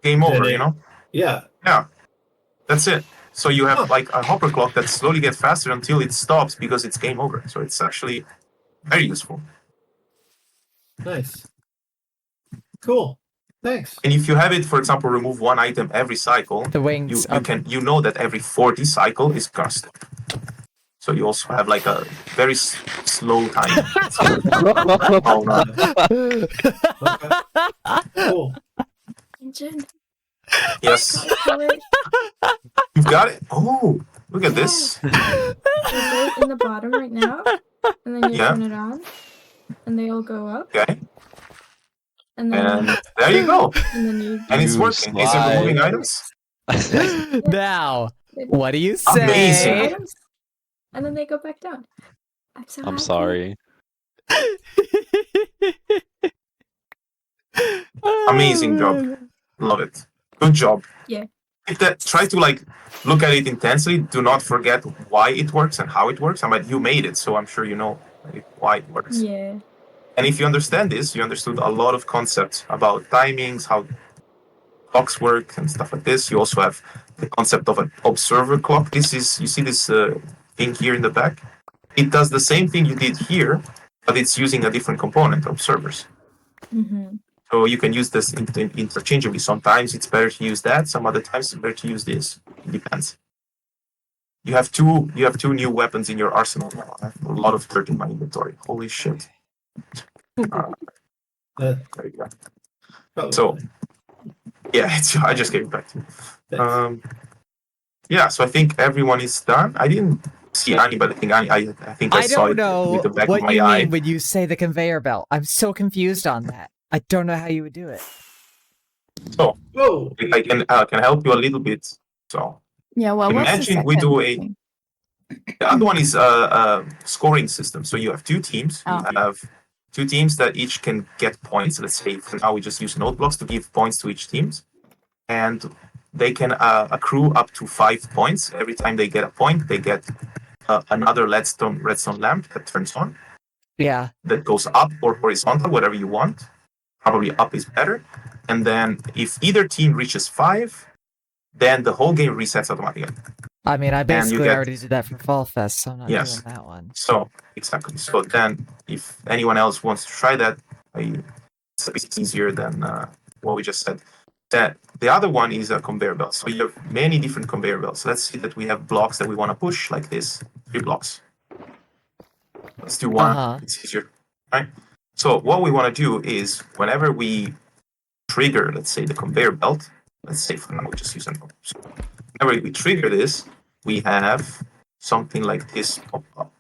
game over. Then You know. Yeah. Yeah, that's it. So you have like a hopper clock that slowly gets faster until it stops because it's game over. So it's actually very useful. Nice. Cool. Thanks. And if you have it, for example, remove one item every cycle, The wings are. you know that every 40 cycle is gonna stop. So you also have like a very slow time. Oh no. Cool. Engine. Yes, Power it. you've got it. Oh, look at this. There's light in the bottom right now, and then you Yeah. turn it on, and they all go up, Okay, and then and there you go. and then you. And it's You working. Is it slide. removing items? Now, what do you say? Amazing. Items, and then they go back down. I'm so I'm happy. sorry. Amazing job. Love it. Good job. Yeah. Try to like look at it intensely. Do not forget why it works and how it works. I mean, you made it, so I'm sure you know why it works. Yeah. And if you understand this, you understood a lot of concepts about timings, how clocks work, and stuff like this. You also have the concept of an observer clock. This is, you see this thing here in the back? It does the same thing you did here, but it's using a different component, observers. Mm-hmm. So you can use this interchangeably. Sometimes it's better to use that. Some other times it's better to use this. It depends. You have two new weapons in your arsenal now. I have a lot of dirt in my inventory. Holy shit. There you go. So yeah, I just gave it back to you. Yeah, so I think everyone is done. I didn't see Änii, but I think I saw don't it know with the back what of my you eye. mean when you say the conveyor belt. I'm so confused on that. I don't know how you would do it. So Whoa. I can help you a little bit. So Yeah, well, what's the imagine we second do thing? the other one is a scoring system. So you have two teams. Oh. You have two teams that each can get points. Let's say for now we just use note blocks to give points to each teams, and they can accrue up to 5 points. Every time they get a point, they get another redstone lamp that turns on. Yeah. That goes up or horizontal, whatever you want. Probably up is better. And then if either team reaches 5, then the whole game resets automatically. I mean, I you basically get- already did that for Fall Fest, so I'm not Yes. doing that one. So exactly. So then, if anyone else wants to try that, it's a bit easier than what we just said. That the other one is a conveyor belt. So you have many different conveyor belts. Let's see that we have blocks that we want to push like this. 3 blocks. Let's do one. Uh-huh. It's easier, right? So what we want to do is whenever we trigger, let's say the conveyor belt. Let's say for now we just use an. So whenever we trigger this, we have something like this pop up.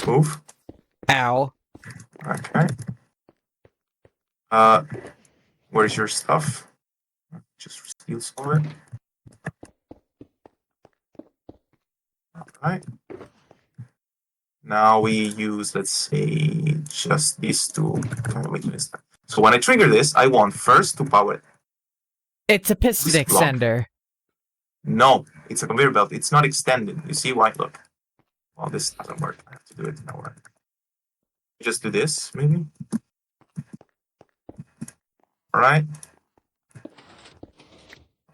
Move. Ow. Okay. Where's your stuff? Just steal some of it. Alright. Now we use, let's say, just these two. So when I trigger this, I want first to power it. It's a piston This block. extender. No, it's a conveyor belt. It's not extended. You see why? Look. Well, this doesn't work. I have to do it in a way. Just do this, maybe. All right.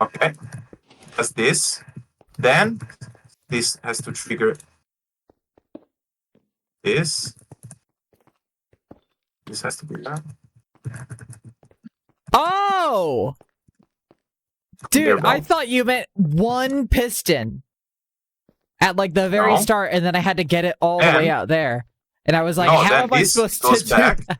Okay. Does this. Then this has to trigger this. This has to be that. Oh! Conveyor Dude, I belt. thought you meant one piston at like the very No. start, and then I had to get it all the way And- out there. And I was like, No, how then am I this supposed goes to do back. that?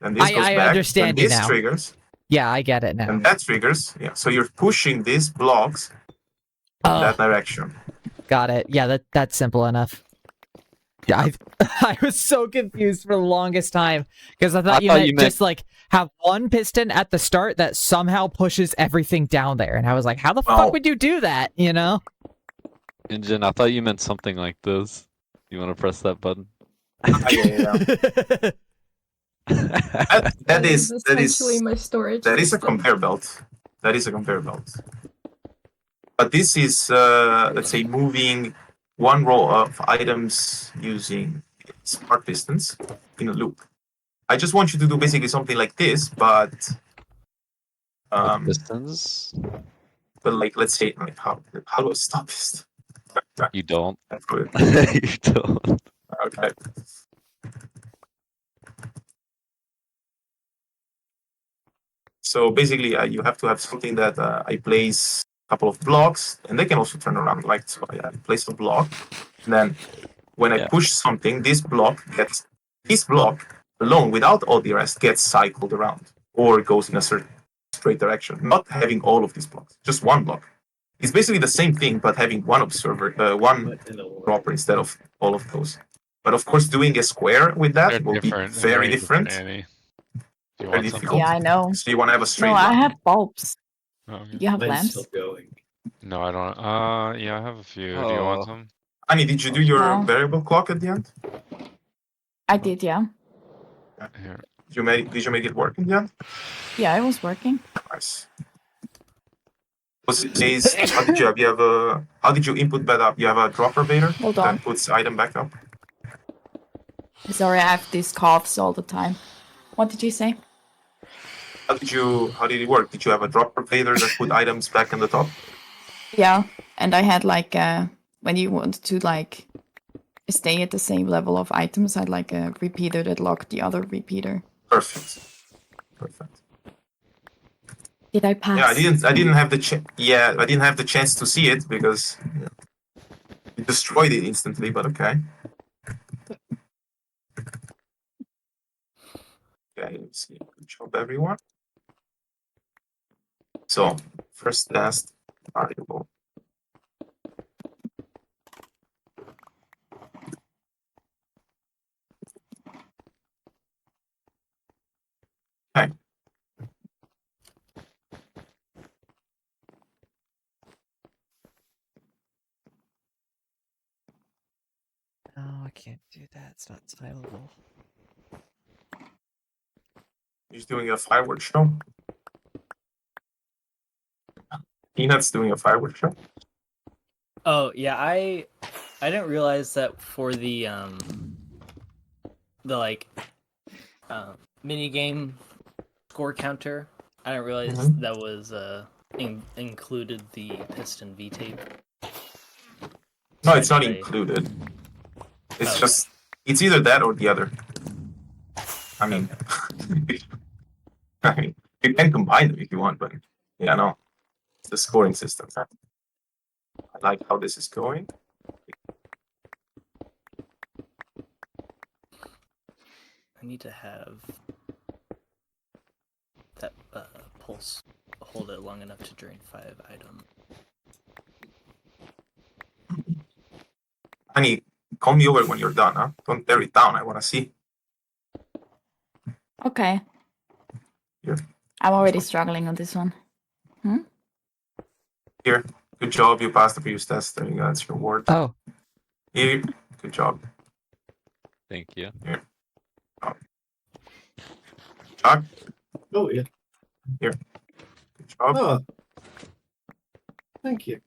Then this goes I back. understand then you this now. triggers. Yeah, I get it now. And that triggers. Yeah. So you're pushing these blocks in Oh, that direction. got it. Yeah, that's simple enough. Yeah, I was so confused for the longest time because I thought you meant just like have one piston at the start that somehow pushes everything down there, and I was like, how the Well- fuck would you do that? You know? Engine, I thought you meant something like this. You want to press that button? Yeah. That is essentially my storage. that is a system. conveyor belt. That is a conveyor belt. But this is let's say moving one row of items using smart pistons in a loop. I just want you to do basically something like this, but Pistons? like let's say like how do I stop this? You don't. That's good. You don't. Okay. So basically, you have to have something that I place a couple of blocks, and they can also turn around. Like so, I place a block, and then when I Yeah. push something, this block alone, without all the rest, gets cycled around or goes in a certain straight direction. Not having all of these blocks, just one block. It's basically the same thing, but having one observer, one dropper instead of all of those. But of course, doing a square with that They're will be different. very different. Annie. Do you Very want some? difficult. Yeah, I know. So you want to have a straight No, I line. have bulbs. Oh, okay. You have Mine's lamps? still going. No, I don't. Yeah, I have a few. Do you Oh. want some? Annie, did you do your No. variable clock at the end? I did, yeah. Here. Did you make it work in the end? Yeah, it was working. Nice. Was it days? How did you have? How did you input that up? You have a dropper vader Hold on. that puts item back up. Sorry, I have these coughs all the time. What did you say? How did it work? Did you have a dropper vader that put items back on the top? Yeah, and I had like when you want to like stay at the same level of items, I had like a repeater that locked the other repeater. Perfect. Did I pass? Yeah, I didn't have the chance to see it because you destroyed it instantly. But okay. Okay, let's see. Good job, everyone. So, first test variable. Okay. No, I can't do that. It's not tileable. He's doing a fireworks show. Peanut's doing a fireworks show. Oh yeah, I didn't realize that for the like mini game score counter. I didn't realize Mhm. that was included the piston V tape. No, it's not Right. included. It's Oh. just it's either that or the other. I mean, I mean, you can combine them if you want, but yeah, no, it's the scoring system. I like how this is going. I need to have that pulse hold it long enough to drain 5 items. Annie, call me over when you're done, huh? Don't tear it down. I want to see. Okay. Here. I'm already struggling on this one. Here. Good job. You passed the previous test. There you go. That's your reward. Oh, Here. Good job. Thank you. Chuck. Oh, yeah. Good job. Oh. Thank you.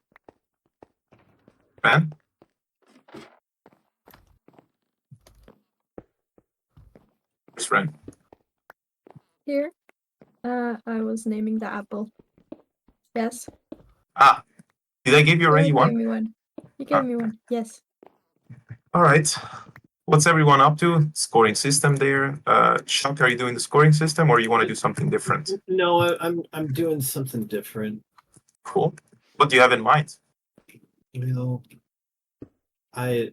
Ben. Where's Ren? Here. I was naming the apple. Yes. Ah. Did I give you already You one? gave me one. You gave me one. Yes. All right. What's everyone up to? Scoring system there. Shulker, are you doing the scoring system or you want to do something different? No, I'm doing something different. Cool. What do you have in mind? You know, I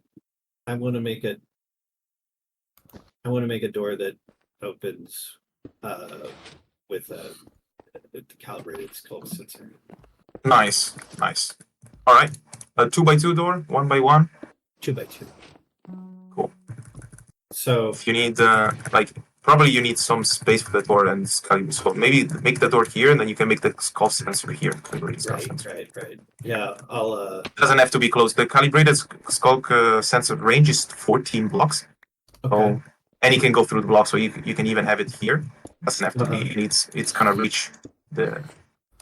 want to make a door that opens with a calibrated skull sensor. Nice. Nice. All right. A 2x2 door, 1x1. 2x2. Cool. So If you need probably you need some space for the door and skull. Maybe make the door here and then you can make the skull sensor here. right. Yeah, I'll It doesn't have to be close. The calibrated skull sensor range is 14 blocks. okay. So, and you can go through the block, so you can even have it here. Doesn't have to be. It's gonna reach the.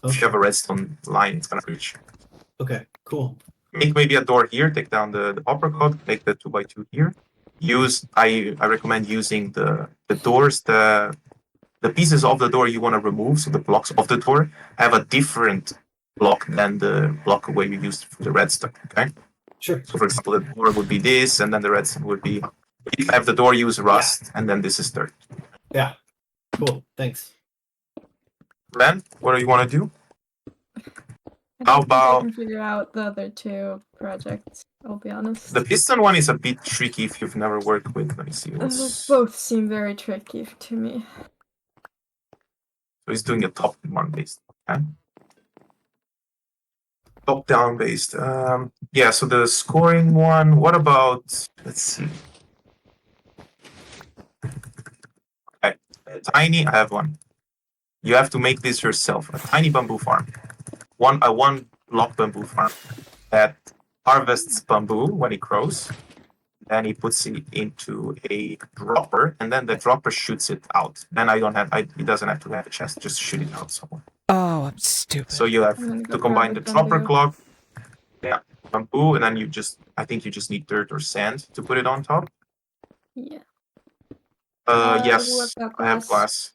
If you have a redstone line, it's gonna reach. Okay, cool. Make maybe a door here. Take down the hopper code. Make the 2x2 here. I recommend using the doors, the pieces of the door you want to remove, so the blocks of the door have a different block than the block where you used for the redstone. Okay. Sure. So for example, the door would be this, and then the redstone would be. You have the door use rust, and then this is dirt. Yeah. Cool. Thanks. Ren, what do you want to do? I How don't think I about can figure out the other two projects, I'll be honest. the piston one? Is a bit tricky if you've never worked with. Let me see. Both seem very tricky to me. So he's doing a top-down based. Okay. Top-down based. Yeah. So the scoring one. What about? Let's see. Okay. Tiny. I have one. You have to make this yourself. A tiny bamboo farm. One block bamboo farm that harvests bamboo when it grows. Then he puts it into a dropper, and then the dropper shoots it out. Then it doesn't have to have a chest, just shoot it out somewhere. oh, I'm stupid. So you have I'm gonna to go combine grab the a dropper bamboo. clock, bamboo, and then I think you just need dirt or sand to put it on top. Yeah. Yes, I've got I have glass.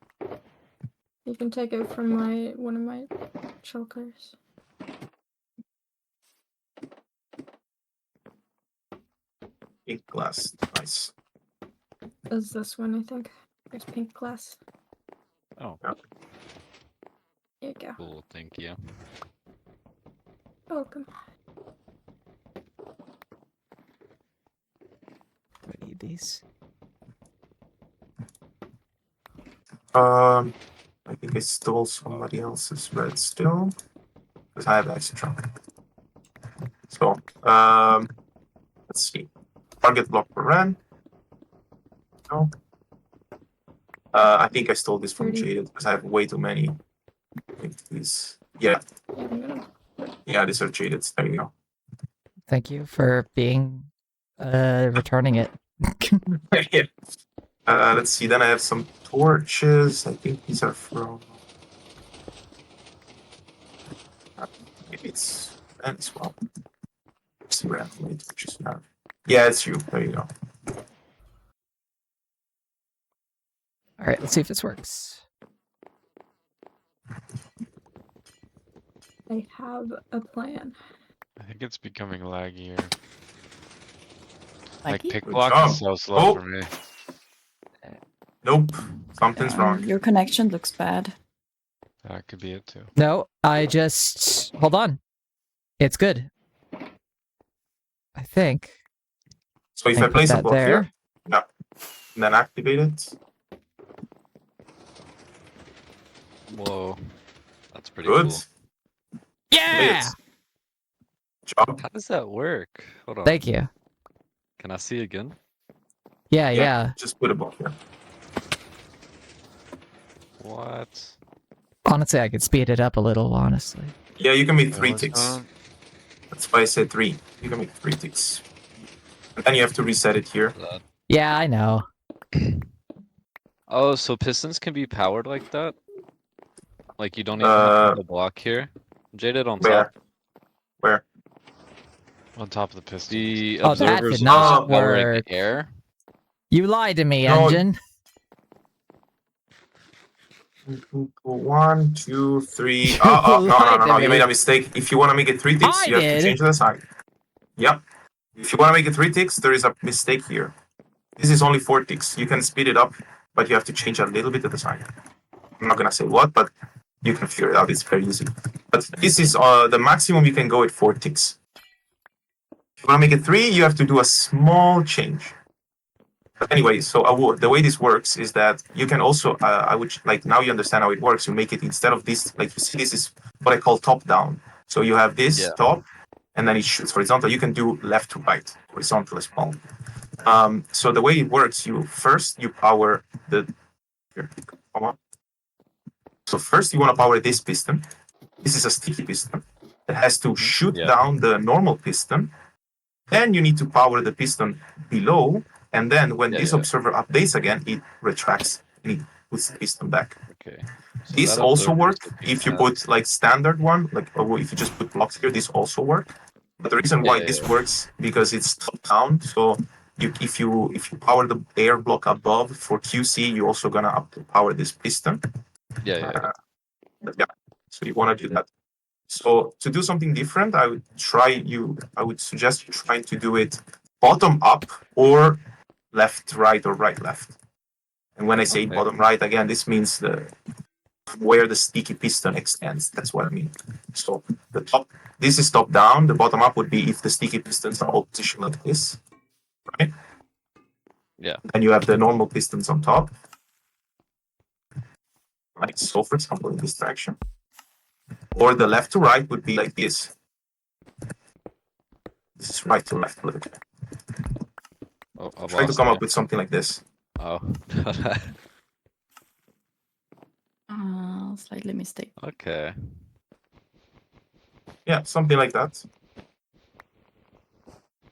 You can take it from one of my shulkers. Pink glass, nice. Is this one, I think. There's pink glass. Oh, There you go. cool. Thank you. Welcome. I need these. I think I stole somebody else's redstone because I have extra. So, let's see. Target block per ran. No. I think I stole this from 30. Jaded because I have way too many. I think these. Yeah, Yeah, I'm gonna. yeah, these are Jaded. There you go. Thank you for being returning it. Let's see. Then I have some torches. I think these are from. Maybe it's Ben as well. Let's see where how many torches you have. Yeah, it's you. There you go. All right, let's see if this works. I have a plan. I think it's becoming laggier. Like Laggy? pick Good block job. is so slow Oh. for me. Nope. Something's wrong. Your connection looks bad. That could be it too. No, I just hold on. It's good. I think. So if I put place a that block there. here, yeah, and then activate it. Whoa, that's pretty Good. cool. Yeah. Job. How does that work? Hold on. Thank you. Can I see again? Yeah. Just put a block here. What? Honestly, I could speed it up a little, honestly. Yeah, you can make Wait, 3 what's ticks. going on? That's why I said 3. You can make 3 ticks. And then you have to reset it here. Yeah, I know. Oh, so pistons can be powered like that? Like you don't even have to put a block here? Jaded on Where? top. Where? On top of the piston. The Oh, that observers did are not just powering work. the air. You lied to me, No. engine. 1, 2, 3. No. You made a mistake. If you want to make it 3 ticks, I you have did. to change the sign. Yep. If you want to make it 3 ticks, there is a mistake here. This is only 4 ticks. You can speed it up, but you have to change a little bit of the sign. I'm not gonna say what, but you can figure it out. It's very easy. But this is the maximum you can go at 4 ticks. If you want to make it 3, you have to do a small change. But anyway, so the way this works is that you can also, I would like now you understand how it works. You make it instead of this, like you see, this is what I call top down. So you have this top, and then it shoots horizontal. You can do left to right, horizontal as well. So the way it works, you power the. Here, come on. So first you want to power this piston. This is a sticky piston. It has to shoot down the normal piston. Then you need to power the piston below. And then when this observer updates again, it retracts and it puts the piston back. Okay. So This that also observer works is looking if you at- put like standard one, like if you just put blocks here, this also works. But the reason why this works because it's top down. So if you power the air block above for QC, you're also gonna power this piston. Yeah. So you want to do that. So to do something different, I would suggest you trying to do it bottom up or left, right, or right, left. And when I say bottom right, again, this means where the sticky piston extends. That's what I mean. So the top, this is top down. The bottom up would be if the sticky pistons are all positioned like this, right? Yeah. And you have the normal pistons on top. Right. So for example, in this direction. Or the left to right would be like this. This is right to left. Look. Oh, Try to come up with something like this. Oh. Slightly mistake. Okay. Yeah, something like that.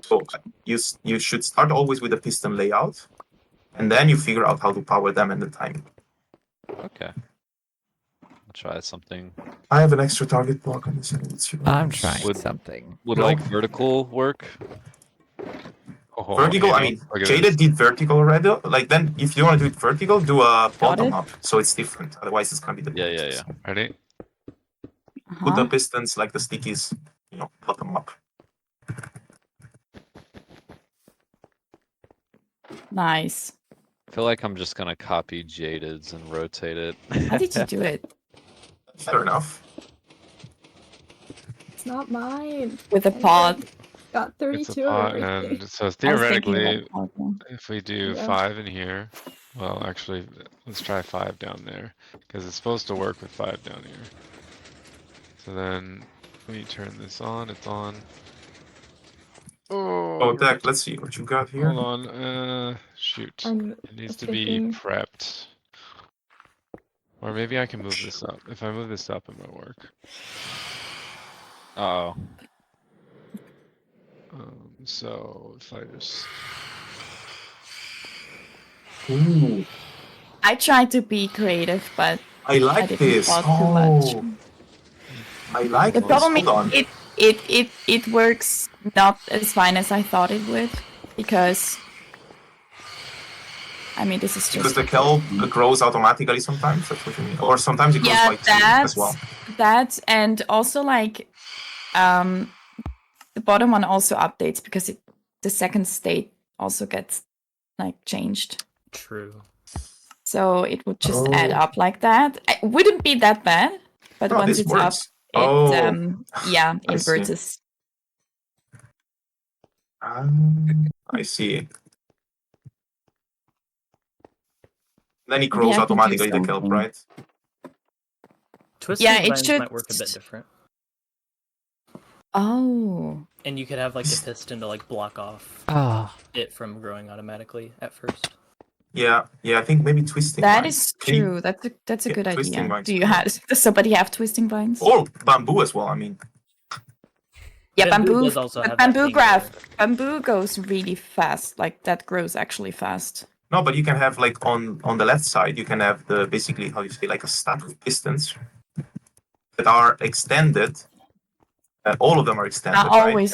So you should start always with the piston layout, and then you figure out how to power them and the timing. Okay. I'll try something. I have an extra target block on this end. I'm trying something. Would like vertical work? Oh, Vertical, I mean, Jaded did vertical already. Like then, if you want to do it vertical, do a bottom up. So it's different. Otherwise, it's gonna be the Yeah. Ready? Put the pistons like the stickies, bottom up. Nice. I feel like I'm just gonna copy Jaded's and rotate it. How did you do it? Fair enough. It's not mine. With a pod. Got It's 32 a pot, already. and so I was thinking theoretically, about pod, yeah. if we do Yeah. 5 in here, well, actually, let's try 5 down there, because it's supposed to work with 5 down here. So then, when you turn this on, it's on. Oh, Deck, let's see what you got here. Hold on, shoot. I'm It needs to be thinking- prepped. Or maybe I can move this up. If I move this up, it might work. Uh-oh. So, if I just... Ooh, I tried to be creative, but I like didn't this. thought too much. I like The this. problem Hold on. is it works not as fine as I thought it would, because I mean this is just Because the kelp grows automatically sometimes. That's what you mean. Or sometimes it grows by 2 as well. That, and also like the bottom one also updates because the second state also gets like changed. True. So it would just add Oh. up like that. It wouldn't be that bad, but No, once this it's works. up, it Oh, yeah, I see. inverts. I see. Then he Maybe grows I can do automatically the kelp, something. right? Twisting Yeah, it vines should. might work a bit different. Oh, And you could have like a piston to like block off Oh, it from growing automatically at first. Yeah, I think maybe twisting that vines. is Can you- true. That's a yeah, good twisting idea. vines Do you could have? Does somebody have twisting vines? Or bamboo as well. I mean, Yeah, bamboo. does also But have that bamboo thing graph. where- Bamboo goes really fast. Like that grows actually fast. no, but you can have like on the left side, you can have the basically how you say like a stack of pistons that are extended. All of them are extended, right? Always.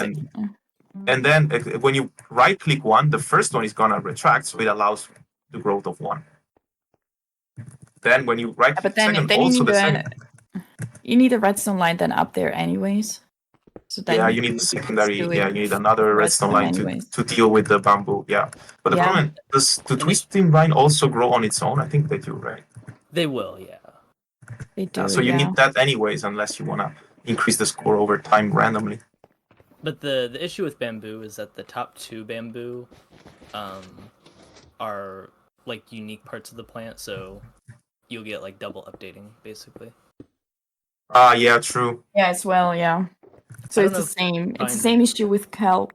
And then when you right click one, the first one is gonna retract, so it allows the growth of one. Then when you right click But the then, second, then you also need the a second. you need a redstone line then up there anyways. So then Yeah, you you need could a secondary. do Yeah, it you need another redstone line anyways. to deal with the bamboo. Yeah, but the Yeah. problem does the twisting vine also grow on its own? I think they do, right? They will, yeah. They do. So you need that anyways, unless you wanna increase the score over time randomly. But the issue with bamboo is that the top two bamboo are like unique parts of the plant, so you'll get like double updating basically. Yeah, true. Yeah, as well. Yeah. So I it's don't the know if same. It's the vines same are issue with kelp.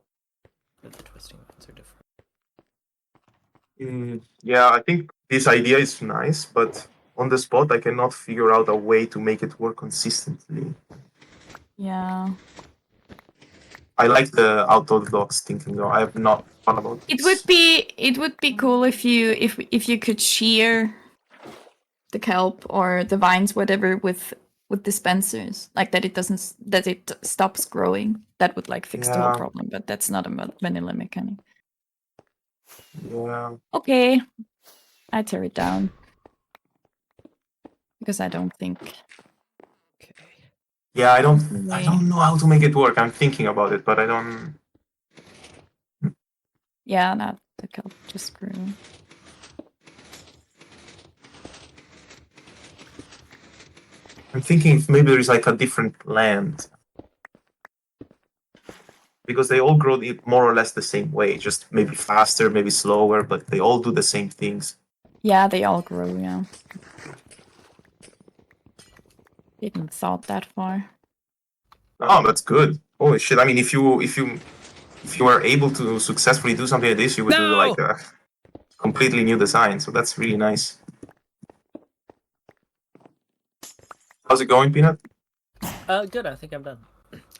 But the twisting vines are different. Yeah, I think this idea is nice, but on the spot, I cannot figure out a way to make it work consistently. Yeah. I like the out-of-the-box thinking, though. I have not thought about It this. would be cool if you could shear the kelp or the vines, whatever, with dispensers, like that it stops growing. That would like fix the whole Yeah. problem, but that's not a vanilla mechanic. Yeah. Okay, I tear it down because I don't think. okay. Yeah, I don't Way. know how to make it work. I'm thinking about it, but I don't. Yeah, not the kelp just grew. I'm thinking if maybe there is like a different land. Because they all grow more or less the same way, just maybe faster, maybe slower, but they all do the same things. Yeah, they all grow. Yeah. Didn't thought that far. Oh, that's good. Holy shit! I mean, if you were able to successfully do something like this, you would do like a completely new design. So that's really nice. How's it going, Peanut? Good. I think I'm done.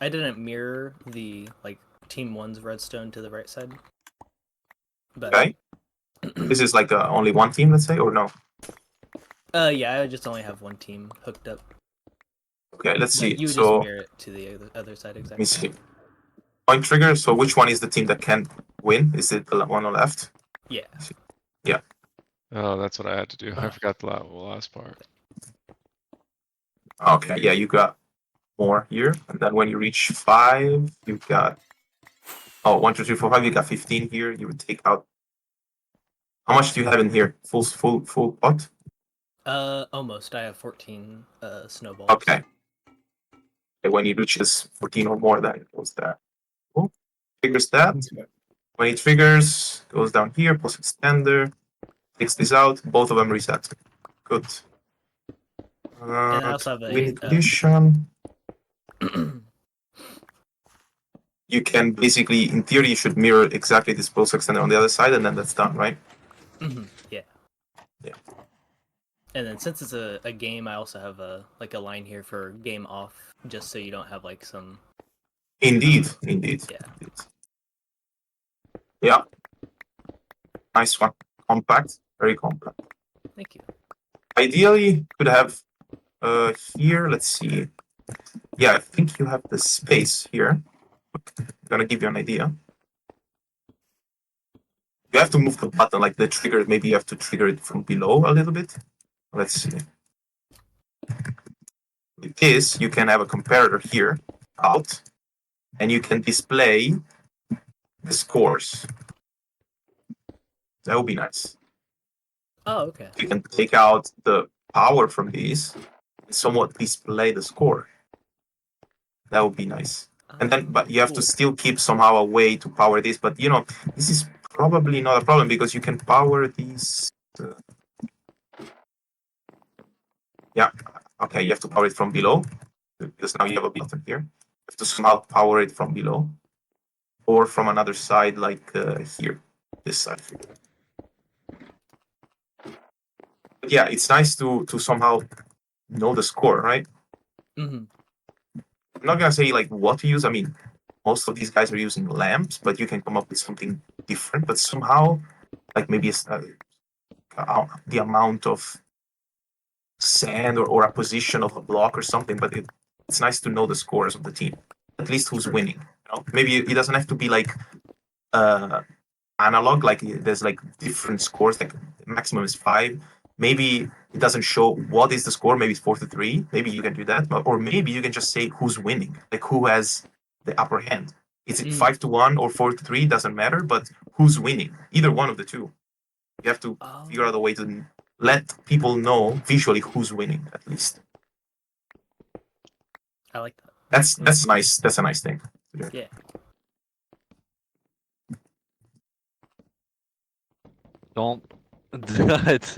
I didn't mirror the like Team 1's redstone to the right side. But Okay. This is like only one team, let's say, or no? yeah, I just only have one team hooked up. Okay, let's see. You would So just mirror it to the other side let me exactly. see. Point trigger. So which one is the team that can win? Is it the one on the left? Yeah. Yeah. Oh, that's what I had to do. I forgot the last part. Okay. Yeah, you got more here, and then when you reach 5, you got 1, 2, 3, 4, 5. You got 15 here. You would take out. How much do you have in here? Full pot. Almost. I have 14 snowballs. Okay. And when you reach this 14 or more, then it goes there. Cool. Triggers that. When it triggers, goes down here, plus extender, takes this out, both of them reset. Good. And I also have Win a condition. You can basically, in theory, you should mirror exactly this pulse extender on the other side, and then that's done, right? Yeah. Yeah. And then since it's a game, I also have a line here for game off, just so you don't have like some. Indeed. Yeah. Yeah. Nice one. Compact. Very compact. Thank you. Ideally, could have here. Let's see. Yeah, I think you have the space here. I'm gonna give you an idea. You have to move the button, like the trigger. Maybe you have to trigger it from below a little bit. Let's see. With this, you can have a comparator here out, and you can display the scores. That would be nice. Oh, okay. You can take out the power from these and somewhat display the score. That would be nice. And then, but you have to Cool. still keep somehow a way to power this. But you know, this is probably not a problem because you can power these. Yeah, okay, you have to power it from below because now you have a button here. You have to somehow power it from below or from another side, like here, this side. But yeah, it's nice to somehow know the score, right? Mm-hmm. I'm not gonna say like what to use. I mean, most of these guys are using lamps, but you can come up with something different. But somehow, like maybe the amount of sand or a position of a block or something. But it's nice to know the scores of the team, at least who's winning. You know? Maybe it doesn't have to be like analog. Like there's like different scores. Like maximum is 5. Maybe it doesn't show what is the score. Maybe it's 4-3. Maybe you can do that, or maybe you can just say who's winning, like who has the upper hand. Is it 5-1 or 4-3? Doesn't matter, but who's winning? Either one of the two. You have to figure out a way to let people know visually who's winning, at least. I like that. That's nice. That's a nice thing. Yeah. Don't. it's,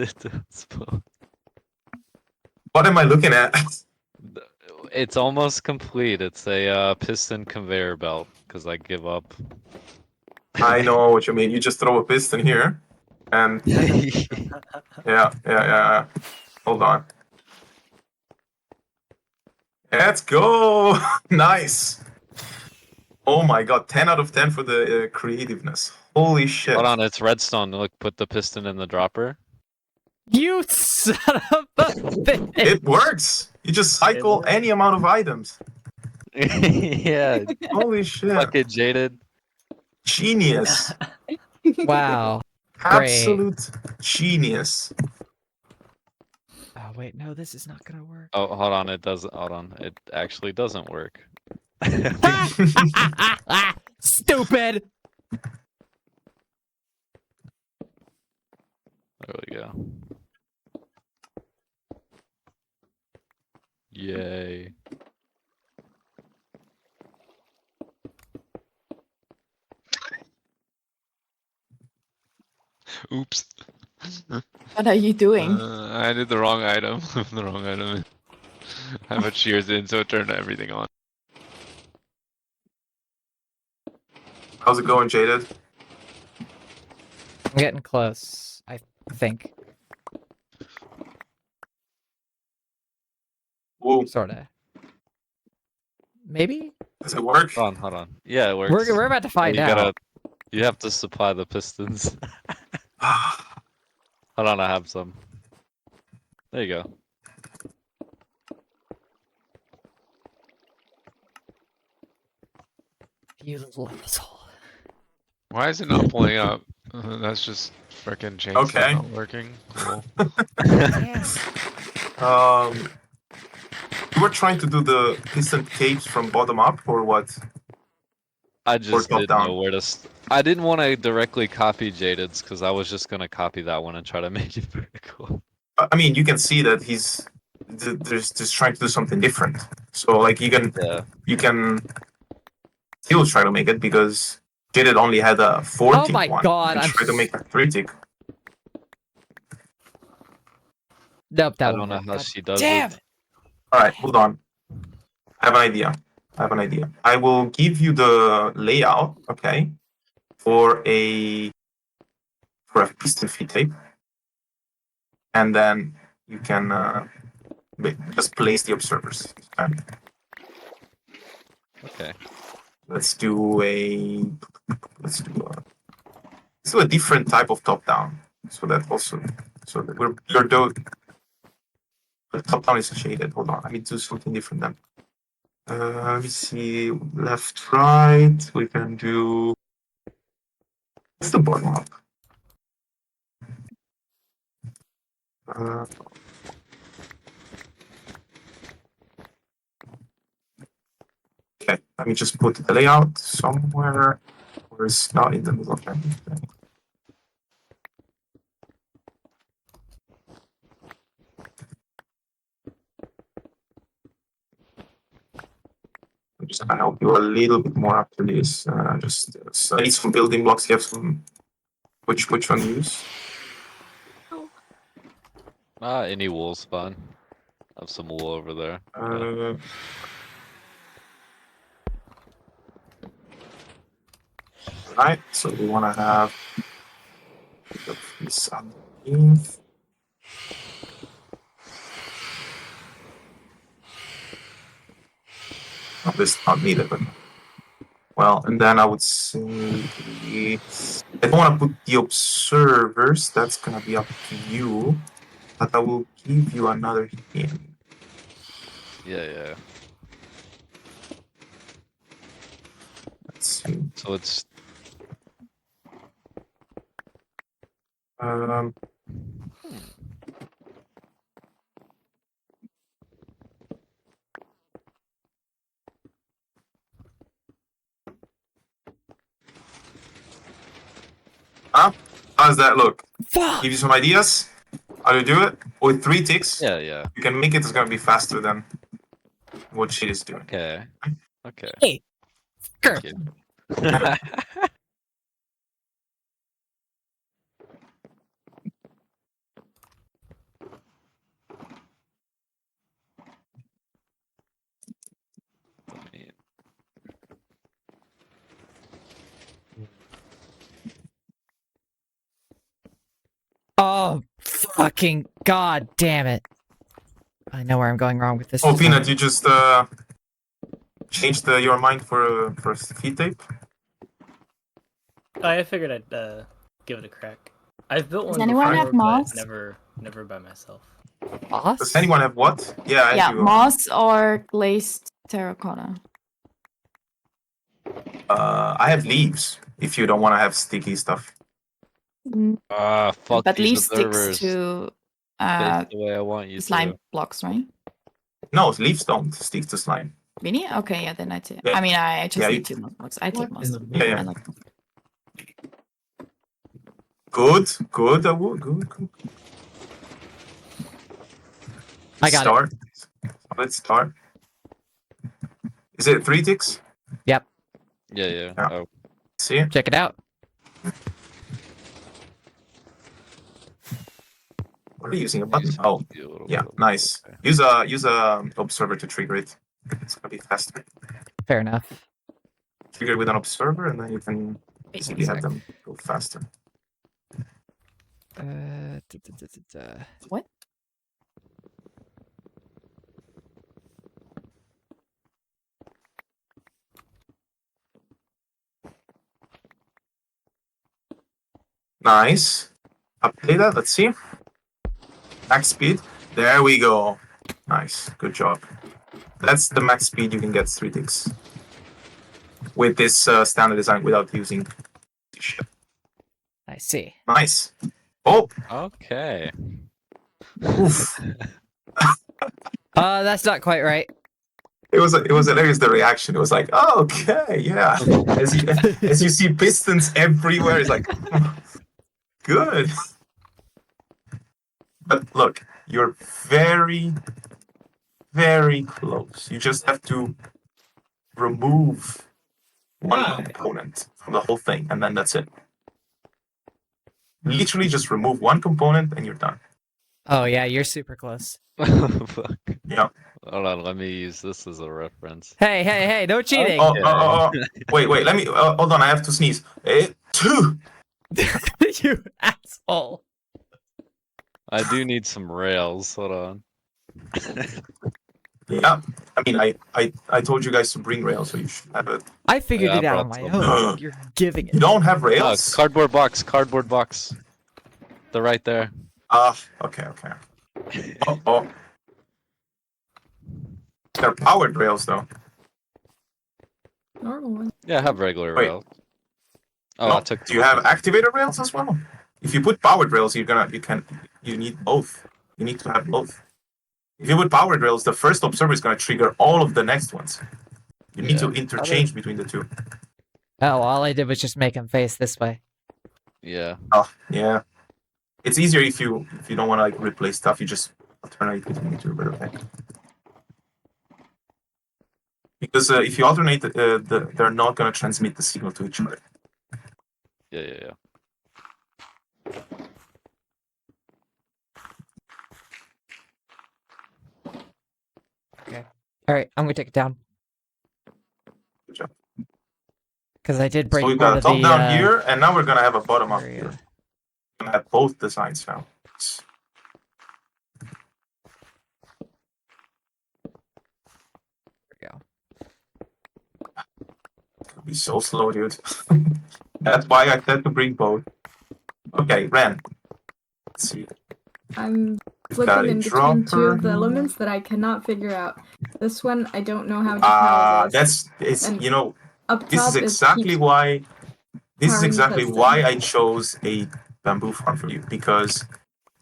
What am I looking at? it's almost complete. It's a piston conveyor belt because I give up. I know what you mean. You just throw a piston here, and yeah. Hold on. Let's go. Nice. Oh my god, 10 out of 10 for the creativeness. Holy shit. Hold on, it's redstone. Look, put the piston in the dropper. You son of a bitch! It works. You just cycle works. any amount of items. Yeah, Holy shit. fuck it, Jaded. Genius. Wow. Absolute genius. Oh wait, no, this is not gonna work. Oh, hold on, it doesn't. Hold on, it actually doesn't work. Stupid. There we go. Yay. Oops. What are you doing? I did the wrong item. The wrong item. I put shears in, so it turned everything on. How's it going, Jaded? I'm getting close, I think. Whoa. Sorta. Maybe? Does it work? Hold on. Yeah, it works. We're about to find you out. You have to supply the pistons. Hold on, I have some. There you go. You little asshole. Why is it not pulling up? That's just frickin' chainsaw Okay. not working. Cool. You were trying to do the piston tapes from bottom up or what? I just top didn't down? know where to. I didn't want to directly copy Jaded's because I was just gonna copy that one and try to make it vertical. I mean, you can see that he's just trying to do something different. So like you can still try to make it because Jaded only had a 4 Oh tick my one. god, You I'm try to make a 3 tick. Nope, that I won't don't know work. how God she does damn it. All right, hold on. I have an idea. I will give you the layout, okay, for a piston feed tape, and then you can just place the observers. Okay. Let's do a different type of top down. So that the top down is shaded. Hold on, let me do something different then. Let me see, left, right. We can do. What's the bottom up? Okay, let me just put the layout somewhere where it's not in the middle of everything. Just gonna help you a little bit more after this. I need some building blocks. You have some. Which one to use? Any wool's fine. I have some wool over there. Yeah. Right. So we want to have this underneath. Oh, this is not needed, but well, and then I would say I don't want to put the observers. That's gonna be up to you. But I will give you another hint. Yeah. Let's see. So it's Um. Huh? How does that look? Fuck! Give you some ideas? How to do it? With 3 ticks, yeah. you can make it. It's gonna be faster than what she is doing. Okay. Hey! Thank you. Let me- Oh, fucking god damn it. I know where I'm going wrong with this. Oh, design. Peanut, you just changed your mind for feed tape. I figured I'd give it a crack. I've built Does one anyone before, have moss? but never by myself. Moss? Does anyone have what? Yeah, I Yeah, do. moss or glazed terracotta. I have leaves. If you don't want to have sticky stuff. Fuck But these leaf sticks observers. to Face the way I want you slime to. blocks, right? No, leaves don't stick to slime. Really? Okay, yeah, then I take. Yeah. I mean, I just Yeah, need 2 moss blocks. I take moss. Yeah. I like moss. Good, Awoo, good. I got start. Let's start. Is it 3 ticks? Yeah. Yeah. Oh, See? it. Check it out. What are you using? A button? Oh, be a little yeah, bit of- nice. okay. Use a observer to trigger it. It's gonna be faster. Fair enough. Trigger it with an observer, and then you can Wait a basically have sec. them go faster. What? Nice. Update that. Let's see. Max speed. There we go. Nice. Good job. That's the max speed you can get 3 ticks with this standard design without using shit. I see. Nice. Oh, Okay. oof. That's not quite right. It was hilarious, the reaction. It was like, oh, okay, yeah. As you see pistons everywhere, it's like, good. But look, you're very, very close. You just have to remove one component from the whole thing, and then that's it. Literally just remove one component and you're done. Oh yeah, you're super close. Fuck. Yeah. Hold on, let me use this as a reference. Hey, no cheating. Oh. Wait, let me, hold on, I have to sneeze. 2. You asshole. I do need some rails. Hold on. Yeah. I mean, I told you guys to bring rails, so you should have it. I figured Yeah, I it out on brought my some. own. You're giving You it. don't have Oh, rails? cardboard box. They're right there. Okay. Oh. They're powered rails, though. Normal one. Yeah, I have regular Wait. rails. Oh, No, I took. do you have activated rails as well? If you put powered rails, you need both. You need to have both. If you put powered rails, the first observer is gonna trigger all of the next ones. You need to interchange between the two. Oh, all I did was just make him face this way. Yeah. Oh, yeah. It's easier if you don't want to like replace stuff. You just alternate between the two. But okay. Because if you alternate, they're not going to transmit the signal to each other. Yeah. Okay. All right, I'm gonna take it down Good job. because I did break So we've part got a of top the down here, and now we're going to have a bottom up area. here. We're going to have both designs now. There we go. It'll be so slow, dude. That's why I had to bring both. Okay, Ren. Let's see. I'm We've got flipping a in between two dropper of the here. elements that I cannot figure out. This one, I don't know how to power this. It's And you know, Up this top, is it exactly keeps why powering the piston. I chose a bamboo farm for you, because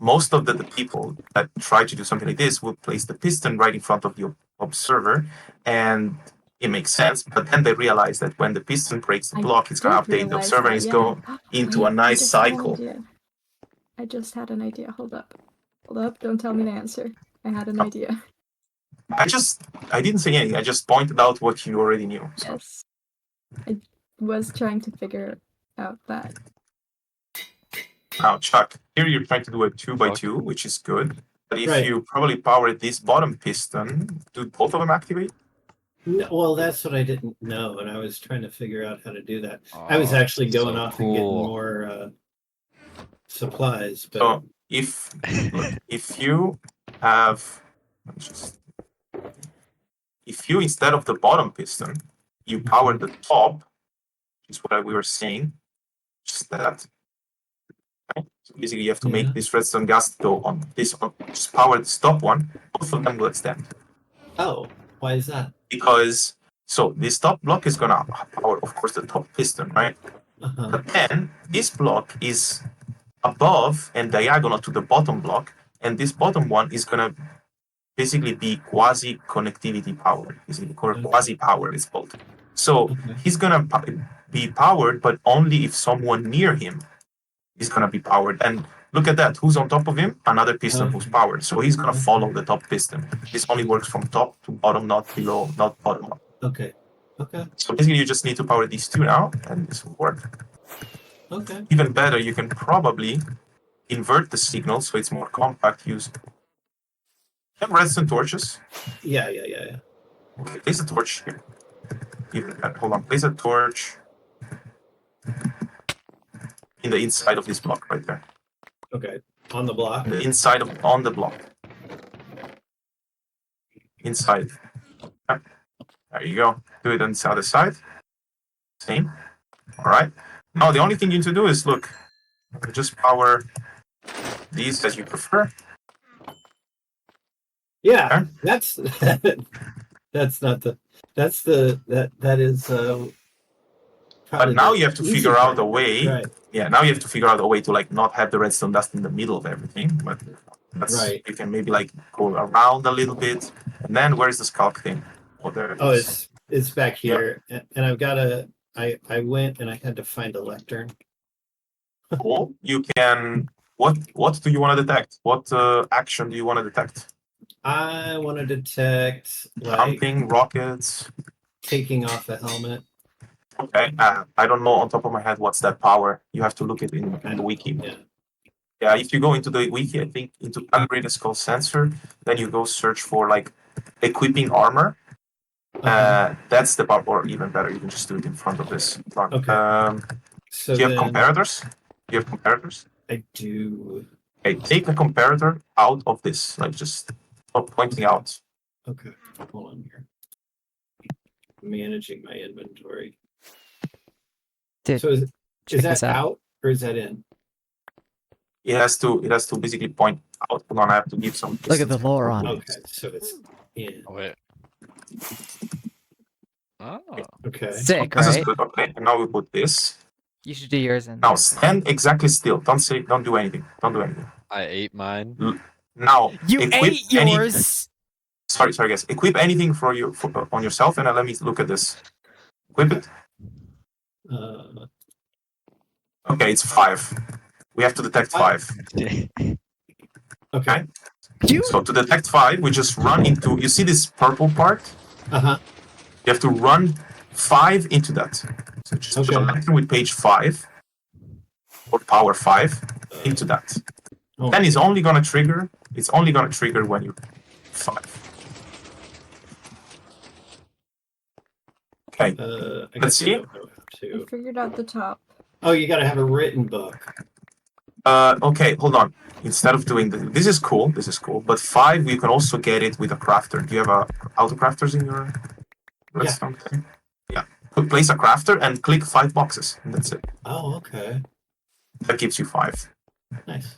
most of the people that try to do something like this will place the piston right in front of your observer, and it makes sense, but then they realize that when the piston breaks the I block, it's going to did update the realize observer, and that, it's yeah. going into Wait, a nice cycle. I just had an idea. Hold up. Don't tell me the answer. I had an idea. I didn't say anything. I just pointed out what you already knew. So. Yes. I was trying to figure out that. Now, Chuck, here you're trying to do a 2x2, Chuck. which is good. But if Right. you probably power this bottom piston, do both of them activate? No, well, that's what I didn't know, and I was trying to figure out how to do that. I was actually going so off and getting cool. more supplies, but So if you have, if you instead of the bottom piston, you power the top, which is what we were saying, just that. Okay? So basically, you have to make this redstone gas go on this one. Just power the top one. Both of them will extend. oh, why is that? Because so this top block is gonna power, of course, the top piston, right? Uh-huh. But then this block is above and diagonal to the bottom block, and this bottom one is gonna basically be quasi connectivity powered, or quasi powered it's called. So he's gonna be powered, but only if someone near him is gonna be powered. And look at that, who's on top of him? Another piston who's powered. So he's gonna follow the top piston. This only works from top to bottom, not below, not bottom up. Okay. So basically, you just need to power these two now, and this will work. Okay. Even better, you can probably invert the signal so it's more compact. Use redstone torches. Yeah. Okay, place a torch here. Hold on, place a torch in the inside of this block right there. Okay. On the block. The inside of on the block. Inside. Okay. There you go. Do it on the other side. Same. All right. Now the only thing you need to do is look. Just power these as you prefer. Yeah, Okay. that's that's not the that's the that is. But now you have to easy figure out part. a way. Right. Yeah, now you have to figure out a way to like not have the redstone dust in the middle of everything. But that's Right. you can maybe like go around a little bit. And then where's the skulk thing? Oh, there it Oh, is. it's back here, and I've got a. I went and I had to find a lectern. Cool. You can. What do you want to detect? What action do you want to detect? I want to detect like Jumping, rockets. taking off a helmet. Okay. I don't know on top of my head what's that power. You have to look it in the wiki. Yeah. Yeah, if you go into the wiki, I think into upgrade a skull sensor, then you go search for like equipping armor. That's the part, or even better, you can just do it in front of this. Okay. So do you have then comparators? Do you have comparators? I do. Okay, take a comparator out of this, like just pointing out. Okay. Hold on here. Managing my inventory. Dude, So is check that this out. out or is that in? It has to basically point out. Hold on, I have to give some. Look at the distance. lower on. Okay, so it's in. Oh, wait. Oh. Okay. Sick, This is right? good. Okay, and now we put this. You should do yours in Now there. stand exactly still. Don't do anything. Don't do anything. I ate mine. Now You equip ate yours. Sorry, guys. Equip anything on yourself, and let me look at this. Equip it. Okay, it's 5. We have to detect 5. Okay. You So to detect 5, we just run into. You see this purple part? Uh-huh. You have to run 5 into that. So just put a Okay. lantern with page 5 or power 5 into that. Oh, Then it's only gonna trigger. It's only gonna trigger when you 5. Okay. I Let's guess I see. don't know how I to. figured out the top. Oh, you got to have a written book. Okay, hold on. Instead of doing this is cool. This is cool. But 5, you can also get it with a crafter. Do you have a auto crafters in your redstone thing? Yeah. Place a crafter and click 5 boxes. And that's it. Oh, okay. That gives you 5. Nice.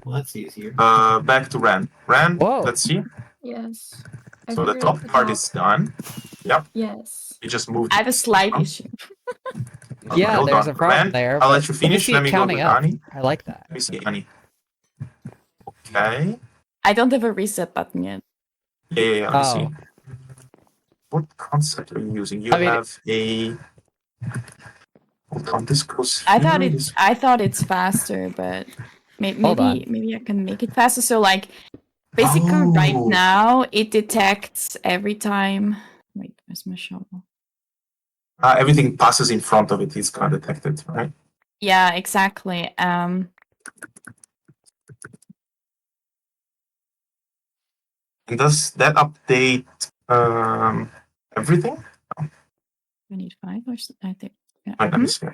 Well, that's easier. Back to Ran. Ran. Whoa. Let's see. Yes. I So the figured out top part is done. Yep. Yes. You just moved. I have a slight Oh. issue. Okay, Yeah, hold there's on. a problem Ran, there. I'll but let you finish. see Let it me go counting to up. Annie. I like that. Let me see Annie. Okay. I don't have a reset button yet. Yeah. Let me see. Oh. What concept are you using? You I mean- have a. Hold on, this goes. I here, thought it's faster, but Hold on. maybe I can make it faster. So like basically right Oh. now it detects every time. Wait, where's my shovel? Everything passes in front of it. It's gonna detect it, right? Yeah, exactly. And does that update everything? I need 5 or I think. Yeah. Let me see.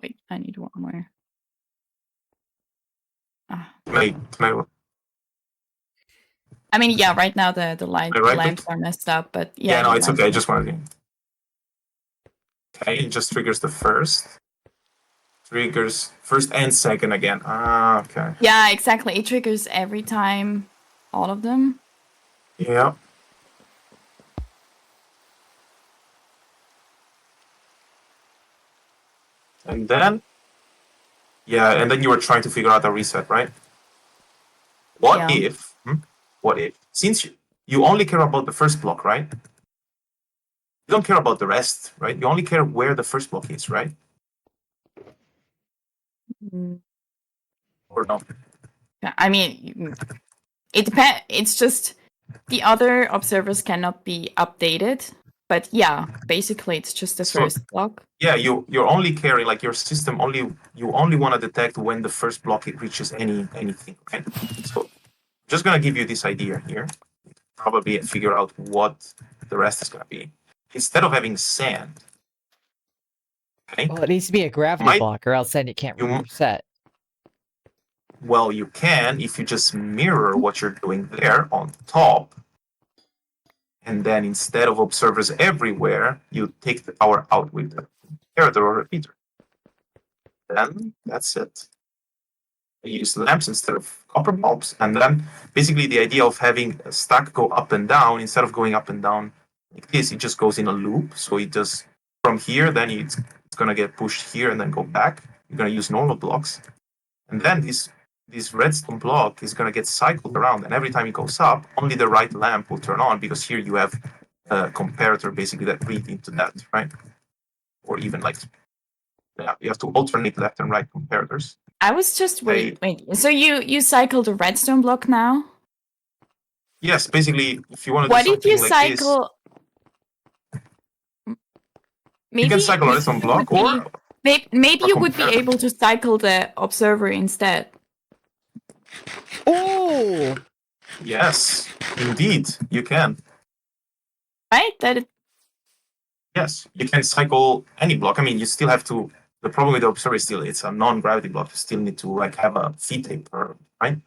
Wait, I need one more. Ah. Can I I mean, yeah, right now the right click? lamps are messed up, but yeah. Yeah, no, the it's lamps okay. I are- just wanted to. Okay, it just triggers the first. Triggers first and second again. Ah, okay. Yeah, exactly. It triggers every time, all of them. Yeah. And then, yeah, and then you were trying to figure out a reset, right? What Yeah. if? What if? Since you only care about the first block, right? You don't care about the rest, right? You only care where the first block is, right? Mm. Or no? Yeah, I mean, it depends. It's just the other observers cannot be updated. But yeah, basically, it's just the So- first block. Yeah, you're only caring, like your system you only want to detect when the first block it reaches anything, right? So just gonna give you this idea here. Probably figure out what the rest is gonna be. Instead of having sand, okay? Well, it needs to be a gravity Might- block, or else then it can't you m- reset. Well, you can if you just mirror what you're doing there on top. And then instead of observers everywhere, you take the power out with the comparator or repeater. Then that's it. You use lamps instead of copper bulbs. And then basically the idea of having a stack go up and down, instead of going up and down like this, it just goes in a loop. So it just from here, then it's gonna get pushed here and then go back. You're gonna use normal blocks. And then this redstone block is gonna get cycled around, and every time it goes up, only the right lamp will turn on because here you have a comparator basically that read into that, right? Or even like, yeah, you have to alternate left and right comparators. I was just wait. So you cycle the redstone block now? Yes, basically, if you want to do What something if you like cycle? this, Maybe you can cycle a redstone you block would or be- maybe or you would be comparator. able to cycle the observer instead. Oh, yes, indeed, you can. Right? Yes, you can cycle any block. I mean, you still have to. The problem with the observer is still it's a non-gravity block. You still need to like have a feed taper, right?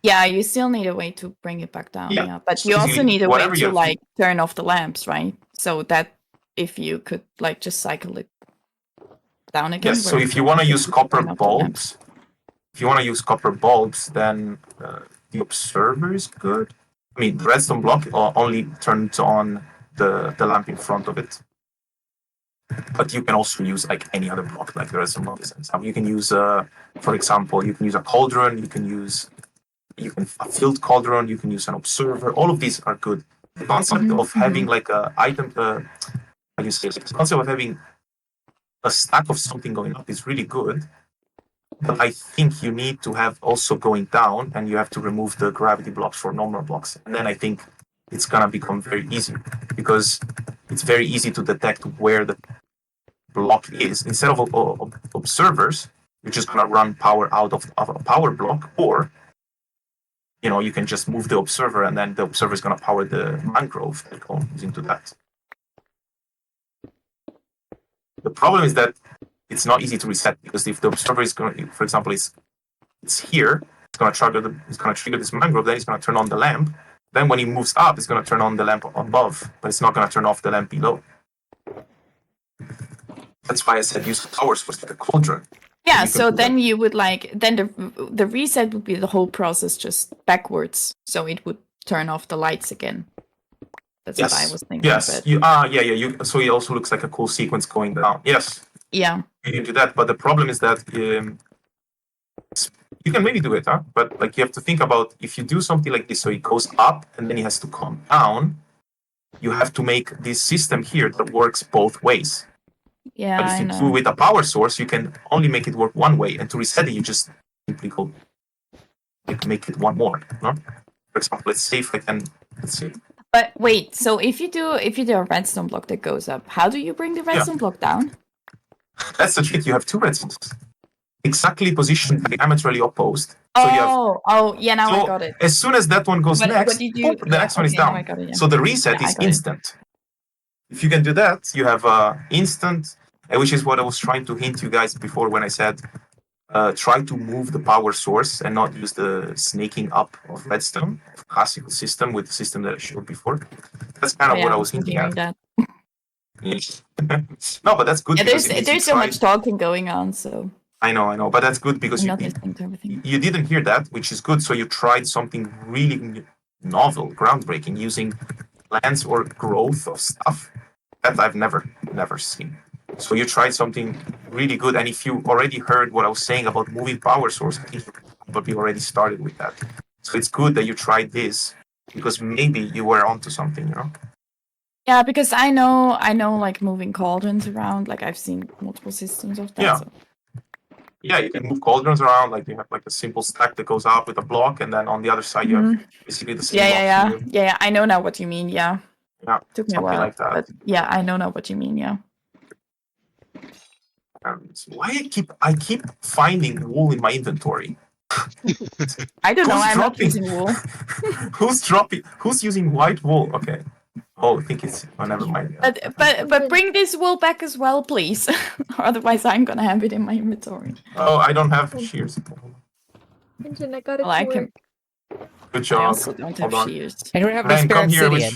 Yeah, you still need a way to bring it back down. Yeah. Yeah, but So you also basically, need a way whatever you to have like turn off the lamps, right? So that if you could like just cycle it down again. Yes. So where if you it's want to like use copper turn off the lamps. bulbs, then the observer is good. I mean, the redstone block only turns on the lamp in front of it. But you can also use like any other block, like the redstone block. You can use, for example, you can use a cauldron. You can use a filled cauldron. You can use an observer. All of these are good. The concept of having like a item, how do you say, the concept of having a stack of something going up is really good. But I think you need to have also going down, and you have to remove the gravity blocks for normal blocks. And then I think it's gonna become very easy, because it's very easy to detect where the block is. Instead of observers, you're just gonna run power out of a power block, or you can just move the observer, and then the observer is gonna power the mangrove that goes into that. The problem is that it's not easy to reset, because if the observer is going, for example, it's here, it's gonna trigger this mangrove, then it's gonna turn on the lamp. Then when he moves up, it's gonna turn on the lamp above, but it's not gonna turn off the lamp below. That's why I said use power source like a cauldron. Yeah, so then you would then the reset would be the whole process just backwards, so it would turn off the lights again. That's what I was thinking. Yes. But... So it also looks like a cool sequence going down. Yes. Yeah. You can do that, but the problem is that you can maybe do it, huh? But like you have to think about, if you do something like this, so it goes up and then it has to come down. You have to make this system here that works both ways. Yeah, but if you do with a power source, you can only make it work one way, and to reset it, you just simply go make it one more. No? For example, let's see. But wait, so if you do a redstone block that goes up, how do you bring the redstone block down? That's the trick. You have two redstones, exactly positioned diametrally opposed. So I got it. As soon as that one goes next, the next one is down. So the reset is instant. If you can do that, you have instant, which is what I was trying to hint you guys before when I said try to move the power source and not use the snaking up of redstone, classical system with the system that I showed before. That's kind of what I was hinting at. That. No, but that's good. Yeah, there's so much talking going on, so. I know, but that's good because you didn't hear that, which is good. So you tried something really novel, groundbreaking, using plants or growth of stuff that I've never seen. So you tried something really good, and if you already heard what I was saying about moving power source, I think you probably already started with that. So it's good that you tried this, because maybe you were onto something, Yeah, because I know like moving cauldrons around, like I've seen multiple systems of that. Yeah. So. Yeah, you can move cauldrons around, like you have like a simple stack that goes up with a block, and then on the other side you have basically the same block. Yeah, I know now what you mean, yeah. Yeah, took me a while, like that. But yeah, I know now what you mean, yeah. Why I keep finding wool in my inventory? I don't know, I'm not using wool. Who's using white wool? Okay. Oh, I think it's. Oh, never mind. But bring this wool back as well, please. Otherwise, I'm gonna have it in my inventory. Oh, I don't have shears. I got it to work. Good job. I also don't have shears. Anyone have any spare obsidian?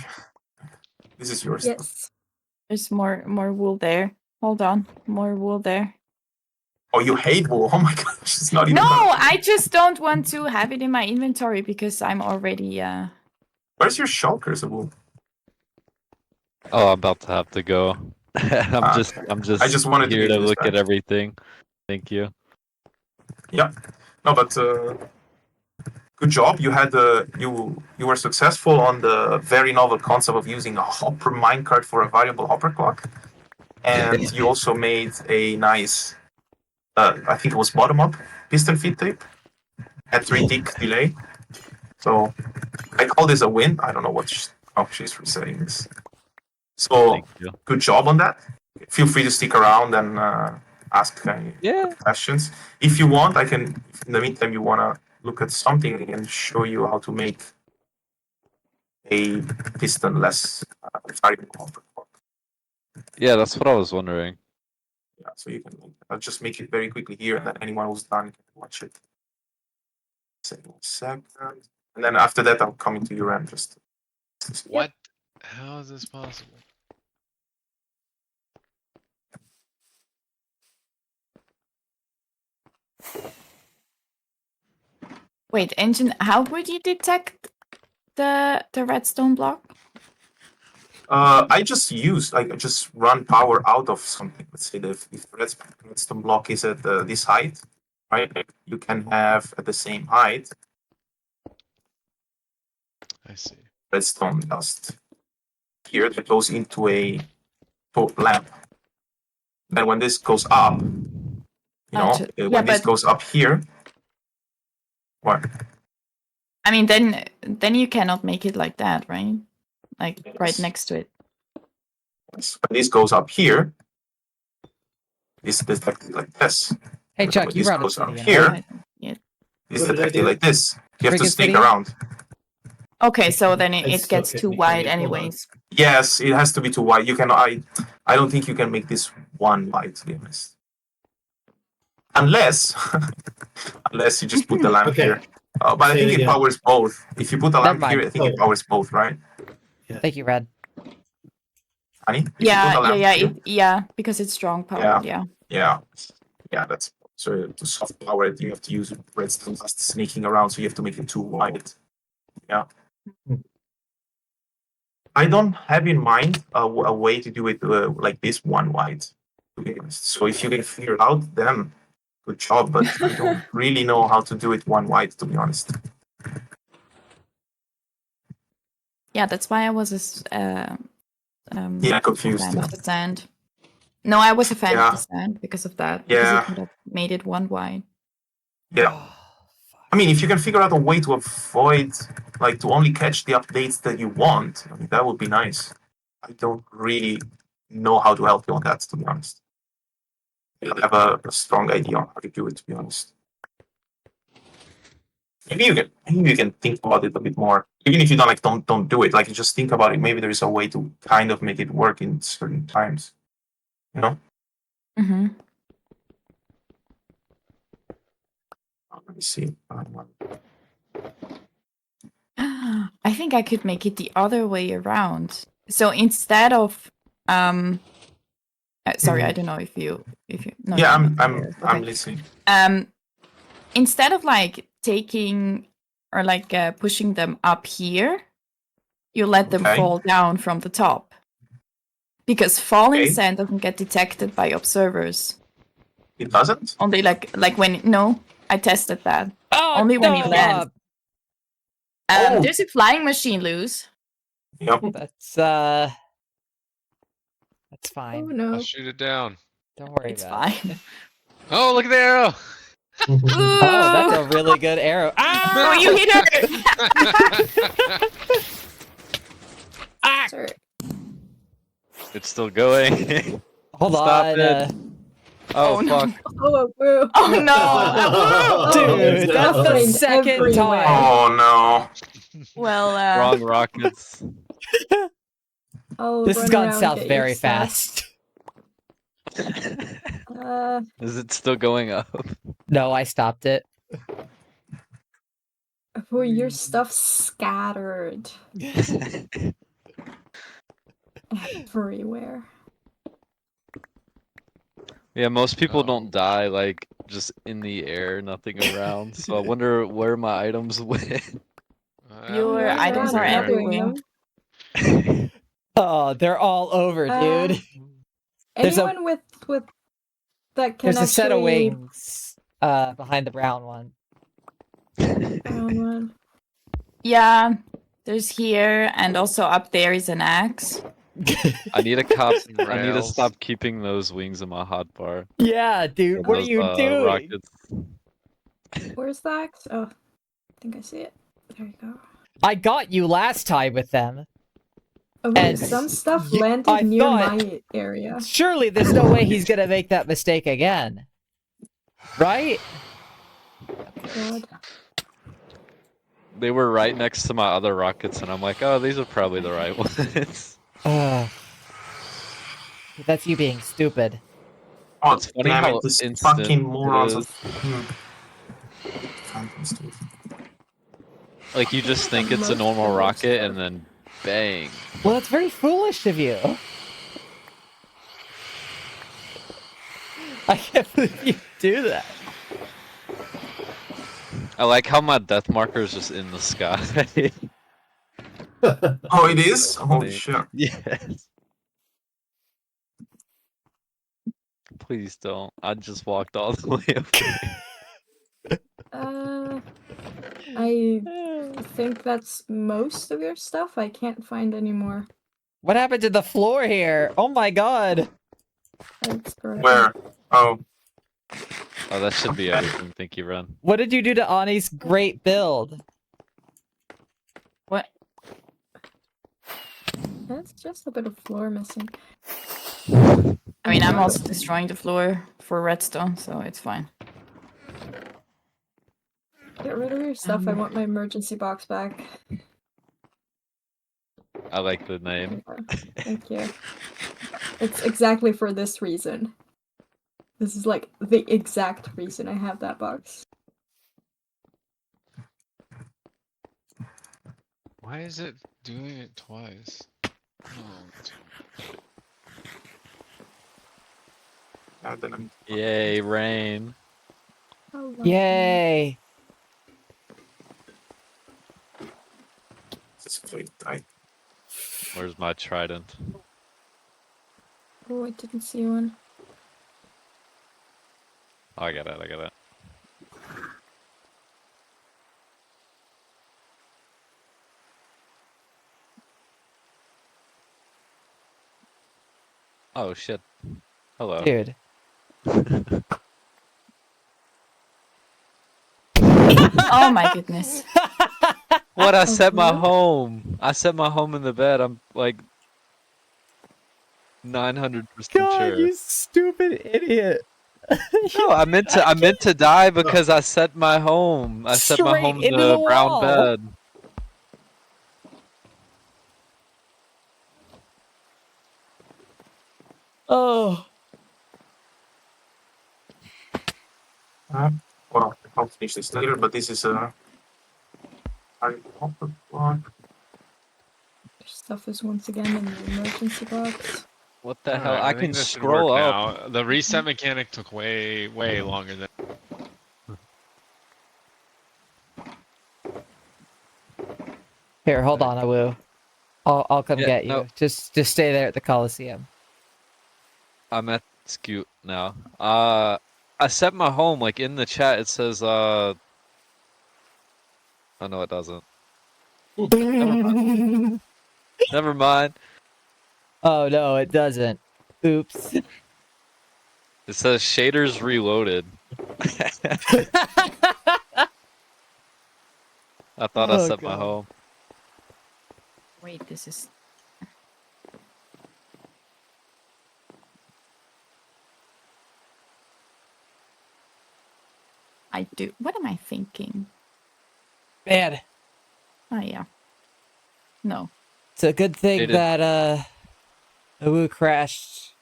This is yours. Yes. There's more wool there. Hold on, more wool there. Oh, you hate wool? Oh my gosh, it's not even. No, I just don't want to have it in my inventory because I'm already. Where's your shulkers of wool? Oh, I'm about to have to go. I'm just I just wanted here to look at everything. Thank you. Yeah. No, but good job. You had you were successful on the very novel concept of using a hopper minecart for a variable hopper clock, and you also made a nice. I think it was bottom up piston feed tape at 3-tick delay. So I call this a win. I don't know how she's resetting this. So good job on that. Feel free to stick around and ask questions. If you want, I can. If in the meantime, you wanna look at something, I can show you how to make a piston-less variable hopper clock. Yeah, that's what I was wondering. Yeah, so you can. I'll just make it very quickly here, and then anyone who's done can watch it. Second, and then after that, I'll come into your end. Just what? How is this possible? Wait, Engine, how would you detect the redstone block? I just run power out of something. Let's say if the redstone block is at this height, right? You can have at the same height. I see. Redstone dust here that goes into a lamp. Then when this goes up, You know, Yeah, when this but goes up here. What? I mean, then you cannot make it like that, right? Like right Yes. next to it. Yes. When this goes up here, it's detected like this. Hey When Chuck, you this brought up goes up City, here, I- yeah. it's What did I detected do? like this. You have to Freaking sneak City? around. Okay, so then I it still gets can't too make wide any- hold on. anyways. Yes, it has to be too wide. You can. I don't think you can make this one wide, to be honest. Unless unless you just put the lamp Okay. here. But I Say think it it again. powers both. If you put a Never lamp here, mind. I think it Oh. powers both, right? Thank you, Red. Honey, if you put a lamp here, Yeah, because it's strong powered, yeah. yeah, that's so to soft power it. You have to use redstone just sneaking around, so you have to make it too wide. Yeah. I don't have in mind a way to do it like this one wide. To be honest. So if you can figure it out, then good job. But I don't really know how to do it one wide, to be honest. Yeah, that's why I was Yeah, confused. fan of the sand. No, I was a fan Yeah. of the sand because of that. Yeah. Because it could have made it one wide. Yeah. I mean, if you can figure out a way to avoid, like, to only catch the updates that you want, I mean, that would be nice. I don't really know how to help you on that, to be honest. I don't have a strong idea on how to do it, to be honest. Maybe you can think about it a bit more. Even if you don't do it. Like, you just think about it. Maybe there is a way to kind of make it work in certain times. You know? Mm-hmm. Let me see. I think I could make it the other way around. So instead of sorry, I don't know if you no, Yeah, you're not I'm aware. I'm Okay. listening. Instead of like taking or like pushing them up here, you let them Okay. fall down from the top. Because falling Okay. sand doesn't get detected by observers. It doesn't? Only like when no, I tested that. Oh, Only when it no! lands. Oh. There's a flying machine loose. Yep. That's that's Oh fine. no. I'll shoot it down. Don't worry It's about fine. it. Oh, look at the arrow! Oh, that's a really good arrow. Ah! Oh, you hit her! Ah! Sorry. It's still going. Hold Stop on. it. Oh, Oh, no. fuck. Oh, woo. Oh no! Dude, that's the Flying second everywhere. time. Oh no. Well, Wrong rockets. I'll This has run gone around, south get your very stuff. fast. Is it still going up? No, I stopped it. Oh, your stuff scattered everywhere. Yeah, most people Oh. don't die like just in the air, nothing around. So I wonder where my items went. Your Running items around are gathering everywhere. them. Oh, they're all over, dude. There's a- Anyone with that can There's a actually set of wings behind the brown one. brown one. Yeah, there's here, and also up there is an axe. I need to cop. Some I need to rails. stop keeping those wings in my hotbar. Yeah, dude, what are Those, you doing? Rockets. Where's the axe? Oh, I think I see it. There you go. I got you last time with them. Oh, wait, And some stuff I landed near thought- my area. Surely there's no way he's gonna make that mistake again. Right? God. They were right next to my other rockets, and I'm like, oh, these are probably the right ones. That's you being stupid. Oh, It's funny damn how it, this instant fucking it morons is. Like you just think it's a Most normal of our rocket, stuff. and then bang. Well, that's very foolish of you. I can't believe you do that. I like how my death marker is just in the sky. Oh, it is? Holy Funny. shit. Yes. Please don't. I just walked all the way up. I think that's most of your stuff. I can't find any more. What happened to the floor here? Oh my god. That's correct. Where? Oh. Oh, that should be everything. Thank you, Ren. What did you do to Ani's great build? What? That's just a bit of floor missing. I mean, I'm also destroying the floor for redstone, so it's fine. Get rid of your stuff. I want my emergency box back. I like the name. Thank you. It's exactly for this reason. This is like the exact reason I have that box. Why is it doing it twice? Then I'm Yay, rain. Oh, Yay! just wait. I Where's my trident? Oh, I didn't see one. Oh, I got it. I got it. Oh shit. Hello. Dude. Oh my goodness. What? I set my Okay. home. I set my home in the bed. I'm like 900% God, sure. you stupid idiot! No, I meant to die because I set my home. I set my Straight home into the the brown wall. bed. Oh. well, I'll finish this later, but this is a. Your stuff is once again in the emergency box. What the hell? Alright, I think can this should scroll work up. now. The reset mechanic took way longer than. Here, hold on, Awoo. I'll come Yeah, get you. no. Just stay there at the Coliseum. I'm at Scoot now. I set my home like in the chat. It says oh no, it doesn't. Never mind. Oh no, it doesn't. Oops. It says shaders reloaded. I thought I Oh, set my God. home. Wait, this is. I do. What am I thinking? Man, Oh, yeah. No. it's a good thing Jaded. that Awoo crashed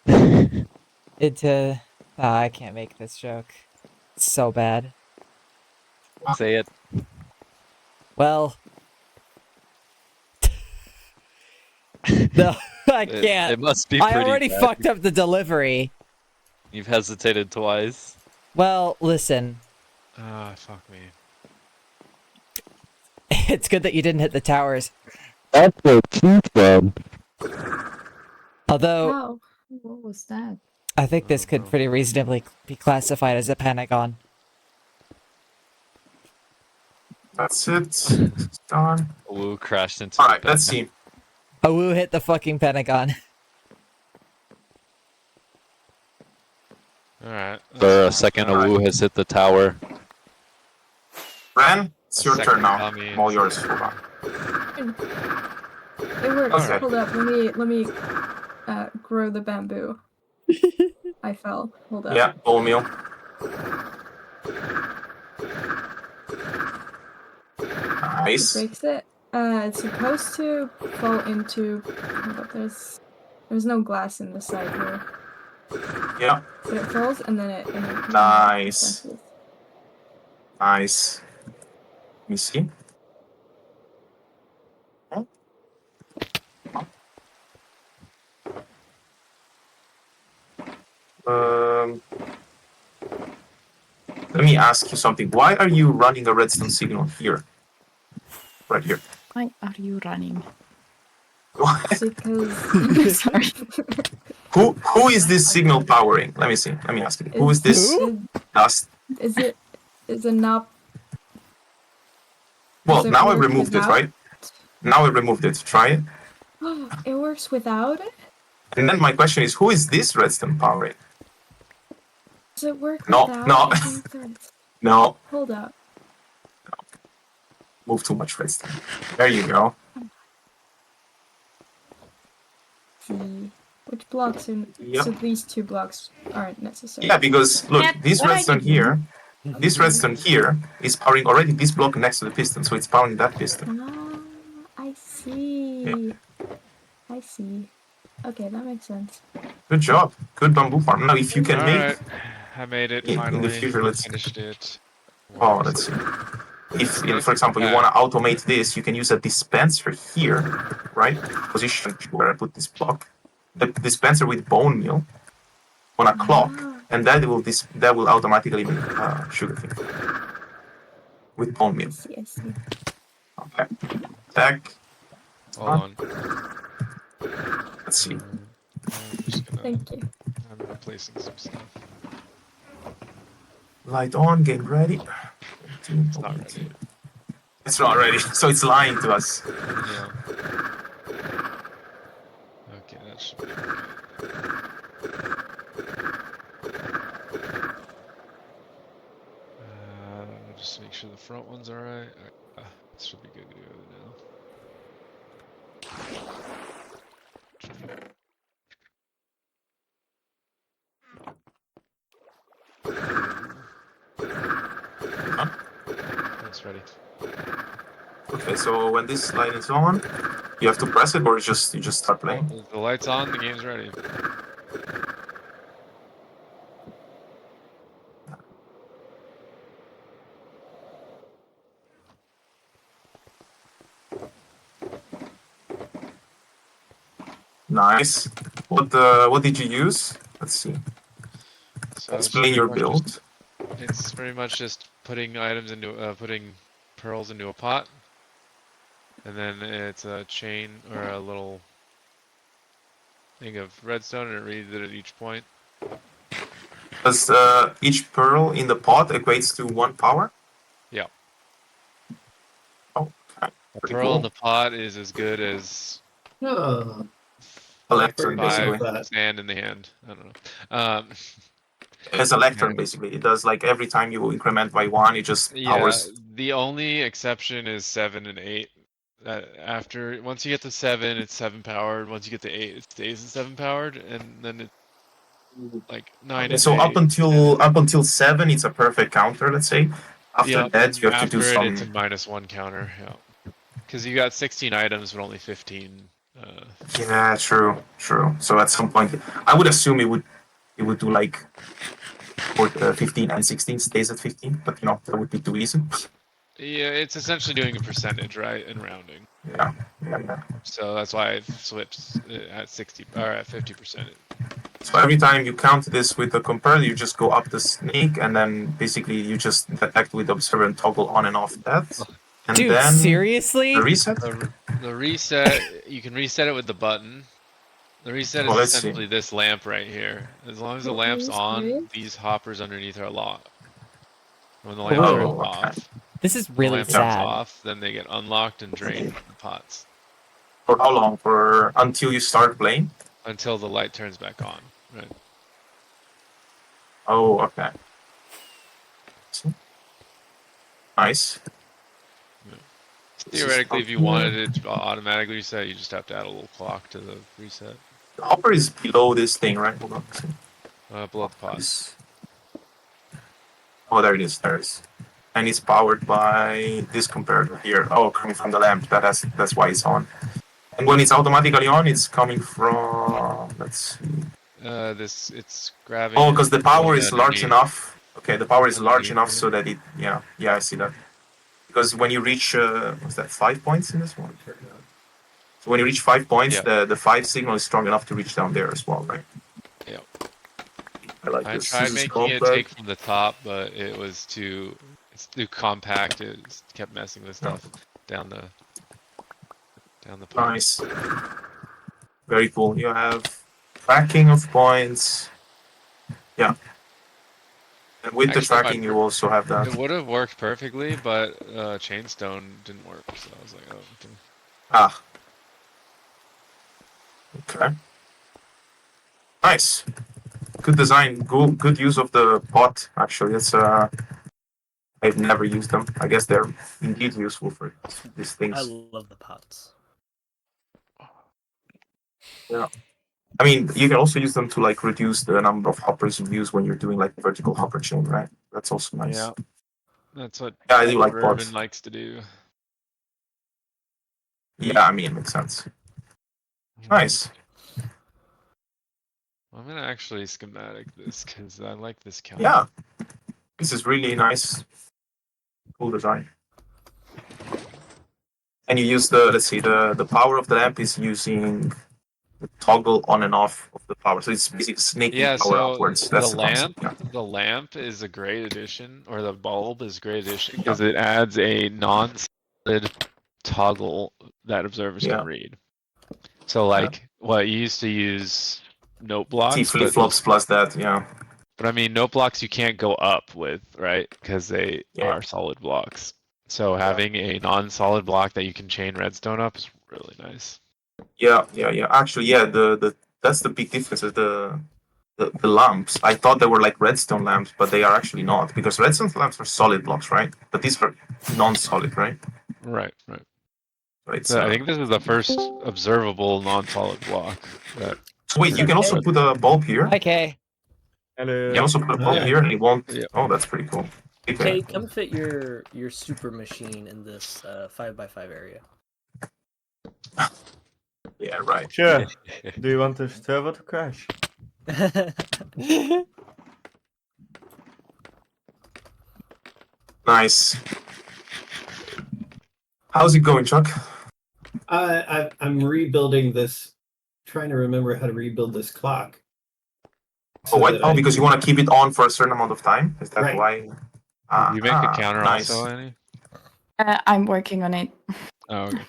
into. I can't make this joke. It's so bad. Say it. Well, no, I It can't. must be I pretty already bad. fucked up the delivery. You've hesitated twice. Well, listen. Ah, fuck me. It's good that you didn't hit the towers. That's a cheat then. Although, Wow. What was that? I think this could pretty reasonably be classified as a Pentagon. That's it. It's done. Woo crashed into. All right, let's see. Awoo hit the fucking Pentagon. Alright. For a second, Alright. Awoo has hit the tower. Ren, it's your Second turn now. dummy. I'm all yours. Hold on. It works. Okay. Hold up. Let me grow the bamboo. I fell. Hold up. Yeah, bone meal. It Nice. breaks it. It's supposed to fall into. Hold up. There's no glass in the side here, Yeah, but it falls and then it. Nice. senses. nice. Let me see. Let me ask you something. Why are you running a redstone signal here? Right here. Why are you running? Because. Sorry. Who is this signal powering? Let me see. Let me ask you. Who is this? Dust. Is it not? Well, Does it now I work removed it, without? right? Now I removed it. Try it. It works without it. And then my question is, who is this redstone powering? Does it work No, without no. making threads? No, Hold up. move too much redstone. There you go. See. Which blocks in Yep. so these 2 blocks aren't necessary. Yeah, because look, Cat, this what are redstone you doing? here, this redstone here is powering already this block next to the piston, so it's powering that piston. Ah, I see. I see. Okay, that makes sense. Good job. Good bamboo farm. Now, if you can make Alright, I made it in the finally. future, let's Finished it. oh, let's see. If, Okay, for example, you back. want to automate this, you can use a dispenser here, right? Position where I put this block. The dispenser with bone meal on a clock, Ah, and that will automatically make sugar thing with bone I meal. see, I see. Okay. Tack. Hold on. Let's see. I'm just gonna. Thank you. I'm replacing some stuff. Light on. Game ready. It's not ready. It's not ready, so it's lying to us. Yeah. Okay, that should be okay. Just make sure the front one's alright. This should be good to go now. That's ready. Okay, so when this light is on, you have to press it, or you just start playing. Oh, the light's on, the game's ready. Nice. What did you use? Let's see. So it's Explain pretty your much build. it's pretty much just putting items into putting pearls into a pot, and then it's a chain or a little thing of redstone, and it reads it at each point. Does each pearl in the pot equates to 1 power? Yeah. Oh, okay. A Pretty pearl in cool. the pot is as good as Oh, A lectern, Five. basically. five sand in the hand. I don't know. It's a lectern, Yeah. basically. It does like every time you increment by 1, it just Yeah, powers. the only exception is 7 and 8. Once you get to 7, it's 7 powered. Once you get to 8, it stays at 7 powered, and then it's like 9 and So 8. up until 7, it's a perfect counter. Let's say. After Yeah, that, you have to do after it, it's a some. -1 counter. Yeah, because you got 16 items, but only 15. Yeah, true. So at some point, I would assume it would do like for 15 and 16 stays at 15, but that would be too easy. Yeah, it's essentially doing a percentage, right, and rounding. Yeah. So that's why I've switched at 60 or at 50%. So every time you count this with the compare, you just go up the snake, and then basically you just detect with the observer and toggle on and off that. And Dude, then seriously? the reset. The reset, you can reset it with the button. The reset is Well, let's see. essentially this lamp right here. As long as the Are lamp's you on, serious? these hoppers underneath are locked. When the lamp Whoa. turns Oh, okay. off, This is the really lamp turns sad. off, then they get unlocked and drained from the pots For how long? For until you start playing? until the light turns back on. Right. Oh, okay. Nice. Theoretically, if you wanted it to automatically reset, you just have to add a little clock to the reset. The hopper is below this thing, right? Hold on. Below the pots. Oh, there it is. There it is. And it's powered by this comparator here. Oh, coming from the lamp. That's why it's on. And when it's automatically on, it's coming from. Let's see. It's grabbing. Oh, because the power is large underneath. enough. Okay, the power is large Underneath enough here. so that it. Yeah, I see that. Because when you reach, what's that? 5 points in this one. So when you reach 5 points, Yeah. the 5 signal is strong enough to reach down there as well, right? Yeah. I like I this. tried This is making it compact. take from the top, but it's too compact. It kept messing with stuff down the pipe. Nice. Very cool. You have tracking of points. Yeah. And with the Actually, tracking, you also have that. it would have worked perfectly, but chainstone didn't work. So I was like, oh. Okay. Ah. Okay. Nice. good design. Good use of the pot. Actually, it's I've never used them. I guess they're indeed useful for these I things. love the pots. Yeah. I mean, you can also use them to like reduce the number of hoppers you use when you're doing like vertical hopper chain, right? That's also nice. Yeah. That's what Yeah, I do like Urban pots. likes to do. Yeah, I mean, it makes sense. Nice. I'm gonna actually schematic this because I like this count. Yeah, this is really nice. Cool design. And you use the, let's see, the power of the lamp is using the toggle on and off of the power. So it's basically snaking Yeah, power so upwards. That's the the concept. lamp, Yeah. the lamp is a great addition, or the bulb is a great addition because it adds a non-solid toggle that observers Yeah. can read. So like what you used to use note T blocks, flip flops plus that, yeah. but I mean note blocks you can't go up with, right? Because they Yeah. are solid blocks. So having a non-solid block that you can chain redstone up is really nice. Yeah. Actually, yeah, the that's the big difference is the lamps. I thought they were like redstone lamps, but they are actually not, because redstone lamps are solid blocks, right? But these are non-solid, right? Right. So it's, So I think this is the first observable non-solid block. That so wait, you can also put a bulb here. Hi, Kay. You Hello. can also put a bulb Yeah. here, and it won't. Yeah. Oh, that's pretty cool. Okay, come fit your super machine in this 5x5 area. Yeah, right. Sure. Do you want the server to crash? Nice. How's it going, Chuck? I'm rebuilding this. Trying to remember how to rebuild this clock. Oh, why? that Oh, I because you can- want to keep it on for a certain amount of time. Is that Right. why? Did you make a counter nice. also, Annie? I'm working on it. Oh, okay.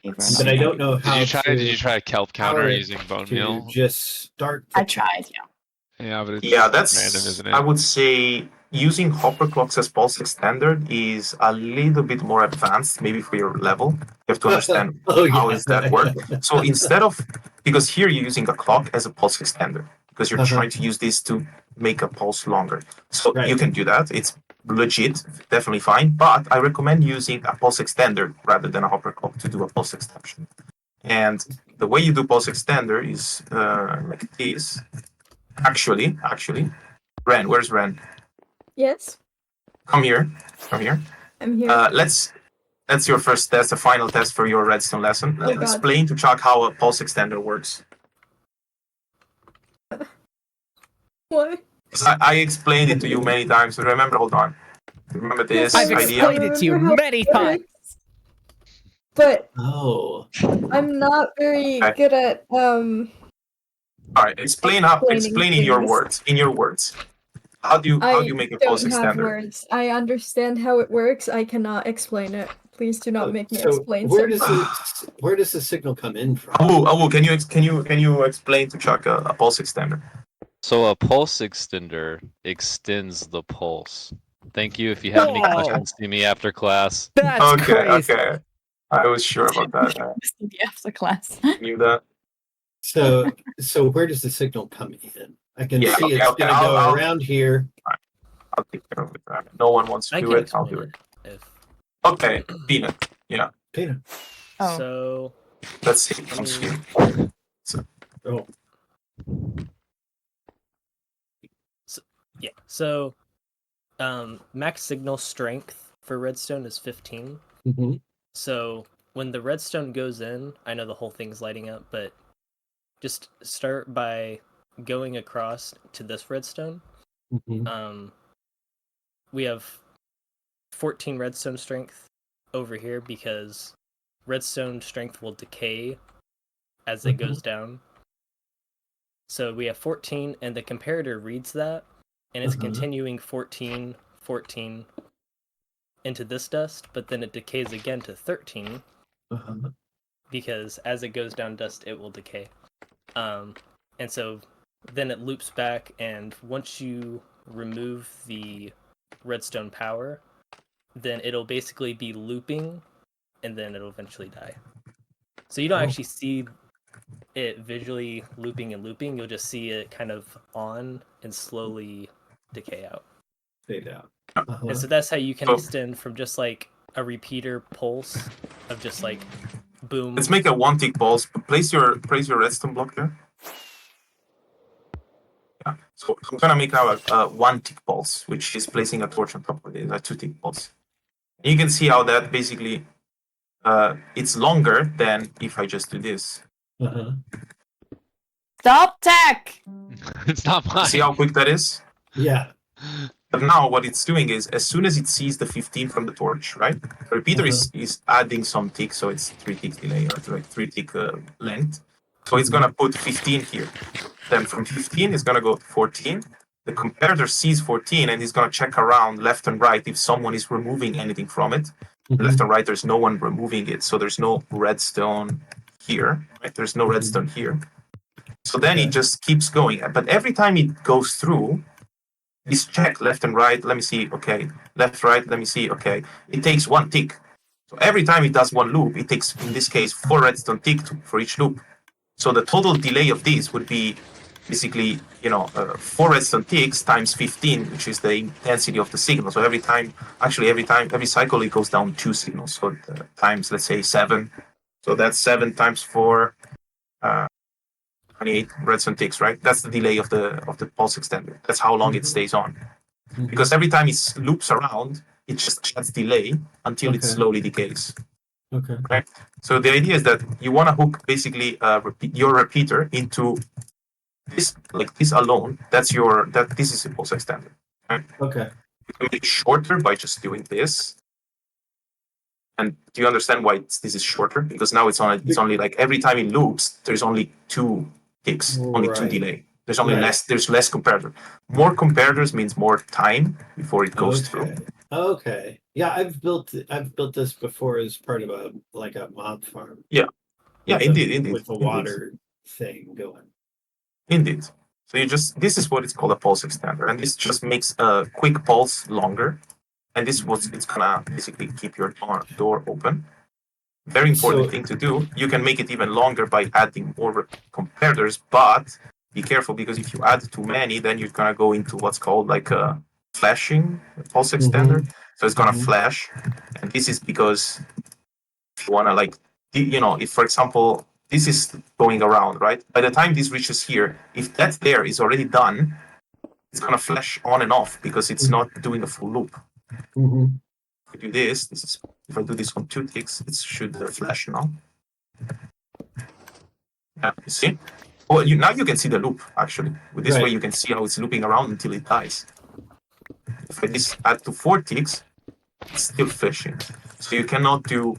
But I don't know how Did you try a kelp counter power it using bone to meal? just start. I tried, yeah. Yeah, but it's Yeah, that's random, isn't it? I would say using hopper clocks as pulse extender is a little bit more advanced, maybe for your level. You have to understand how is that work. So instead of, because here you're using a clock as a pulse extender, because you're trying to use this to make a pulse longer. So you can do that. It's legit, definitely fine. But I recommend using a pulse extender rather than a hopper clock to do a pulse extension. And the way you do pulse extender is like this. Actually, Ren, where's Ren? Yes, Come here. I'm here. That's your first test, the final test for your redstone lesson. Oh, God. Explain to Chuck how a pulse extender works. What? I explained it to you many times. Remember, hold on. Remember this I've idea? explained it to you Remember how many it times. works, but Oh. I'm not very Okay. good at All right, explain in your things. words. In your words. How do you make a pulse don't have extender? words. I understand how it works. I cannot explain it. Please do not make me So explain where something. where does the signal come in from? Awoo, can you explain to Chuck a pulse extender? So a pulse extender extends the pulse. Thank you. If you have any Whoa. questions, see me after class. That's crazy. Okay. I was sure about that. I After class. knew that. So where does the signal come in? I can Yeah, see okay, it's okay, going to go I'll- around here. I'll take care of it. No one wants to I do can it. I'll explain do it. it. If Okay, Peanut. Yeah, Peter. Oh. so, let's see. I'm mean- scared. Oh. yeah. So, max signal strength for redstone is 15. Mm-hmm. So when the redstone goes in, I know the whole thing's lighting up, but just start by going across to this redstone. Mm-hmm. We have 14 redstone strength over here because redstone strength will decay as it goes down. So we have 14, and the comparator reads that, and it's continuing 14, 14 into this dust, but then it decays again to 13 because as it goes down dust, it will decay. And so then it loops back, and once you remove the redstone power, then it'll basically be looping, and then it'll eventually die. So you don't actually see it visually looping and looping, you'll just see it kind of on and slowly decay out. Fade out. And so that's how you can So- extend from just like a repeater pulse of just like boom. Let's make a 1 tick pulse. Place your redstone block there. Yeah. So I'm gonna make now a 1 tick pulse, which is placing a torch on top of it, a 2 tick pulse. And you can see how that basically it's longer than if I just do this. Uh-huh. Stop tech! It's not mine. See how quick that is? Yeah. But now what it's doing is, as soon as it sees the 15 from the torch, right? The repeater is adding some tick, so it's 3 tick delay or like 3 tick length. So it's gonna put 15 here. Then from 15, it's gonna go to 14. The comparator sees 14 and he's gonna check around left and right if someone is removing anything from it. Left and right, there's no one removing it, so there's no redstone here. Right? There's no redstone here. So then it just keeps going. But every time it goes through, it's check left and right. Let me see. Okay, left, right. Let me see. Okay, it takes 1 tick. So every time it does 1 loop, it takes, in this case, 4 redstone tick for each loop. So the total delay of this would be basically, 4 redstone ticks times 15, which is the intensity of the signal. So every cycle, it goes down 2 signals. So times, let's say 7. So that's 7 times 4, 28 redstone ticks, right? That's the delay of the pulse extender. That's how long it stays on. Because every time it loops around, it just adds delay until it slowly decays. Okay. Right? So the idea is that you want to hook basically your repeater into this, like this alone. This is a pulse extender. Right? Okay. You can make it shorter by just doing this. And do you understand why this is shorter? Because now it's only like every time it loops, there's only 2 ticks, only 2 delay. There's only less comparator. More comparators means more time before it goes through. Okay. Yeah, I've built this before as part of a mob farm. Yeah, indeed. With the water thing going. Indeed. So this is what it's called a pulse extender, and this just makes a quick pulse longer, and this is what it's gonna basically keep your door open. Very important thing to do. You can make it even longer by adding more comparators, but be careful because if you add too many, then you're gonna go into what's called like a flashing pulse extender. So it's gonna flash, and this is because if you wanna if for example this is going around, right? By the time this reaches here, if that there is already done, it's gonna flash on and off because it's not doing a full loop. If I do this, if I do this on 2 ticks, it should flash now. Yeah, you see? Well, now you can see the loop actually. With this way, you can see how it's looping around until it dies. If I add to 4 ticks, it's still flashing. So you cannot do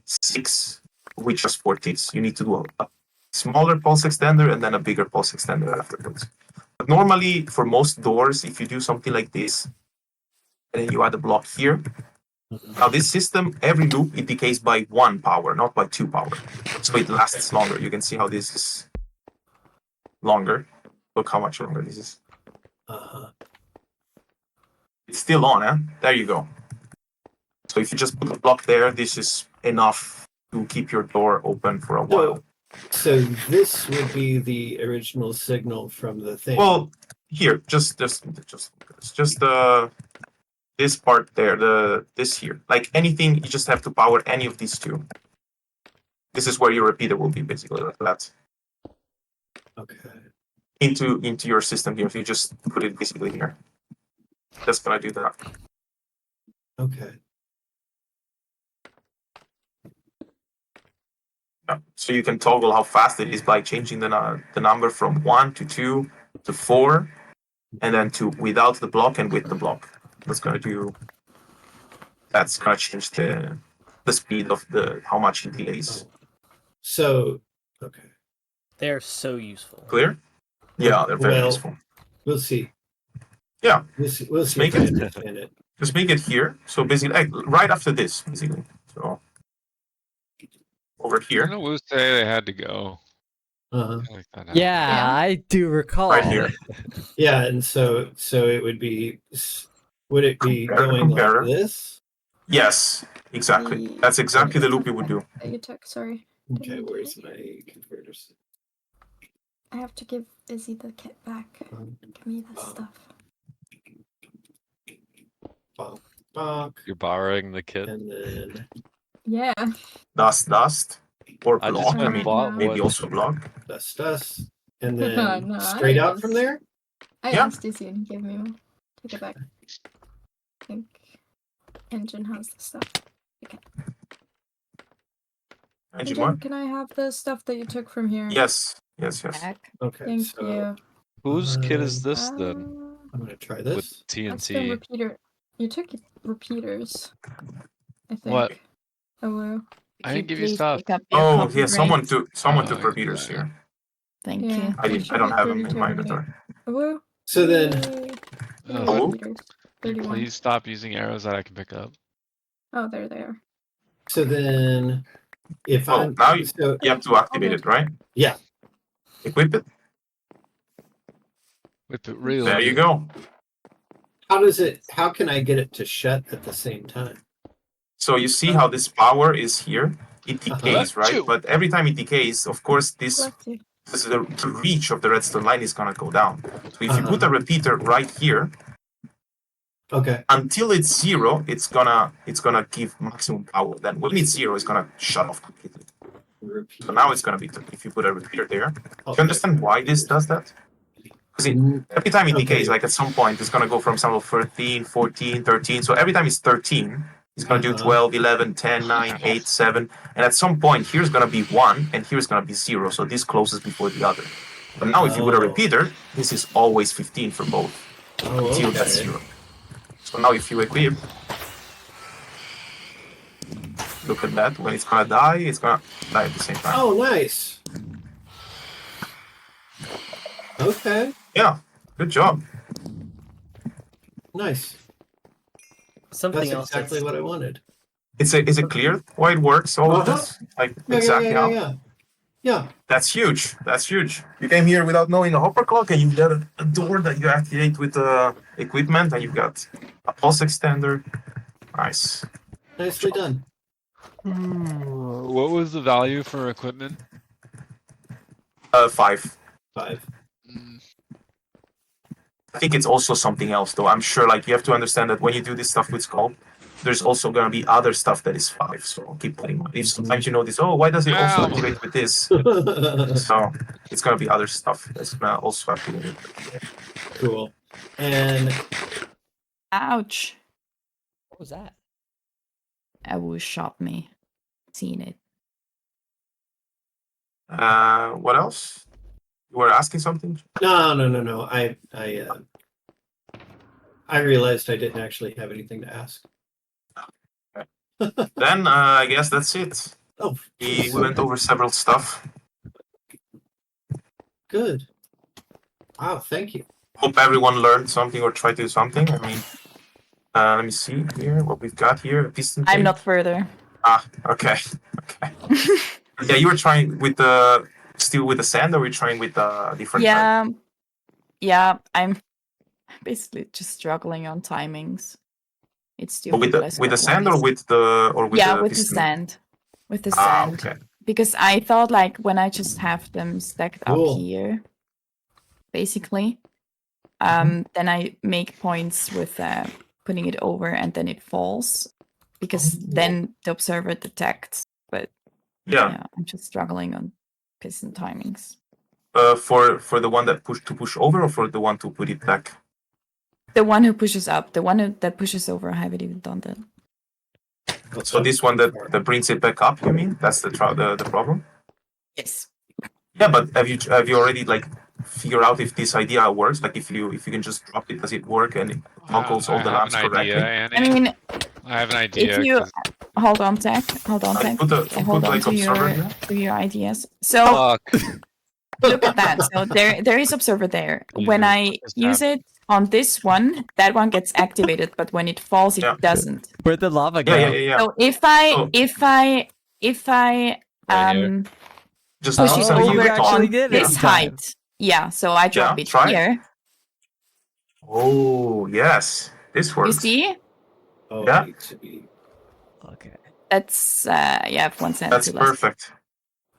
6 with just 4 ticks. You need to do a smaller pulse extender and then a bigger pulse extender afterwards. But normally, for most doors, if you do something like this, and then you add a block here, now this system, every loop, it decays by 1 power, not by 2 power. So it lasts longer. You can see how this is longer. Look how much longer this is. It's still on, eh? There you go. So if you just put a block there, this is enough to keep your door open for a while. So this would be the original signal from the thing. Well, here, just this part there, this here. Like anything, you just have to power any of these 2. This is where your repeater will be, basically like that. Okay. Into your system here. So you just put it basically here. That's gonna do that. Okay. Yeah. So you can toggle how fast it is by changing the number from 1 to 2 to 4, and then to without the block and with the block. That's gonna change the speed of how much it delays. So, okay. They're so useful. Clear? Yeah, they're very useful. We'll see. Yeah. We'll see. Make it. Just make it here. So basically, right after this, basically. So over here. Didn't Awoo say they had to go? Yeah, I do recall. Right here. Yeah, and so it would be. Would it be going like this? Yes, exactly. That's exactly the loop you would do. Sorry. Okay, where's my converters? I have to give Izzy the kit back. Give me the stuff. Bonk, bonk. You're borrowing the kit. And then Yeah. Dust, or I just block. I went mean, bought maybe one. also block. dust. And then No, straight I out from asked. there? I Yeah. asked Izzy and he gave me one. Take it back. I think engine has the stuff. Okay. Engine Engine, one? can I have the stuff that you took from here? Yes. Yes. Back. Okay, Thank so you. Whose kit is this then? I'm gonna try With this. That's the TNT. repeater. You took repeaters, I think. What? Awoo. I Could didn't give you please stuff. pick up your Oh, copper yeah. Someone rings? took Oh, I can do repeaters that. here. Thank Yeah. you. I there didn't. I should don't be have them 32 in my over there. inventory. Awoo. So then, Yay. Uh, Awoo? Repeaters. Can you 31. please stop using arrows that I can pick up? Oh, there they are. if Oh, I'm now you so have to activate good. it, right? yeah. Equip it. Whip it real There you good. go. How can I get it to shut at the same time? So you see how this power is here? It decays, right? Achoo! But every time it decays, of course, Bless you. the reach of the redstone line is gonna go down. So if you put a repeater right here, Okay. until it's 0, it's gonna give maximum power. Then when it's 0, it's gonna shut off completely. So now it's gonna be if you put a repeater there. Do you understand why this does that? Because every time it decays, like at some point, it's gonna go from some of 13, 14, 13. So every time it's 13, it's gonna do 12, 11, 10, 9, 8, 7. And at some point, here's gonna be 1, and here's gonna be 0. So this closes before the other. But now if you put a repeater, this is always 15 for both. Until that's 0. So now if you equip, look at that. When it's gonna die, it's gonna die at the same time. Oh, nice. Okay. Yeah, good job. Nice. Something That's else exactly that's what I wanted. Is it clear why it works? All of this, like exactly how? Yeah. That's huge. That's huge. You came here without knowing a hopper clock, and you've got a door that you activate with equipment, and you've got a pulse extender. Nice. Nicely done. What was the value for equipment? 5. 5. Mm, I think it's also something else, though. I'm sure, like, you have to understand that when you do this stuff with Sculpt, there's also gonna be other stuff that is 5. So keep putting. If sometimes you notice, oh, why does it also Ow. activate with this? So it's gonna be other stuff that's gonna also activate. Cool. And Ouch. What was that? Awoo shot me. Seen it. What else? You were asking something? no. I realized I didn't actually have anything to ask. Then I guess that's it. Oh, We went over several stuff. good. Wow, thank you. Hope everyone learned something or tried to do something. I mean, let me see here what we've got here. Piston I'm tape. not further. Ah, okay. Yeah, you were trying with still with the sand, or were you trying with a different type? Yeah, I'm basically just struggling on timings. It's Oh, with stupid. the sand, or with the with the piston? sand. With the Ah, sand. okay. Because I thought like when I just have them stacked Cool. up here, basically, then I make points with putting it over and then it falls. Because then the observer detects. But Yeah. I'm just struggling on piston timings. For the one that push over, or for the one to put it back? The one who pushes up, the one that pushes over, I haven't even done that. So this one that brings it back up, you mean? That's the problem? Yes. Yeah, but have you already like figure out if this idea works? Like if you can just drop it, does it work and it toggles all the I have lamps an correctly? idea, Annie. I mean, I have an idea. if you 'cause- hold on, Tech. Hold on like, to observer your here? ideas. So Fuck. look at that. So there is observer there. When Jesus, I just use it on this one, that one gets activated, but when it falls, it Yeah. doesn't. Where'd the lava go? Yeah. So if I Right here. Just push Oh, it set you over the actually on did it this in time. height, so I drop Yeah, it try it. here. Oh yes, this You works. see? Oh, Yeah. it needs to be. Okay. That's I have one cent That's too less. perfect.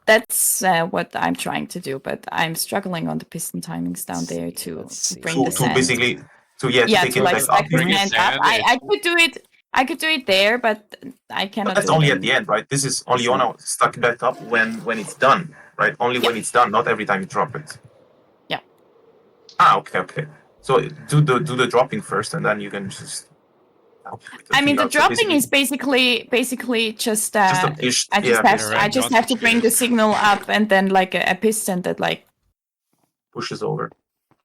that's what I'm trying to do, but I'm struggling on the piston timings down there to Let's see. bring the To sand. basically to take To it like back stack up. the Bring it sand up. sand, I could do it. I could do it there, but I But cannot. that's do it only on- at the end, right? This is only you wanna stack it back up when it's done, right? Only when it's done, not every time you drop it. Yeah. Ah, okay. So do the dropping first, and then you can just. I mean, the So dropping is basically just. just a fish. I just Yeah, have Yeah, I right, just Johnson have to bring the spears. signal up, and then like a piston that like pushes over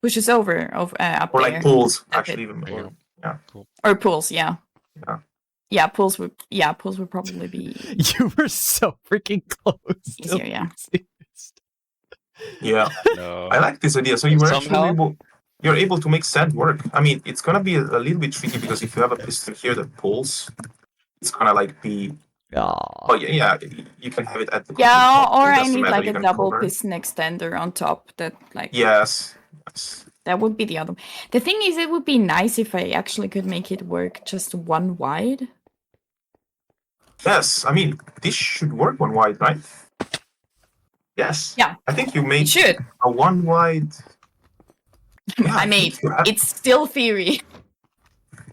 pushes over up or there. like pulls That's actually it. even. There you Or, go. yeah. Or pulls, yeah. Yeah. Yeah, pulls would probably be You were so freaking close. to easier, yeah. Yeah. No. I like this idea. So you were Somehow- actually you're able to make sand work. I mean, it's gonna be a little bit tricky because if you have a piston here that pulls, it's gonna like be. Oh yeah. You can have it at the. Yeah, top, or it I doesn't need matter, like you a can double cover. piston extender on top that like Yes. that would be the other. The thing is, it would be nice if I actually could make it work just one wide. Yes. I mean, this should work one wide, right? Yes. Yeah. I think you It made should. a one wide. Yeah, I think made. you have- It's still theory.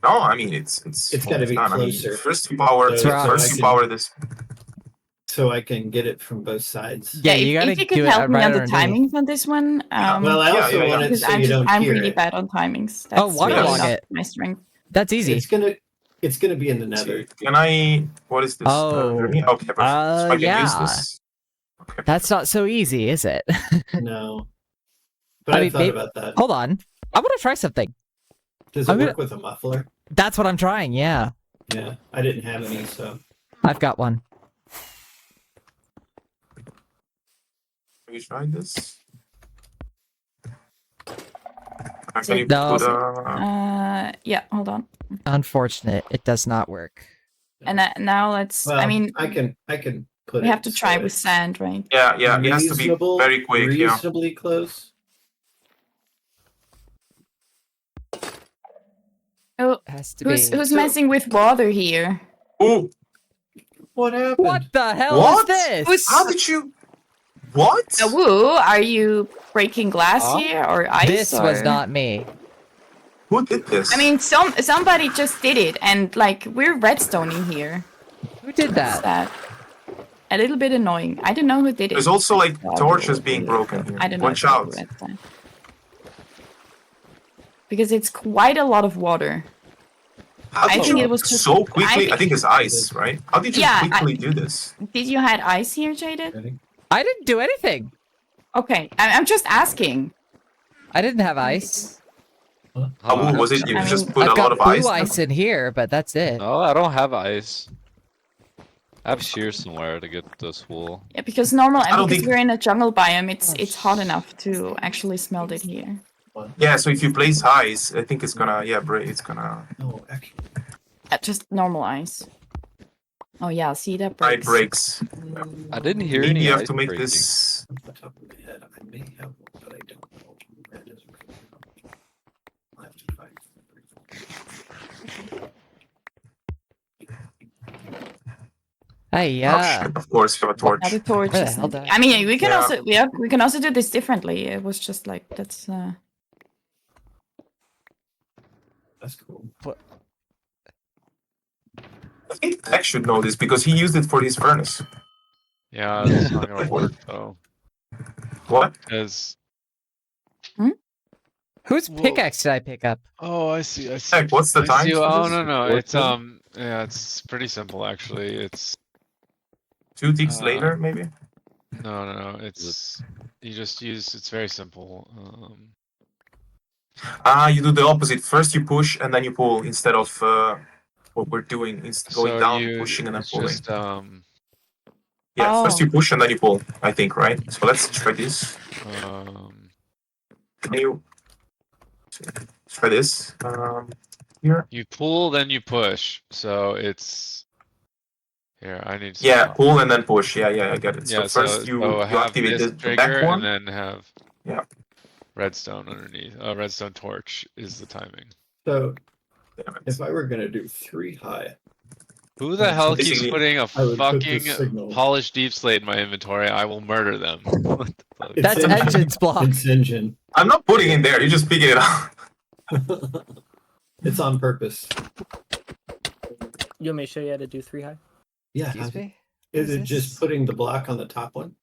No, I mean it's gotta be done. closer. I mean, first you power So first I you can- power this. So I can get it from both sides. Yeah, you gotta if you could do it help me right on the underneath. timings on this one. Well, I Yeah, also yeah, want it because so you don't I'm hear really it. bad on timings. Oh, That's waterlog not it. my strength. That's easy. It's gonna be in the nether. Can I? What is this? Oh, underneath? Okay, perfect. So I can use yeah. this. Okay. That's not so easy, is it? No. But I I mean, thought maybe- about that. Hold on. I want to try something. Does it I'm work with a muffler? That's what I'm trying. Yeah, Yeah. I didn't have any, so I've got one. Have you tried this? Can So- you No. put Yeah, hold on. Unfortunate, it does not work. And now let's. well, I mean, I can put we it have to try so with it's sand, right? Yeah, it has to be reasonable- very quick. Yeah. reasonably close. Oh, It has to who's be. messing with water here? Oh, What happened? What the hell What? is this? Who's- how did you? What? Awoo, are you breaking glass Huh? here or ice? This was or- not me. Who did this? I mean, somebody just did it, and like we're redstoning here. Who did That's that? a little bit annoying. I don't know who did it. there's also like Oh, torches who being did it, broken but here. I don't know. Watch if I out. do redstone. Because it's quite a lot of water. How I did think you it was just- so quickly? I I think it's ice, right? How did you Yeah, quickly do this? Did you had ice here, Jaded? I didn't do anything. Okay, I'm just asking. I didn't have ice. Awoo, was it you I just mean, put I've a lot got of blue ice? ice in here, but that's it. No, I don't have ice. I have shears somewhere to get this wool. Yeah, because normal, I don't because think- we're in a jungle biome, it's hot enough to actually smelt it here. Yeah, so if you place ice, I think it's gonna break. It's gonna No, actually, Just normal ice. Oh yeah, see that it breaks. breaks. I didn't hear Maybe any you have ice to make breaking. this. off the top of my head, I may have one, but I don't know. That doesn't really help. I'll have to find Hey, Oh, shit, of course, you have a torch. Another torch. Where the is hell like- did I- I mean, we can Yeah. also do this differently. It was just like that's. That's cool. I think Tech should know this because he used it for his furnace. Yeah, it's not gonna work though. What? Because Whose Whoa. pickaxe did I pick up? oh, I see. Tech, what's the I time? see. for Oh this? no, What it's time? yeah, it's pretty simple actually. It's 2 ticks uh, later, maybe. no. It's you just use. It's very simple. You do the opposite. First you push and then you pull instead of what we're doing. Going So down, you, pushing, and then it's pulling. just Yeah, first Oh. you push and then you pull. I think, right? So let's try this. Can you try this? Here. you pull then you push. So it's here. I need. Yeah, some- pull and then push. Yeah, I get it. Yeah. So first you have activate this the trigger back one. and then have Yeah. redstone underneath. Redstone torch is the timing. So Damn it. if I were gonna do 3 high, Who the hell keeps Basically, putting a I would put fucking this signal. polished deep slate in my inventory? I will murder them. What the fuck? It's That's engine. Engine's block. It's engine. I'm not putting it there. You just pick it up. It's on purpose. You want me to show you how to do 3 high? Yeah. Excuse me? Is it this? just putting the block on the top one?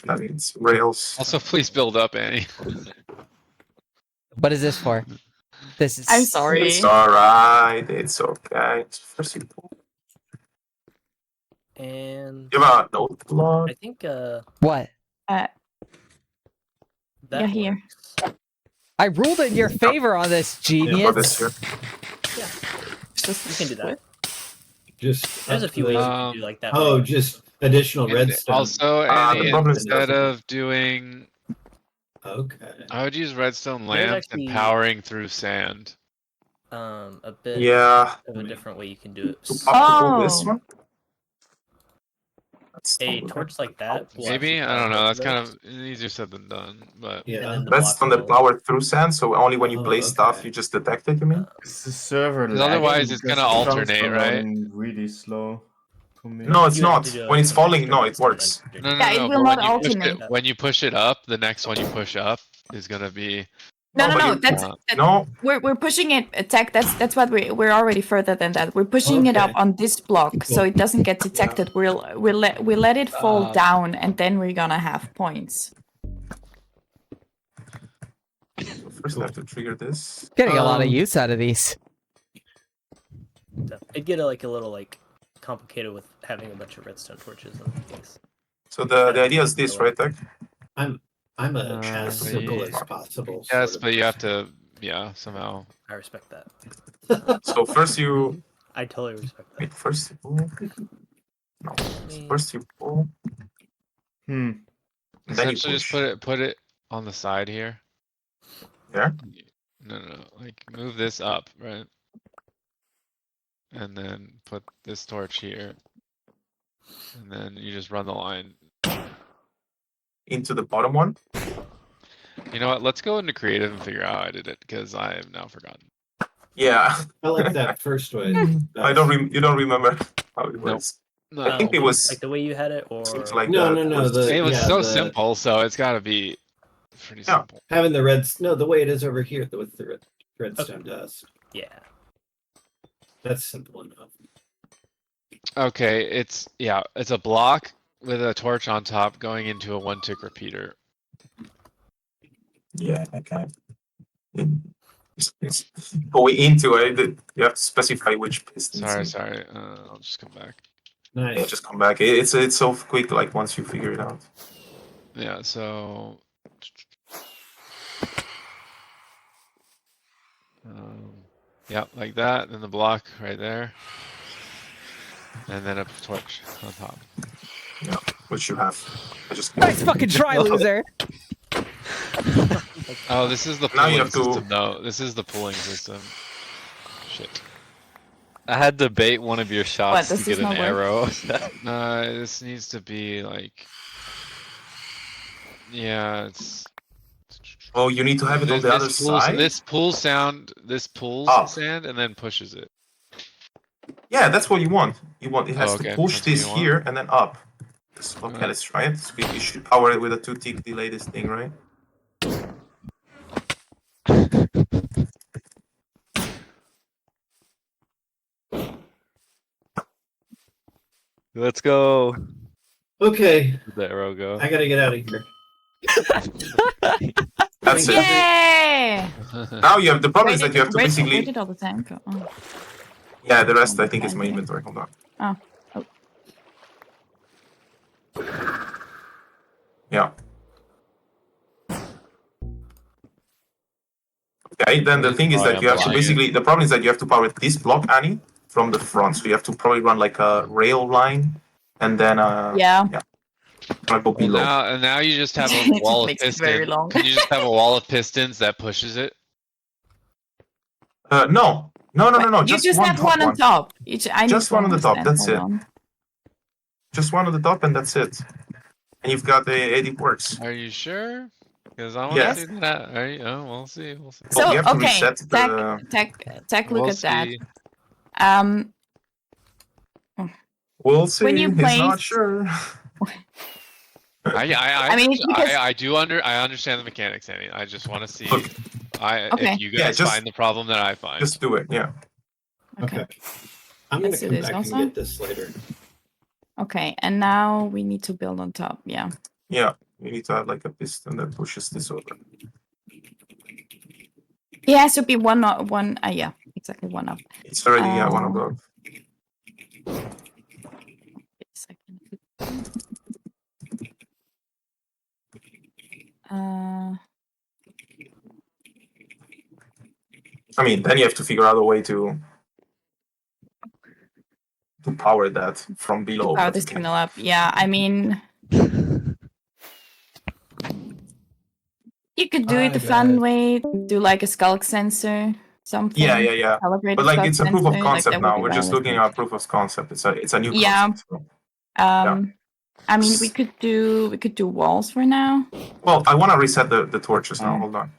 That means rails. Also, please build up, Annie. What is this for? This is. I'm sorry. It's alright. It's okay. First you pull. And Give a note block. I think What? that Yeah, here. works. I ruled in your favor on this, Yeah, put this genius. here. Just You can do that. Just There's a up few to ways the- you can do like that. Oh, just additional And redstone. also, the Annie, problem is instead that- of doing, Okay. I would use redstone There's lamps actually- and powering through sand. A bit Yeah. of a different way you can do it. To pull this Oh. one. That's A not torch like that. will Maybe? actually I don't power know. That's both kind of of easier said than done. But Yeah. then the That's block on the will- power through sand, so only when you Oh, place stuff okay. you just detect it, you mean? Is the server 'Cause lagging? otherwise it's Because gonna it sounds alternate, right? running really slow to me. No, it's You have not. to do When it's some falling, extra no, it redstone works. underneath. no, no, Yeah, it no. will But not when you push alternate. when you push it up, the next one you push up is gonna be. No, No, no, but no. you- That's No, we're pushing it attack. That's what we're already further than that. We're pushing it up Okay. on this block so Cool. it doesn't get detected. We'll let it fall down and then we're gonna have points. so first I have to trigger this. Getting a lot of Um, use out of these. So it'd get a little complicated with having a bunch of redstone torches and things. So the idea is this, right, Tech? I'm as but simple you- as possible. Yes, sort of. but you have to, somehow. I respect that. So first you I totally respect that. wait, first you pull. No. First you pull. Hmm. And then you Essentially, just push. put it on the side here. There? No, like move this up, right? And then put this torch here. And then you just run the line. Into the bottom one. You know what? Let's go into creative and figure out how I did it because I have now forgotten. Yeah. I like that first way. You don't remember how it was. No, I think it was like the way you had it, or seems like No, that no, no, was- the- it was yeah, so the- simple, so it's got to be pretty Yeah. simple. Having the the way it is over here with the redstone dust. yeah. That's simple enough. Okay, it's a block with a torch on top going into a 1-tick repeater. Yeah, okay. Going into it, you have to specify which pistons. Sorry. I'll just come back. Nice. Yeah, just come back. It's so quick. Like once you figure it out. Yeah, so. Yeah, like that, then the block right there. And then a torch on top. Yeah, which you have. I just Nice fucking try, loser. Oh, this is the Now you pulling have to- system, though. This is the pulling system. Shit. I had to bait one of your shots does to get this an not arrow. This needs to be like. Yeah, it's. Oh, you need to have it on the other side. This pulls sand, Up. sand, and then pushes it. Yeah, that's what you want. It has Oh, okay. to push That's what this you want? here and then up. Okay, Alright. let's try it. You should power it with a 2-tick delay. This thing, right? Let's go. Okay, Where'd the arrow go? I gotta get out of here. That's it. Yay! Now you have the problem is that you have to Where basically. did all the time go? Oh. Yeah, the rest I think is my inventory. Hold on. Oh. Yeah. Okay, then the thing is Oh, that I'm you have to lying. basically, the problem is that you have to power this block, Annie, from the front. So you have to probably run like a rail line and then Yeah. go Well, below. now you just have It a just wall of makes it very pistons. long. Can you just have a wall of pistons that pushes it? No. You Just, just one have top one on top. I need Just to one on the top, understand. that's Hold it. on. Just one on the top and that's it. And you've got it works. Are you sure? Because I want Yes. to see that. Are you? Oh, we'll see. But So we have to okay, reset the. Tech, look We'll at that. see. We'll see. When you He's not place- sure. I mean, it's because- I understand the mechanics, Annie. I just want to see Look. Okay. if you guys just- find the problem that I find. Just do it. Yeah. Okay. I'm gonna Let's do come this back also. and get this later. Okay, and now we need to build on top. Yeah. Yeah. We need to have like a piston that pushes this over. It has to be one. Yeah, exactly one up. It's already one above. Wait a second. I mean, then you have to figure out a way to power that from below. Power but this you signal up. Yeah, I mean, you could do it the fun way. Do like a skulk sensor, something. Yeah. Calibrate But a like skulk it's a proof of sensor, concept that would now. be We're just looking realistic. at proof of concept. It's a new Yeah. concept. So. I mean, we could do walls for now. Well, I want to reset the torches now. Hold on.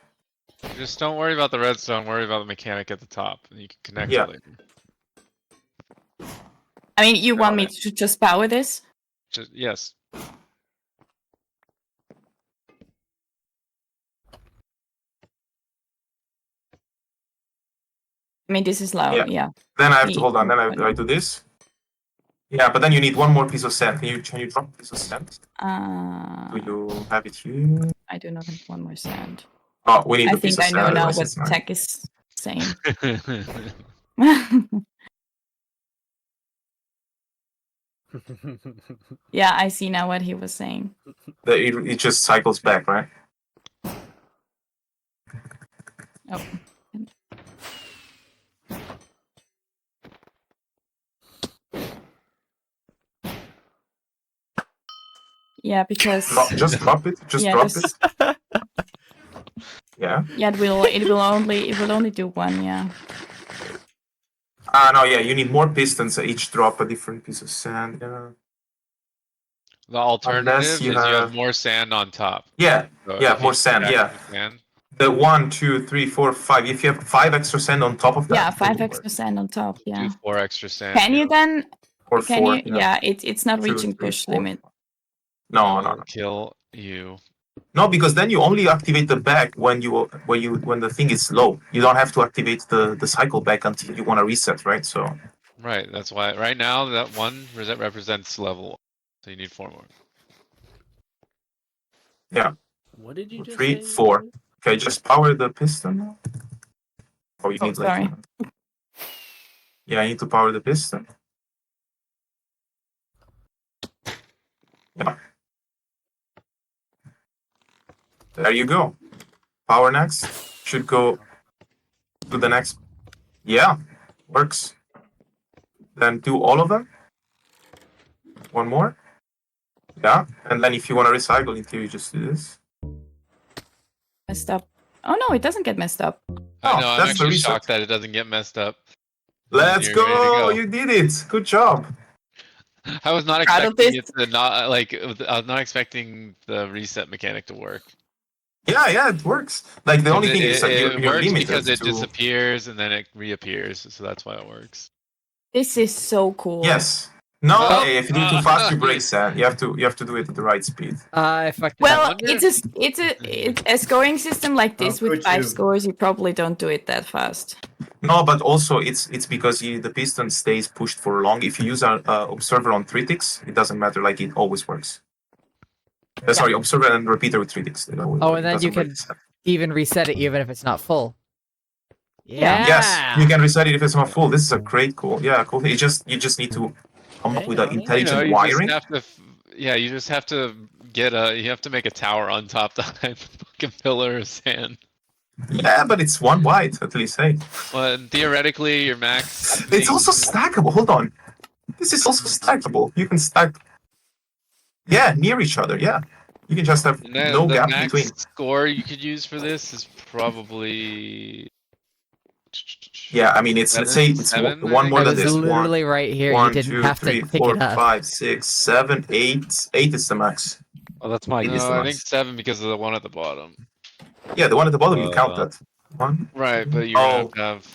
Just don't worry about the redstone. Worry about the mechanic at the top. And you can connect Yeah. it later. I mean, you want me to just power this? Yes. I mean, this is low. Yeah. Yeah. Then I have to hold on. Then I do this. Yeah, but then you need one more piece of sand. Can you drop a piece of sand? Do you have it here? I do not have one more sand. Oh, we need I a piece think of I sand. know now otherwise what it's not. tech is saying. Yeah, I see now what he was saying. It just cycles back, right? Oh. Yeah, because Just drop it. Just yeah, drop just- it. Yeah. yeah, it will only do one. Yeah. No, yeah, you need more pistons. Each drop a different piece of sand. Yeah. The alternative you is you have have- more sand on top. Yeah. So Yeah, if more you sand, stack yeah. the sand- The 1, 2, 3, 4, 5. If you have 5 extra sand on top of that. Yeah, it 5 will extra work. sand on top. Yeah. Do 4 extra sand. Can you then? Or Can 4. you? Yeah, it's not 2, reaching 3, push 4. limit. No. Kill you. No, because then you only activate the back when the thing is low. You don't have to activate the cycle back until you want to reset, right? So Right, that's why right now that one represents level. So you need 4 more. yeah, What did you just 3, say? 4. Okay, just power the piston now. Oh, you Oh, need sorry. yeah, I need to power the piston. Yeah. There you go. Power next. Should go to the next. Yeah, works. Then do all of them. One more. Yeah, and then if you want to recycle it, you just do this. Messed up. Oh no, it doesn't get messed up. I know, I'm that's the actually reset. shocked that it doesn't get messed up. Let's You're ready to go! go. You did it! Good job. I was not Proud of expecting this. it to not like. I was not expecting the reset mechanic to work. Yeah, it works. Like the only thing is that it you're works limited because it to. disappears and then it reappears, so that's why it works. This is so cool. Yes. No, Oh, if you do it too fast, you break sand. You have to do it at the right speed. I fucked it Well, up. wonder- it's a scoring system like this How with could 5 you? scores. You probably don't do it that fast. No, but also it's because the piston stays pushed for long. If you use an observer on 3 ticks, it doesn't matter. Like it always works. Sorry, observer and repeater with 3 ticks. Oh, and then you can even reset it even if it's not full. Yeah. Yes, you can reset it if it's not full. This is a great cool. Yeah, cool. You just need to come up with an Damn. intelligent you wiring. just have to. Yeah, you just have to You have to make a tower on top the fucking pillar of sand. Yeah, but it's 1 wide at least. Hey, Well, and theoretically, your max. it's also stackable. Hold on, this is also stackable. You can stack. Yeah, near each other. Yeah, you can just have no the gap max between. score you could use for this is probably. Yeah, I mean it's let's say it's Seven, I one think. more It than was this. literally right here. You 1, didn't 2, have 3, to pick 4, it up. 5, 6, 7, 8. 8 is the max. Oh, that's my It is No, the I max. think 7 because of the one at the bottom. Yeah, the one at the bottom you count Uh, that. 1. Right, but you're Oh. gonna have.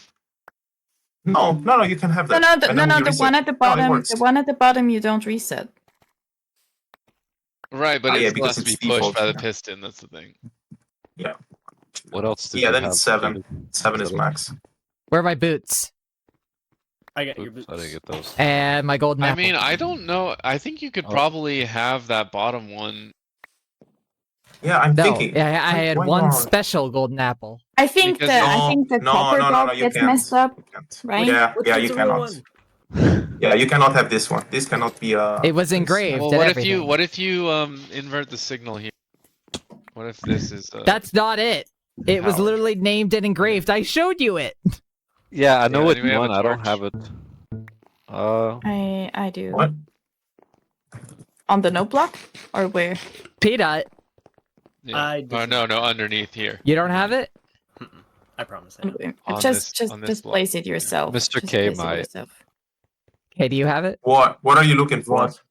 No, you can have that. No, And then you the reset. one at the No, it bottom, works. the one at the bottom you don't reset. Right, but Ah, it yeah, still because has to be it's pushed default, by the yeah. piston. That's the thing. Yeah. What else did Yeah, you then have? it's 7. Jaded? 7 is Is that it? max. Where are my boots? I got your Oops, boots. I didn't get those. And my golden I apple. mean, I don't know. I think you could Oh. probably have that bottom one. Yeah, I'm No, thinking. I had why one not? special golden apple. I think Because the copper bulb you gets can't. messed up, You can't. right? Yeah, Which yeah, one's you the real cannot. one? Yeah, you cannot have this one. This cannot be It was this. engraved. Well, and what everything. if you invert the signal here? What if this is That's not it. It was powered? literally named and engraved. I showed you it. Yeah, I know Yeah, which anybody have a one. I don't torch? have it. I do. What? On the note block? Or where? Peanut, Yeah. I Oh did no, not. no, underneath here. you don't have it? Mm-mm. I promise I don't. On Just this block. place it yourself. Mr. Just K place it might. yourself. Okay, do you have it? What are you looking for? What?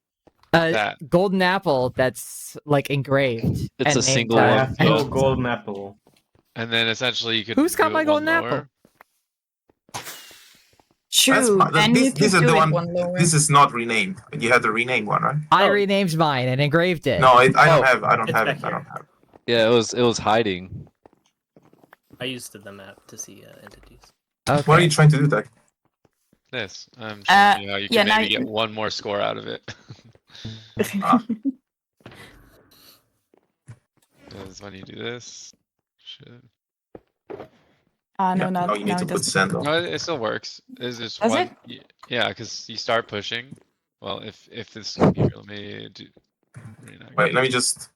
That. Golden apple that's like engraved. It's and a named, single I one. have no Yeah. golden apple. And then essentially you could. Who's got do my it one golden apple? lower. True. Then you This could is do the it one. one lower. This is not renamed. You had the renamed one, right? I Oh. renamed mine and engraved it. No, I don't Oh, have. I don't it's have back it. I here. don't have it. Yeah, it was hiding. I used the map to see entities. Okay. What are you trying to do, Doug? This. I'm Uh, showing you how you yeah, can now maybe you- get one more score out of it. Ah. Because when you do this, should. No, No, not you now need to it put doesn't. send on. No, it still works. Is this Does one? it? Yeah, because you start pushing. Well, if this here, let me do. Wait, let me just.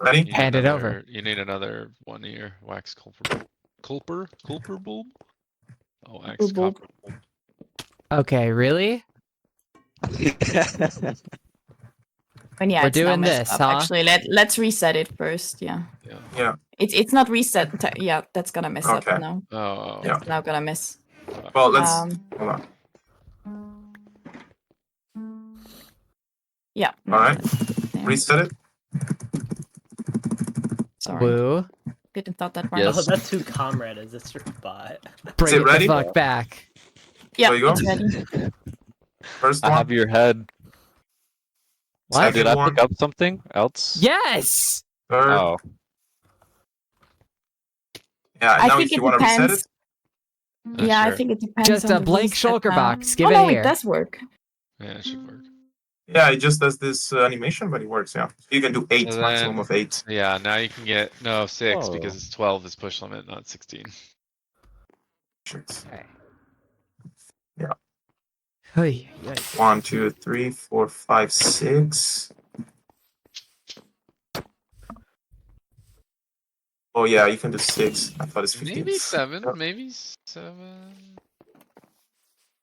Ready? You need Hand it over. another- You need another one of your wax culper bulb. Oh, wax Bulb. copper bulb. Okay, really? And yeah, We're it's now doing messed this, up. huh? Actually, let's reset it first. Yeah. Yeah. It's not reset. Yeah, that's gonna mess Okay. up now. Oh. Yeah. It's now gonna miss. Well, let's. Um, Hold on. Yeah. All right. There. Reset it. Sorry. Woo. Didn't thought that Yes. Oh, that's who Comrade is. It's your bot. Bring it it ready? the fuck back. Yeah, There you go. it's ready. First I one. have your head. What? Did I one. pick up something else? Yes! Third. Oh. Yeah. And I now think if you it want to reset depends. it, Yeah, I Sure. think it depends. Just on a the blank reset shulker now. box. Give oh it no, here. it does work. Yeah, it should work. yeah, it just does this animation, but it works. Yeah. You can do 8, So maximum then- of 8. Yeah, now you can get 6 Oh. because it's 12 is push limit, not 16. Shit. Okay. Yeah. Hey, 1, 2, 3, 4, 5, 6. Oh yeah, you can do 6. I thought it's 15. Maybe 7. Yeah. Maybe 7.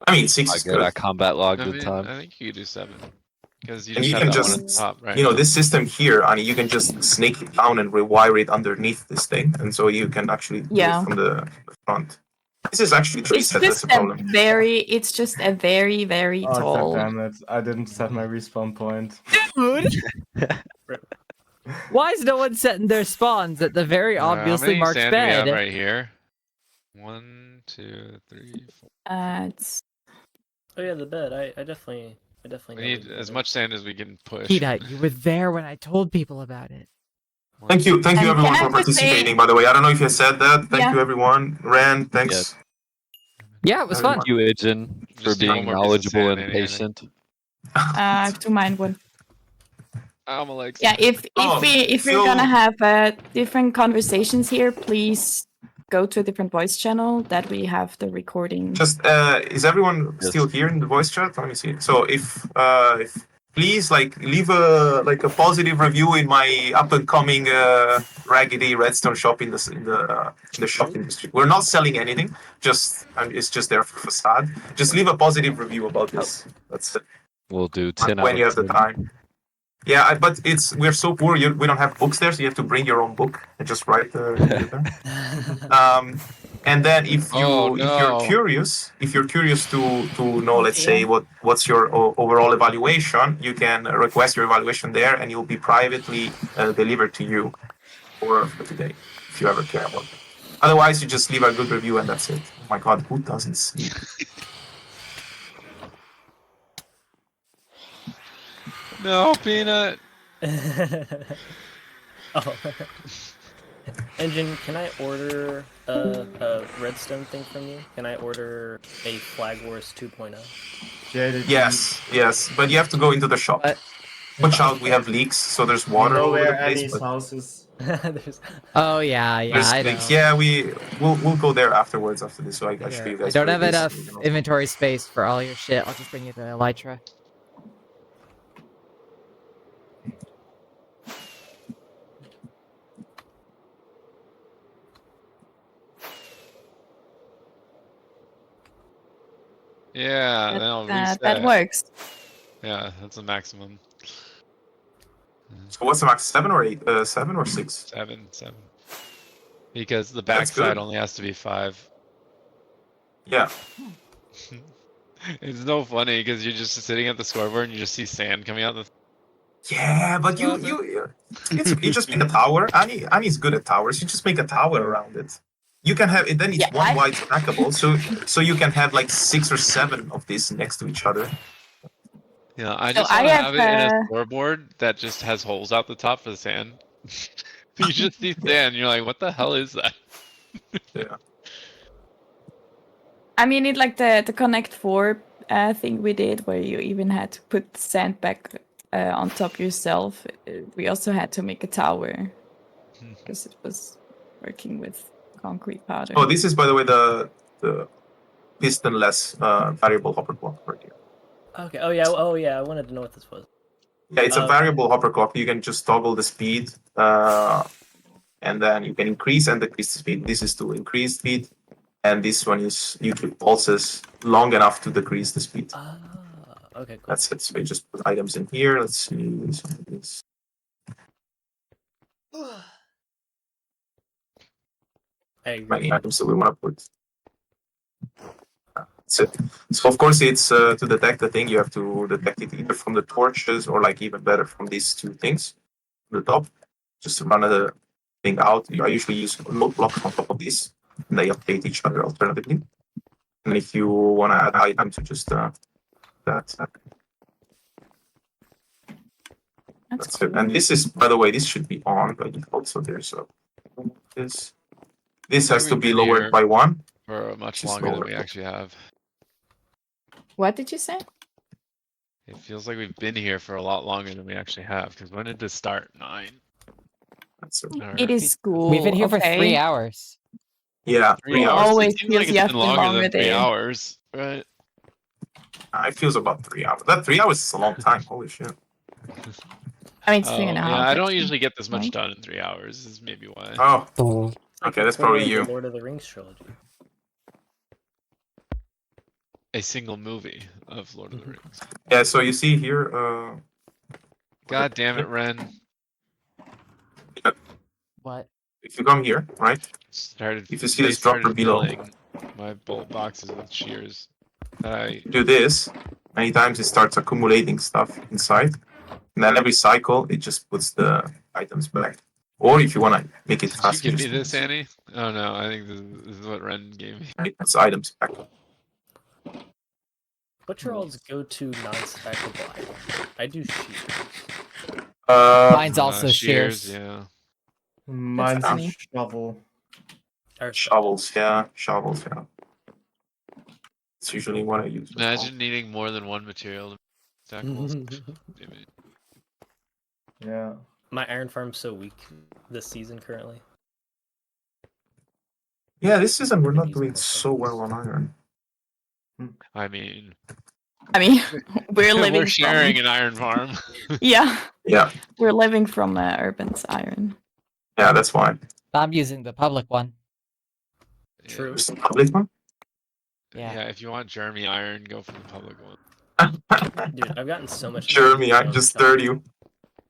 I mean, 6 I is get good. I combat logged I the mean, time. I think you could do 7 because you And just you have can that one at the just, top, right? you know, this system here, Ani, you can just snake it down and rewire it underneath this thing, and so you can actually do Yeah. it from the front. This is actually tree It's set, that's just the problem. it's just a very, very Oh, tall. damn it. I didn't set my respawn point. dude! Why is no one setting their spawns at the very obviously how many marked sand do we have bed? right here? 1, 2, 3, 4. It's Oh yeah, the bed. I definitely We know need the as bed. much sand as we can push. Peanut, you were there when I told people about it. Thank you And everyone can I for just say- participating, by the way. I don't know if you said that. Thank Yeah. you everyone. Ran, thanks. Yeah, it was fun. Thank you, Ijin, for Just need one being more piece of knowledgeable sand, and anything. patient. I have to mind one. I'm Alexa. Yeah, if Oh, we're so- gonna have different conversations here, please go to a different voice channel that we have the recording. Just is everyone Yes. still here in the voice chat? Let me see. So if please leave a positive review in my up and coming raggedy redstone shop in the shop industry. We're not selling anything. It's just there for facade. Just leave a positive review about this. That's it. We'll do 10 When out you of have the 10. time. Yeah, but we're so poor. We don't have books there, so you have to bring your own book and just write there. And then if you're curious to know, let's say what's your overall evaluation, you can request your evaluation there, and you'll be privately delivered to you for today if you ever care about it. Otherwise, you just leave a good review and that's it. my god, who doesn't sleep? No, Peanut. Oh. Engine, can I order a redstone thing from you? Can I order a Flag Wars 2.0? Jaded. Yes, but you have to go into the shop. But Watch out, we have leaks, so there's You water know all over where the place. Annie's But house is? There's... oh yeah, there's I know. leaks. Yeah, we'll go there afterwards after this, so I show Here, you I guys. don't where have it is, enough and you can- inventory space for all your shit. I'll just bring you the elytra. Yeah, then I'll reset. That works. Yeah, that's the maximum. So what's the max? 7 or 8? 7 or 6? 7. Because the That's backside good. only has to be 5. Yeah. It's so funny because you're just sitting at the scoreboard and you just see sand coming out the. Yeah, but you just make a tower. Annie's good at towers. You just make a tower around it. You can have it. Then it's one wide stackable, so you can have like 6 or 7 of these next to each other. Yeah, I So just I want to have, have it in a scoreboard that just has holes out the top for the sand. You just see sand, you're like, what the hell is that? Yeah. I mean, it like the Connect 4 thing we did, where you even had to put sand back on top yourself. We also had to make a tower because it was working with concrete powder. Oh, this is by the way the pistonless variable hopper clock right here. Okay. Oh yeah. I wanted to know what this was. Yeah, it's a variable hopper clock. You can just toggle the speed, and then you can increase and decrease the speed. This is to increase speed, and this one is you do pulses long enough to decrease the speed. Okay, cool. That's it. So you just put items in here. Let's see. This. I agree. Many items that we want to put. That's it. So of course it's to detect the thing, you have to detect it either from the torches or like even better from these two things on the top. Just to run the thing out. I usually use load blocks on top of this, and they update each other alternatively. And if you want to add items to just that's cool. it. And this is, by the way, this should be on by default. So there's this. This has to We've be been lowered here by 1. for much Just longer than lower. we actually have. What did you say? It feels like we've been here for a lot longer than we actually have. Because when did this start? 9. That's it. It is school. We've been here for 3 okay? hours. Yeah, 3 3 Well, hours. always It seems like feels you it's have been been longer longer than 3 there. hours, right? It feels about 3 hours. That 3 hours is a long time. Holy shit. I mean, it's 3.5. Yeah, I don't actually. usually get this much Right? done in 3 hours. This is maybe why. Oh, It's like okay, a that's quarter probably of you. the Lord of the Rings trilogy. A single movie of Lord of the Rings. Yeah, so you see here, God damn it, Ren. What? if you come here, right? Started. If you see They this dropper started below, filling my bolt boxes with shears. That I do this. Many times it starts accumulating stuff inside. And then every cycle, it just puts the items back. Or if you want to make it Did you faster, give me just this, Annie? Oh no, I think this is what Ren gave me. it puts items back. What's your all's go-to non-stackable item? I do shears. Mine's also shears. Yeah. Mine's a funny. shovel. Or Shovels, yeah. It's usually what I use. as well. Imagine needing more than one material to stackable. Damn it. Yeah. My iron farm's so weak this season currently. Yeah, this season we're not Use doing more so well on iron. I mean, we're living we're sharing from... an iron farm. Yeah, Yeah, we're living from Urban's iron. yeah, that's why. I'm using the public one. True. There's the public one. Yeah. Yeah, if you want Jeremy iron, go for the public one. Dude, I've gotten so much. Jeremy, iron I'm just from 30.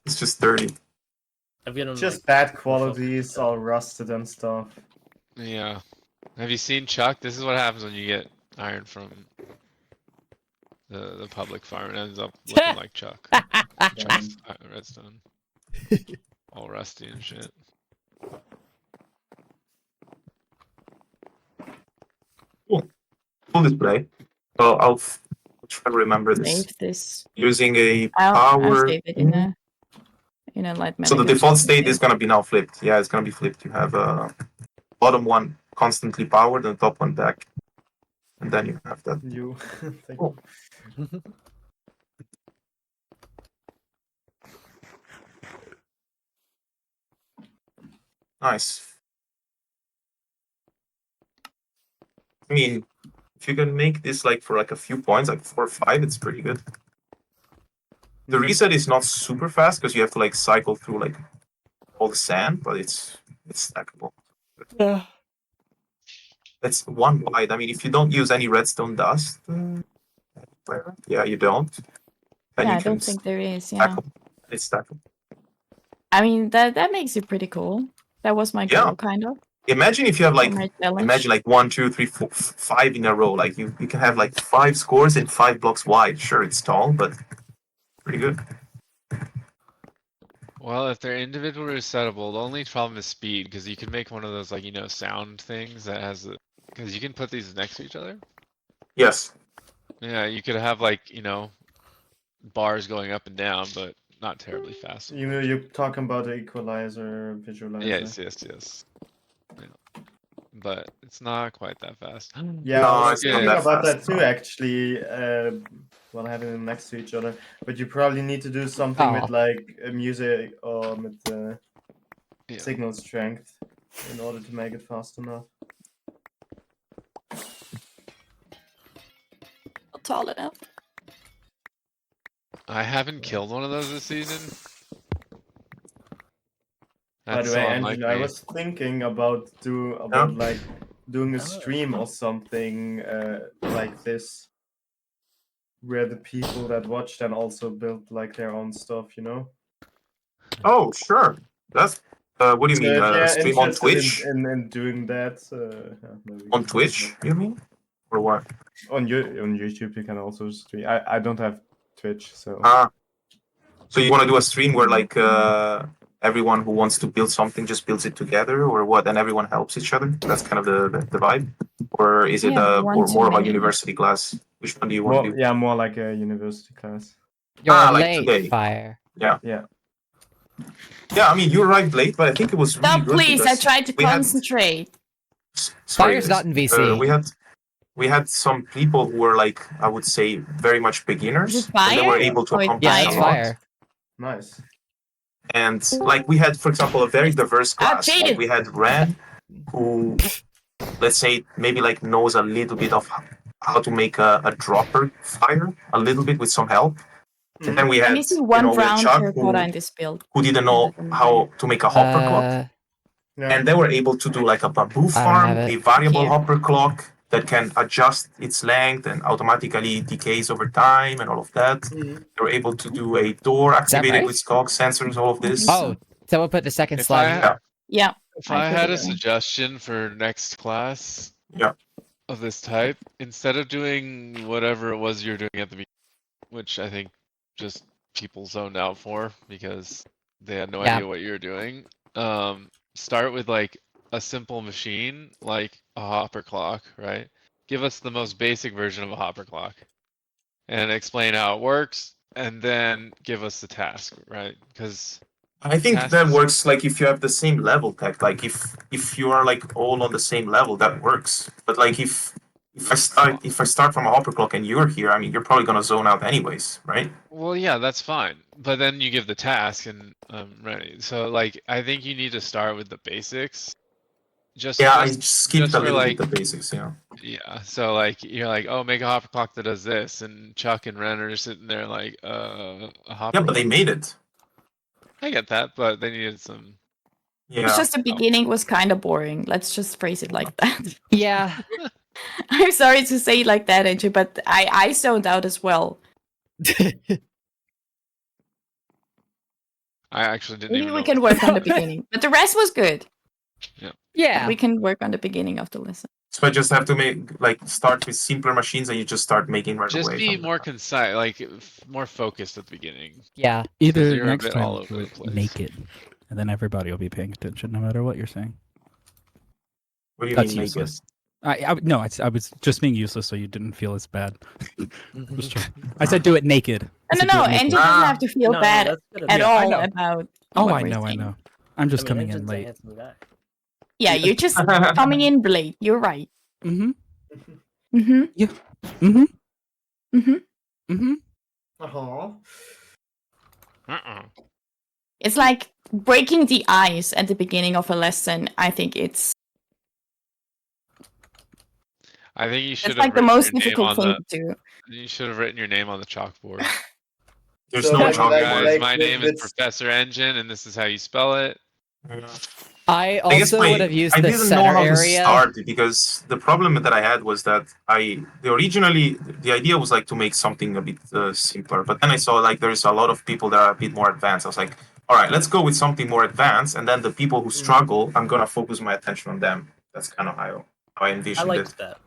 It's just 30. I've gotten Just like, bad full qualities, stuff. all rusted and stuff. Yeah. Have you seen Chuck? This is what happens when you get iron from the public farm. It ends up looking like Chuck. Chuck's redstone. All rusty and shit. full display. So I'll try to remember this. Save this. Using a I'll power. save it in a light So the metagaming default state save. is gonna be now flipped. Yeah, it's gonna be flipped. You have bottom one constantly powered and top one back, and then you have that. You. Thank Oh. you. Nice. I mean, if you can make this like for like a few points, like 4 or 5, it's pretty good. The reset is not super fast because you have to like cycle through like all the sand, but it's stackable. Yeah. That's 1 byte. I mean, if you don't use any redstone dust, yeah, you don't. Then Yeah, you I don't can think there is. Yeah. stackable. It's stackable. I mean, that makes it pretty cool. That was my goal, Yeah. kind of. Imagine if you have like My challenge. imagine like 1, 2, 3, 4, 5 in a row. Like you can have like 5 scores and 5 blocks wide. Sure, it's tall, but pretty good. Well, if they're individually resettable, the only problem is speed, because you can make one of those, like, sound things that has because you can put these next to each other. Yes. Yeah, you could have, like, bars going up and down, but not terribly fast. You're talking about the equalizer visualizer. Yes. Yeah. But it's not quite that fast. Yeah, No, I was it's not thinking that about that fast, too, no. actually. While having them next to each other, but you probably need to do something with like music or with Yeah. signal strength in order to make it fast enough. Not tall enough. I haven't killed one of those this season. By the That's way, so Angela, I unlikely. was thinking about like doing a stream or something like this, where the people that watch then also build like their own stuff, you know? Oh, sure. That's what do you So mean? if you're Stream on interested Twitch? in doing that, yeah, maybe we On can Twitch, you mean? Or what? on YouTube you can also stream. I don't have Twitch, so So you want to do a stream where like everyone who wants to build something just builds it together, or what? And everyone helps each other. That's kind of the vibe, or is it Yeah, or more of a one-to-many. university class? Which one do you want to do? yeah, more like a university class. You're like late, today. Fire. Yeah. Yeah. Yeah, I mean you arrived late, but I think it was really Stop, good. please! I because tried to we had- concentrate. Sorry, Fire's guys. not in VC. We had some people who were like, I would say, very much beginners, Is it and they were Fire? able to Oh, it's accomplish Yeah, a it's Fire. lot. Fire. Nice. And like we had, for example, a very diverse class. Like Jaded! we had Ran, who, let's say, maybe like knows a little bit of how to make a dropper fire, a little bit with some help. And then we I'm had, missing one we had brown Chuck, terracotta in this build. who didn't know how to make a hopper clock. Yeah. And they were able to do like a bamboo I don't farm, have it. a variable Here. hopper clock that can adjust its length and automatically decays over time and all of that. They were able to do a door activated right? with SCOG sensors, all of this. Oh, someone put the second If slide. I Yeah. if I I put had it a in. suggestion for next class, Yeah. of this type, instead of doing whatever it was you're doing at the beginning, which I think just people zoned out for because they had no idea what you're doing. Start with like a simple machine, like a hopper clock, right? Give us the most basic version of a hopper clock and explain how it works, and then give us the task, right? Because I think that works like if you have the same level tech, like if you are like all on the same level, that works. But like if I start from a hopper clock and you're here, I mean you're probably gonna zone out anyways, right? Well, yeah, that's fine. But then you give the task and ready. So like I think you need to start with the basics. I skipped a for, little like, bit the basics, yeah. Yeah, so like you're like, oh, make a hopper clock that does this, and Chuck and Ren are sitting there like, a hopper. Yeah, but they made it. I get that, but they needed some. It's just the beginning was kind of boring. Let's just phrase it like that. Yeah. I'm sorry to say it like that, AJ, but I zoned out as well. I actually didn't Maybe even we know. can work on the beginning, but the rest was good. Yeah. Yeah. We can work on the beginning of the lesson. So I just have to start with simpler machines and you just start making right Just away. be more concise, like more focused at the beginning. Yeah. 'Cause Either you're a next bit time all over the place. make it, and then everybody will be paying attention no matter what you're saying. What do you That's mean make useless. it? No, I was just being useless, so you didn't feel as bad. Just trying- I said do it naked. I No, said no, do it and naked. you doesn't have to feel No, bad that's good at Yeah, I all know. about. Oh, what I we're know, I saying. know. I'm just coming in Engine's a late. handsome guy. Yeah, you're just coming in late. You're right. Mm-hmm. Mm-hmm. Yeah. Mm-hmm. Mm-hmm. Mm-hmm. Uh-huh. It's like breaking the ice at the beginning of a lesson. I think it's I think you should it's have like the written most your name difficult on thing the. to do. You should have written your name on the chalkboard. There's So, no like- Hello, like- chalkboard. guys. like My with- name is with- Professor Engine, and this is how you spell it. I I guess also would have used I the didn't know center how to area. start because the problem that I had was that originally the idea was like to make something a bit simpler, but then I saw like there's a lot of people that are a bit more advanced. I was like, all right, let's go with something more advanced, and then the people who struggle, I'm gonna focus my attention on them. That's kind of how I I envisioned liked it. that.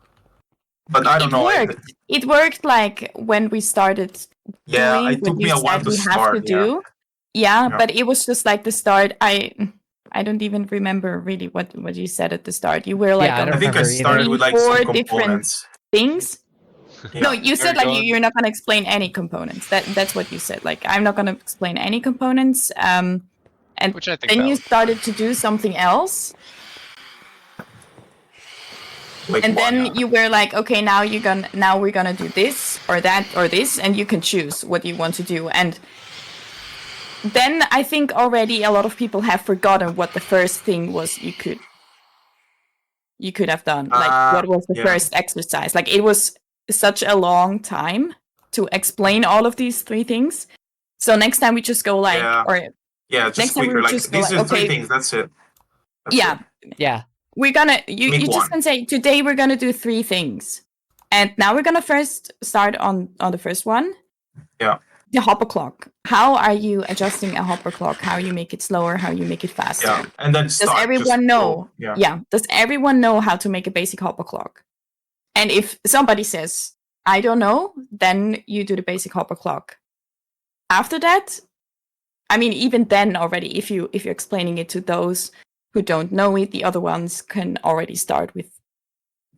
But I don't It know. worked. It worked like when we started Yeah, doing it what took me you a while said to we have start. to do. Yeah, Yeah. but it was just like the start. I don't even remember really what you said at the start. You were like Yeah, I on don't I think I remember either. started with like Four some different components. things. Yeah. No, you said Are we like going- you're not gonna explain any components. That's what you said. Like I'm not gonna explain any components. And Which I think then that you was started to do something else. Like And what? then you were like, okay, now we're gonna do this or that or this, and you can choose what you want to do. And then I think already a lot of people have forgotten what the first thing was you could have done. Like what was the yeah. first exercise? Like it was such a long time to explain all of these three things. So next time we just go like Yeah. or Yeah, next just time we quicker. Like just go these like, are three okay, things. That's it. That's yeah. it. Yeah. We're gonna you Make just one. can say today we're gonna do three things. And now we're gonna first start on the first one. Yeah. The hopper clock. How are you adjusting a hopper clock? How you make it slower, how you make it faster? Yeah, and then Does start. everyone just know? go. Yeah. Does everyone know how to make a basic hopper clock? And if somebody says, I don't know, then you do the basic hopper clock. After that, I mean, even then already, if you're explaining it to those who don't know it, the other ones can already start with.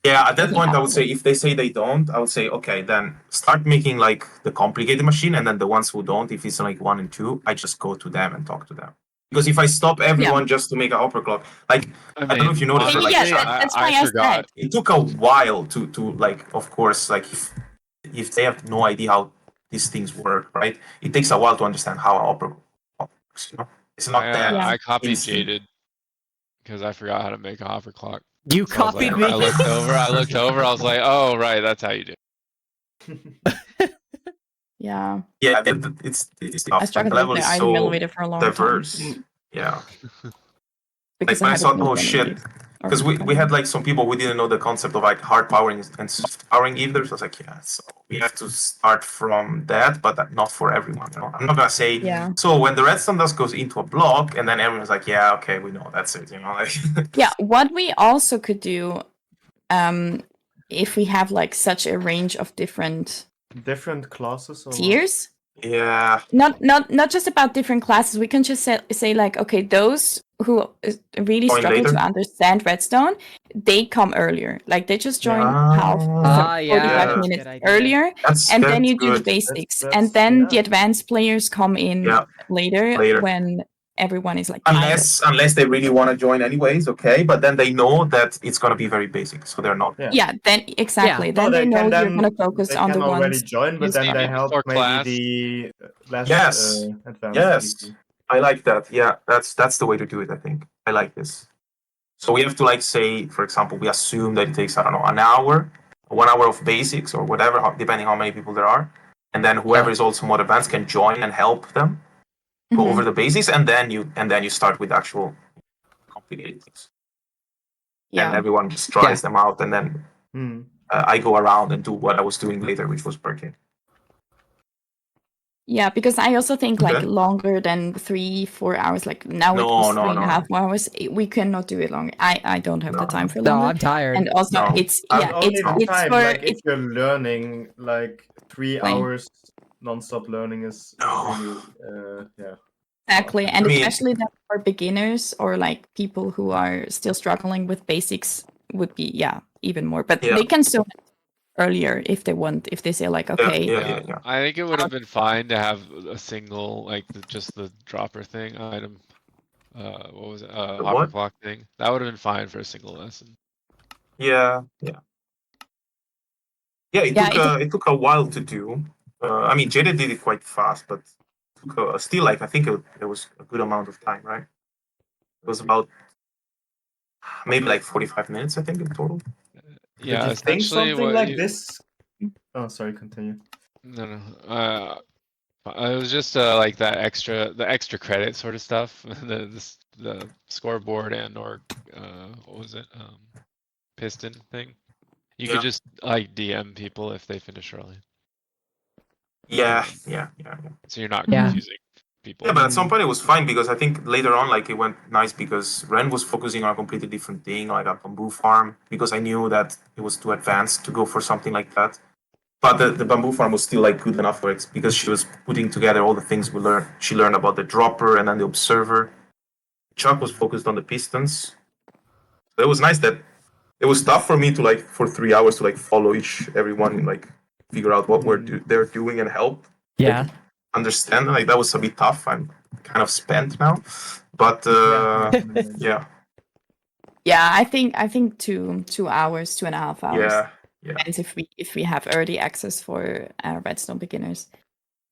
Yeah, at that Yeah. point, I would say if they say they don't, I would say okay, then start making like the complicated machine, and then the ones who don't, if it's like 1 and 2, I just go to them and talk to them. Because if I stop everyone just to make a hopper clock, like I don't know if you noticed, but, like yeah, that's why I said. it took a while to like, of course, like if they have no idea how these things work, right? It takes a while to understand how a hopper works. You know, it's not that. I copied instant. Jaded because I forgot how to make a hopper clock. You So I was like- copied me. I looked over. I was like, oh right, that's how you do it. Yeah. Yeah, it's I struggled with the item elevator for a long diverse. time. Yeah. Because like when I had saw, it built oh already. shit, because we had like some people we didn't know the concept of like hard powering and soft powering either. So I was like, yeah, so we have to start from that, but not for everyone. You know, I'm not gonna say. Yeah. So when the redstone dust goes into a block, and then everyone's like, yeah, okay, we know that's it. You know, like. Yeah. What we also could do, if we have like such a range of different classes or what? tiers. Yeah. Not just about different classes. We can just say like, okay, those who really Join struggle later? to understand redstone, they come earlier. Like they just join half 45 yeah, minutes good idea. earlier, and then that's you do the good. basics, and then the advanced players come in later Later. when everyone is like Unless they really want to join anyways, okay, but then they know that it's gonna be very basic, so they're not. Yeah, then exactly. Then they know you're gonna focus on the They can already ones. join, but then they help before maybe class. the less Yes. advanced. Yes, people. I like that. Yeah, that's the way to do it. I think I like this. So we have to like say, for example, we assume that it takes, I don't know, an hour, 1 hour of basics or whatever, depending how many people there are, and then whoever is also more advanced can join and help them go over the basics, and then you start with actual complicated things. And everyone just tries them out, and then I go around and do what I was doing later, which was working. Yeah, because I also think like Okay. longer than 3-4 hours. Like now it No, was no, 3.5 no. hours. We cannot do it longer. I don't have the time for No, longer. I'm tired. And also No. it's And only the it's time, for like if it's you're learning, like 3 Right. hours non-stop learning is really, yeah. exactly, and I mean- especially that for beginners or like people who are still struggling with basics would be even more. But Yeah. they can stone it earlier if they want. If they say like, okay, Yeah. I think it would have been fine to have a single, like just the dropper thing item. What was it? The Hopper what? block thing. That would have been fine for a single lesson. Yeah. It took a while to do. I mean, Jaded did it quite fast, but still, like I think it was a good amount of time, right? It was about maybe like 45 minutes, I think, in total. Yeah, Did you think essentially something what like you- this? Oh, sorry. Continue. No. It was just like the extra credit sort of stuff. The scoreboard and or what was it? Piston thing. You Yeah. could just like DM people if they finish early, Yeah. so you're not Yeah. confusing people. Yeah, but at some point it was fine because I think later on, like it went nice because Ren was focusing on a completely different thing, like a bamboo farm, because I knew that it was too advanced to go for something like that. But the bamboo farm was still like good enough for it because she was putting together all the things we learned. She learned about the dropper and then the observer. Chuck was focused on the pistons. So it was nice that it was tough for me to like for 3 hours to like follow everyone and like figure out what they're doing and help. Yeah. Understand, like that was a bit tough. I'm kind of spent now, but yeah. Yeah, I think 2 hours, 2.5 hours. Yeah. Depends if we have early access for redstone beginners.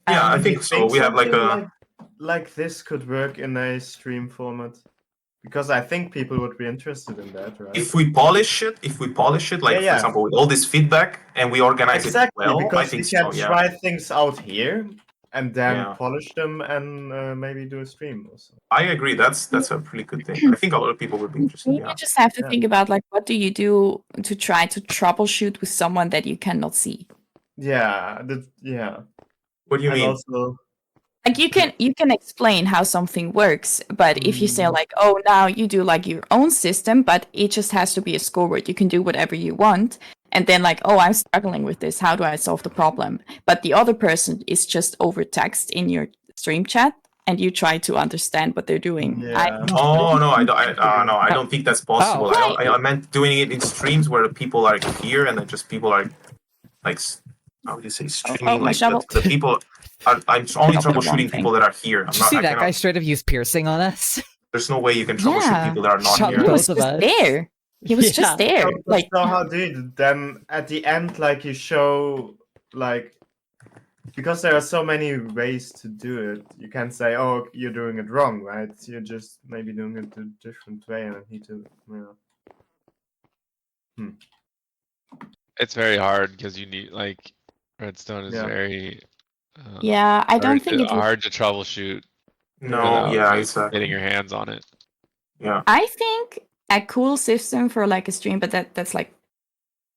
Yeah, I Do think you so. We have like something a like this could work in a stream format, because I think people would be interested in that, right? if we polish it, like for example, with all this feedback and we organize Exactly, it well, I because think we can so. Yeah. try things out here and then Yeah. polish them and maybe do a stream also. I agree. That's a pretty good thing. I think a lot of people would be interested. You Yeah. just have to Yeah. think about like what do you do to try to troubleshoot with someone that you cannot see. Yeah, What do you and mean? also Like you can explain how something works, but if you say like, oh, now you do like your own system, but it just has to be a scoreboard. You can do whatever you want, and then like, oh, I'm struggling with this. How do I solve the problem? But the other person is just over text in your stream chat, and you try to understand what they're doing. Yeah. Oh no, I don't think that's possible. Oh. I meant doing it in streams where the people are here and then just people are like how would you say streaming my like shovel. the people are, I'm only Not the wrong troubleshooting thing. people that are here. Did you see that guy straight up use piercing on us? There's no way you can troubleshoot Yeah. people that are not Shut He here. both was of just us. there. He was just there. Like so how do you then at the end, like you show like, because there are so many ways to do it, you can't say, oh, you're doing it wrong, right? You're just maybe doing it a different way and need to, It's very hard because you need like redstone is Yeah. very yeah, I don't think it would. hard to troubleshoot No, without yeah, like, exactly. getting your hands on it. Yeah. I think a cool system for like a stream, but that's like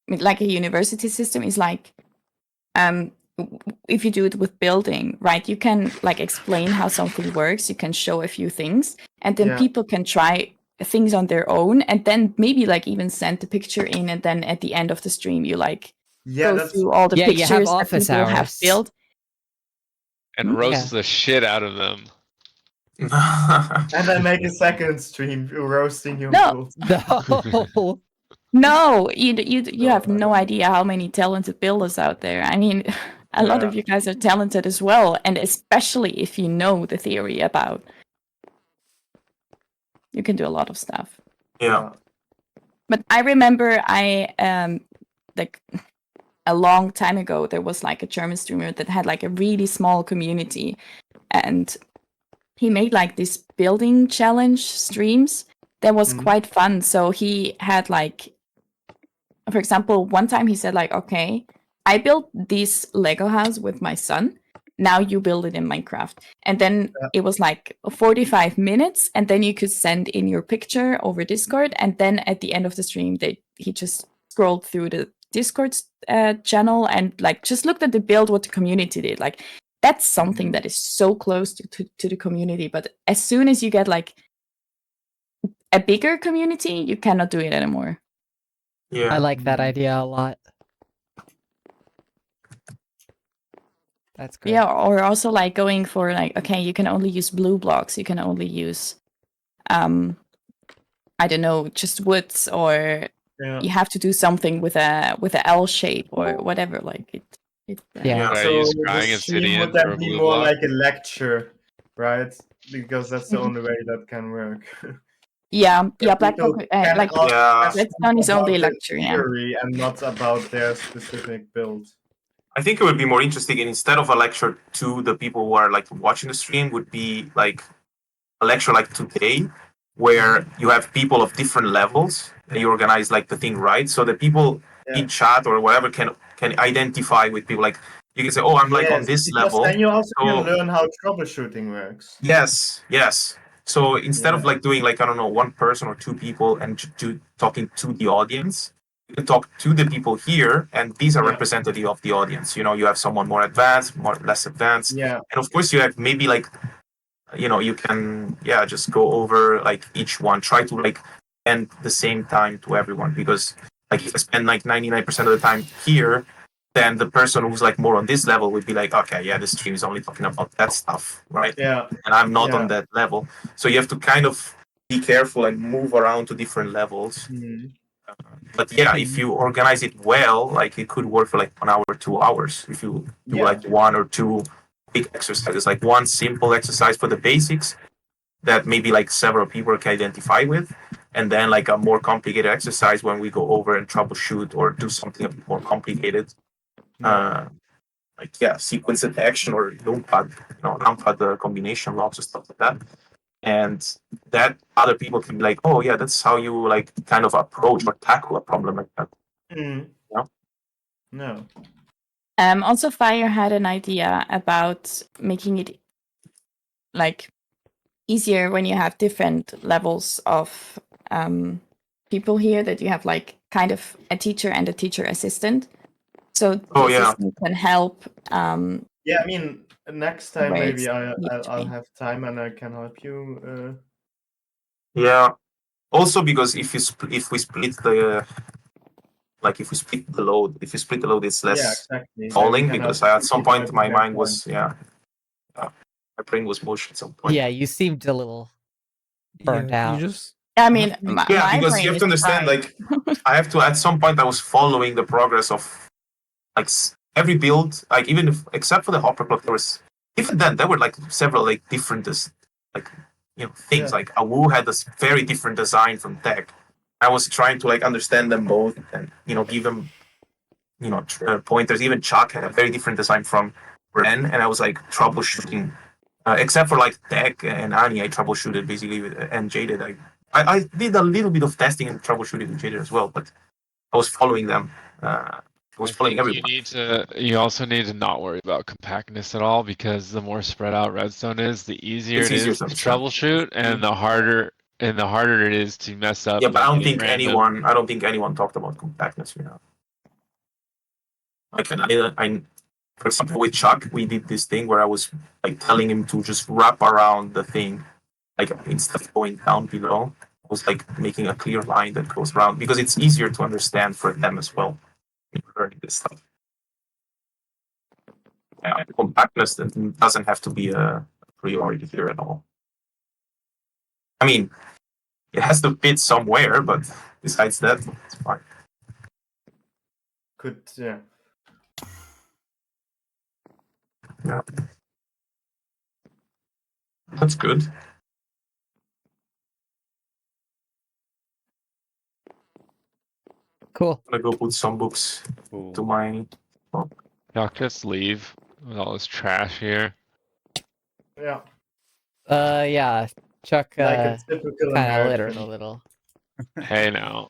a university system is like, if you do it with building, right? You can like explain how something works. You can show a few things, and then Yeah. people can try things on their own, and then maybe like even send the picture in, and then at the end of the stream, you like go through all the Yeah, you pictures have that office people have hours. built. And roast the shit out of them. And then make a second stream roasting your No. build. No. No, you have no idea how many talented builders out there. I mean, a lot of you guys are talented as well, and especially if you know the theory about, you can do a lot of stuff. Yeah. But I remember like a long time ago, there was like a German streamer that had like a really small community, and he made like this building challenge streams that was quite fun. So he had like, for example, one time he said like, okay, I built this Lego house with my son. Now you build it in Minecraft. And then it was like 45 minutes, and then you could send in your picture over Discord. And then at the end of the stream, he just scrolled through the Discord channel and like just looked at the build, what the community did. Like that's something that is so close to the community. But as soon as you get like a bigger community, you cannot do it anymore. Yeah. I like that idea a lot. That's great. Yeah, or also like going for like, okay, you can only use blue blocks. You can only use, I don't know, just woods or Yeah. you have to do something with a L shape or whatever. Like it. Yeah. Should I So use the crying stream would obsidian for then a be blue more block? like a lecture, right? Because that's the only way that can work. Yeah, Where Blackblock, people can like ask Yeah. questions Redstone is only about the lecture. Yeah. theory and not about their specific build. I think it would be more interesting, and instead of a lecture to the people who are like watching the stream, would be like a lecture like today, where you have people of different levels and you organize like the thing right, so that people in chat or whatever can identify with people. Like you can say, "Oh, I'm like on Yes, this because level." then you also So can learn how troubleshooting works. yes. So instead of Yeah. like doing like I don't know one person or two people and talking to the audience, you can talk to the people here, and these are Yeah. representative of the audience. You know, you have someone more advanced, more less advanced, Yeah. and of course you have maybe like you can just go over like each one, try to like spend the same time to everyone, because like if I spend like 99% of the time here, then the person who's like more on this level would be like, okay, yeah, this stream is only talking about that stuff, right? Yeah. And I'm not Yeah. on that level, so you have to kind of be careful and move around to different levels. But yeah, if you organize it well, like it could work for like 1 hour, 2 hours. If you do Yeah. like one or two big exercises, like one simple exercise for the basics that maybe like several people can identify with, and then like a more complicated exercise when we go over and troubleshoot or do something a bit more complicated. Sequence detection or numpad combination logs or stuff like that. And that other people can be like, oh yeah, that's how you like kind of approach or tackle a problem like that. No. Also, Fire had an idea about making it like easier when you have different levels of people here, that you have like kind of a teacher and a teacher assistant. So the assistant can help. Yeah, I mean, next time where maybe it's I'll have time and I can help you. Yeah. Also, because if we split the if we split the load, it's less exactly. falling, because at some point my mind was my brain was mush at some point. Yeah, you seemed a little burnt out. I mean, my because brain you have is to understand, fried. like I have to at some point I was following the progress of like every build, like even if except for the hopper block, there was even then there were like several like different like things. Like Awoo had this very different design from Tech. I was trying to like understand them both and give them pointers. Even Chuck had a very different design from Ren, and I was like troubleshooting. Except for like Tech and Änii, I troubleshooted basically and Jaded. I did a little bit of testing and troubleshooting with Jaded as well, but I was following them. I was following everyone. You also need to not worry about compactness at all, because the more spread out redstone is, the easier it is to troubleshoot, and the harder it is to mess up. Yeah, but I don't getting think random. anyone talked about compactness. Like for example, with Chuck, we did this thing where I was like telling him to just wrap around the thing, like instead of going down below, I was like making a clear line that goes around, because it's easier to understand for them as well when you're learning this stuff. Compactness doesn't have to be a priority here at all. I mean, it has to fit somewhere, but besides that, it's fine. Yeah. Yeah. That's good. Cool. I'm gonna go put some books to my. Y'all just leave with all this trash here. Yeah. Yeah. Chuck Like a typical kind of American. littered a little. Hey now,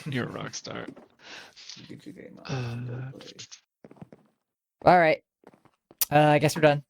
you're a rock star. All right. I guess we're done.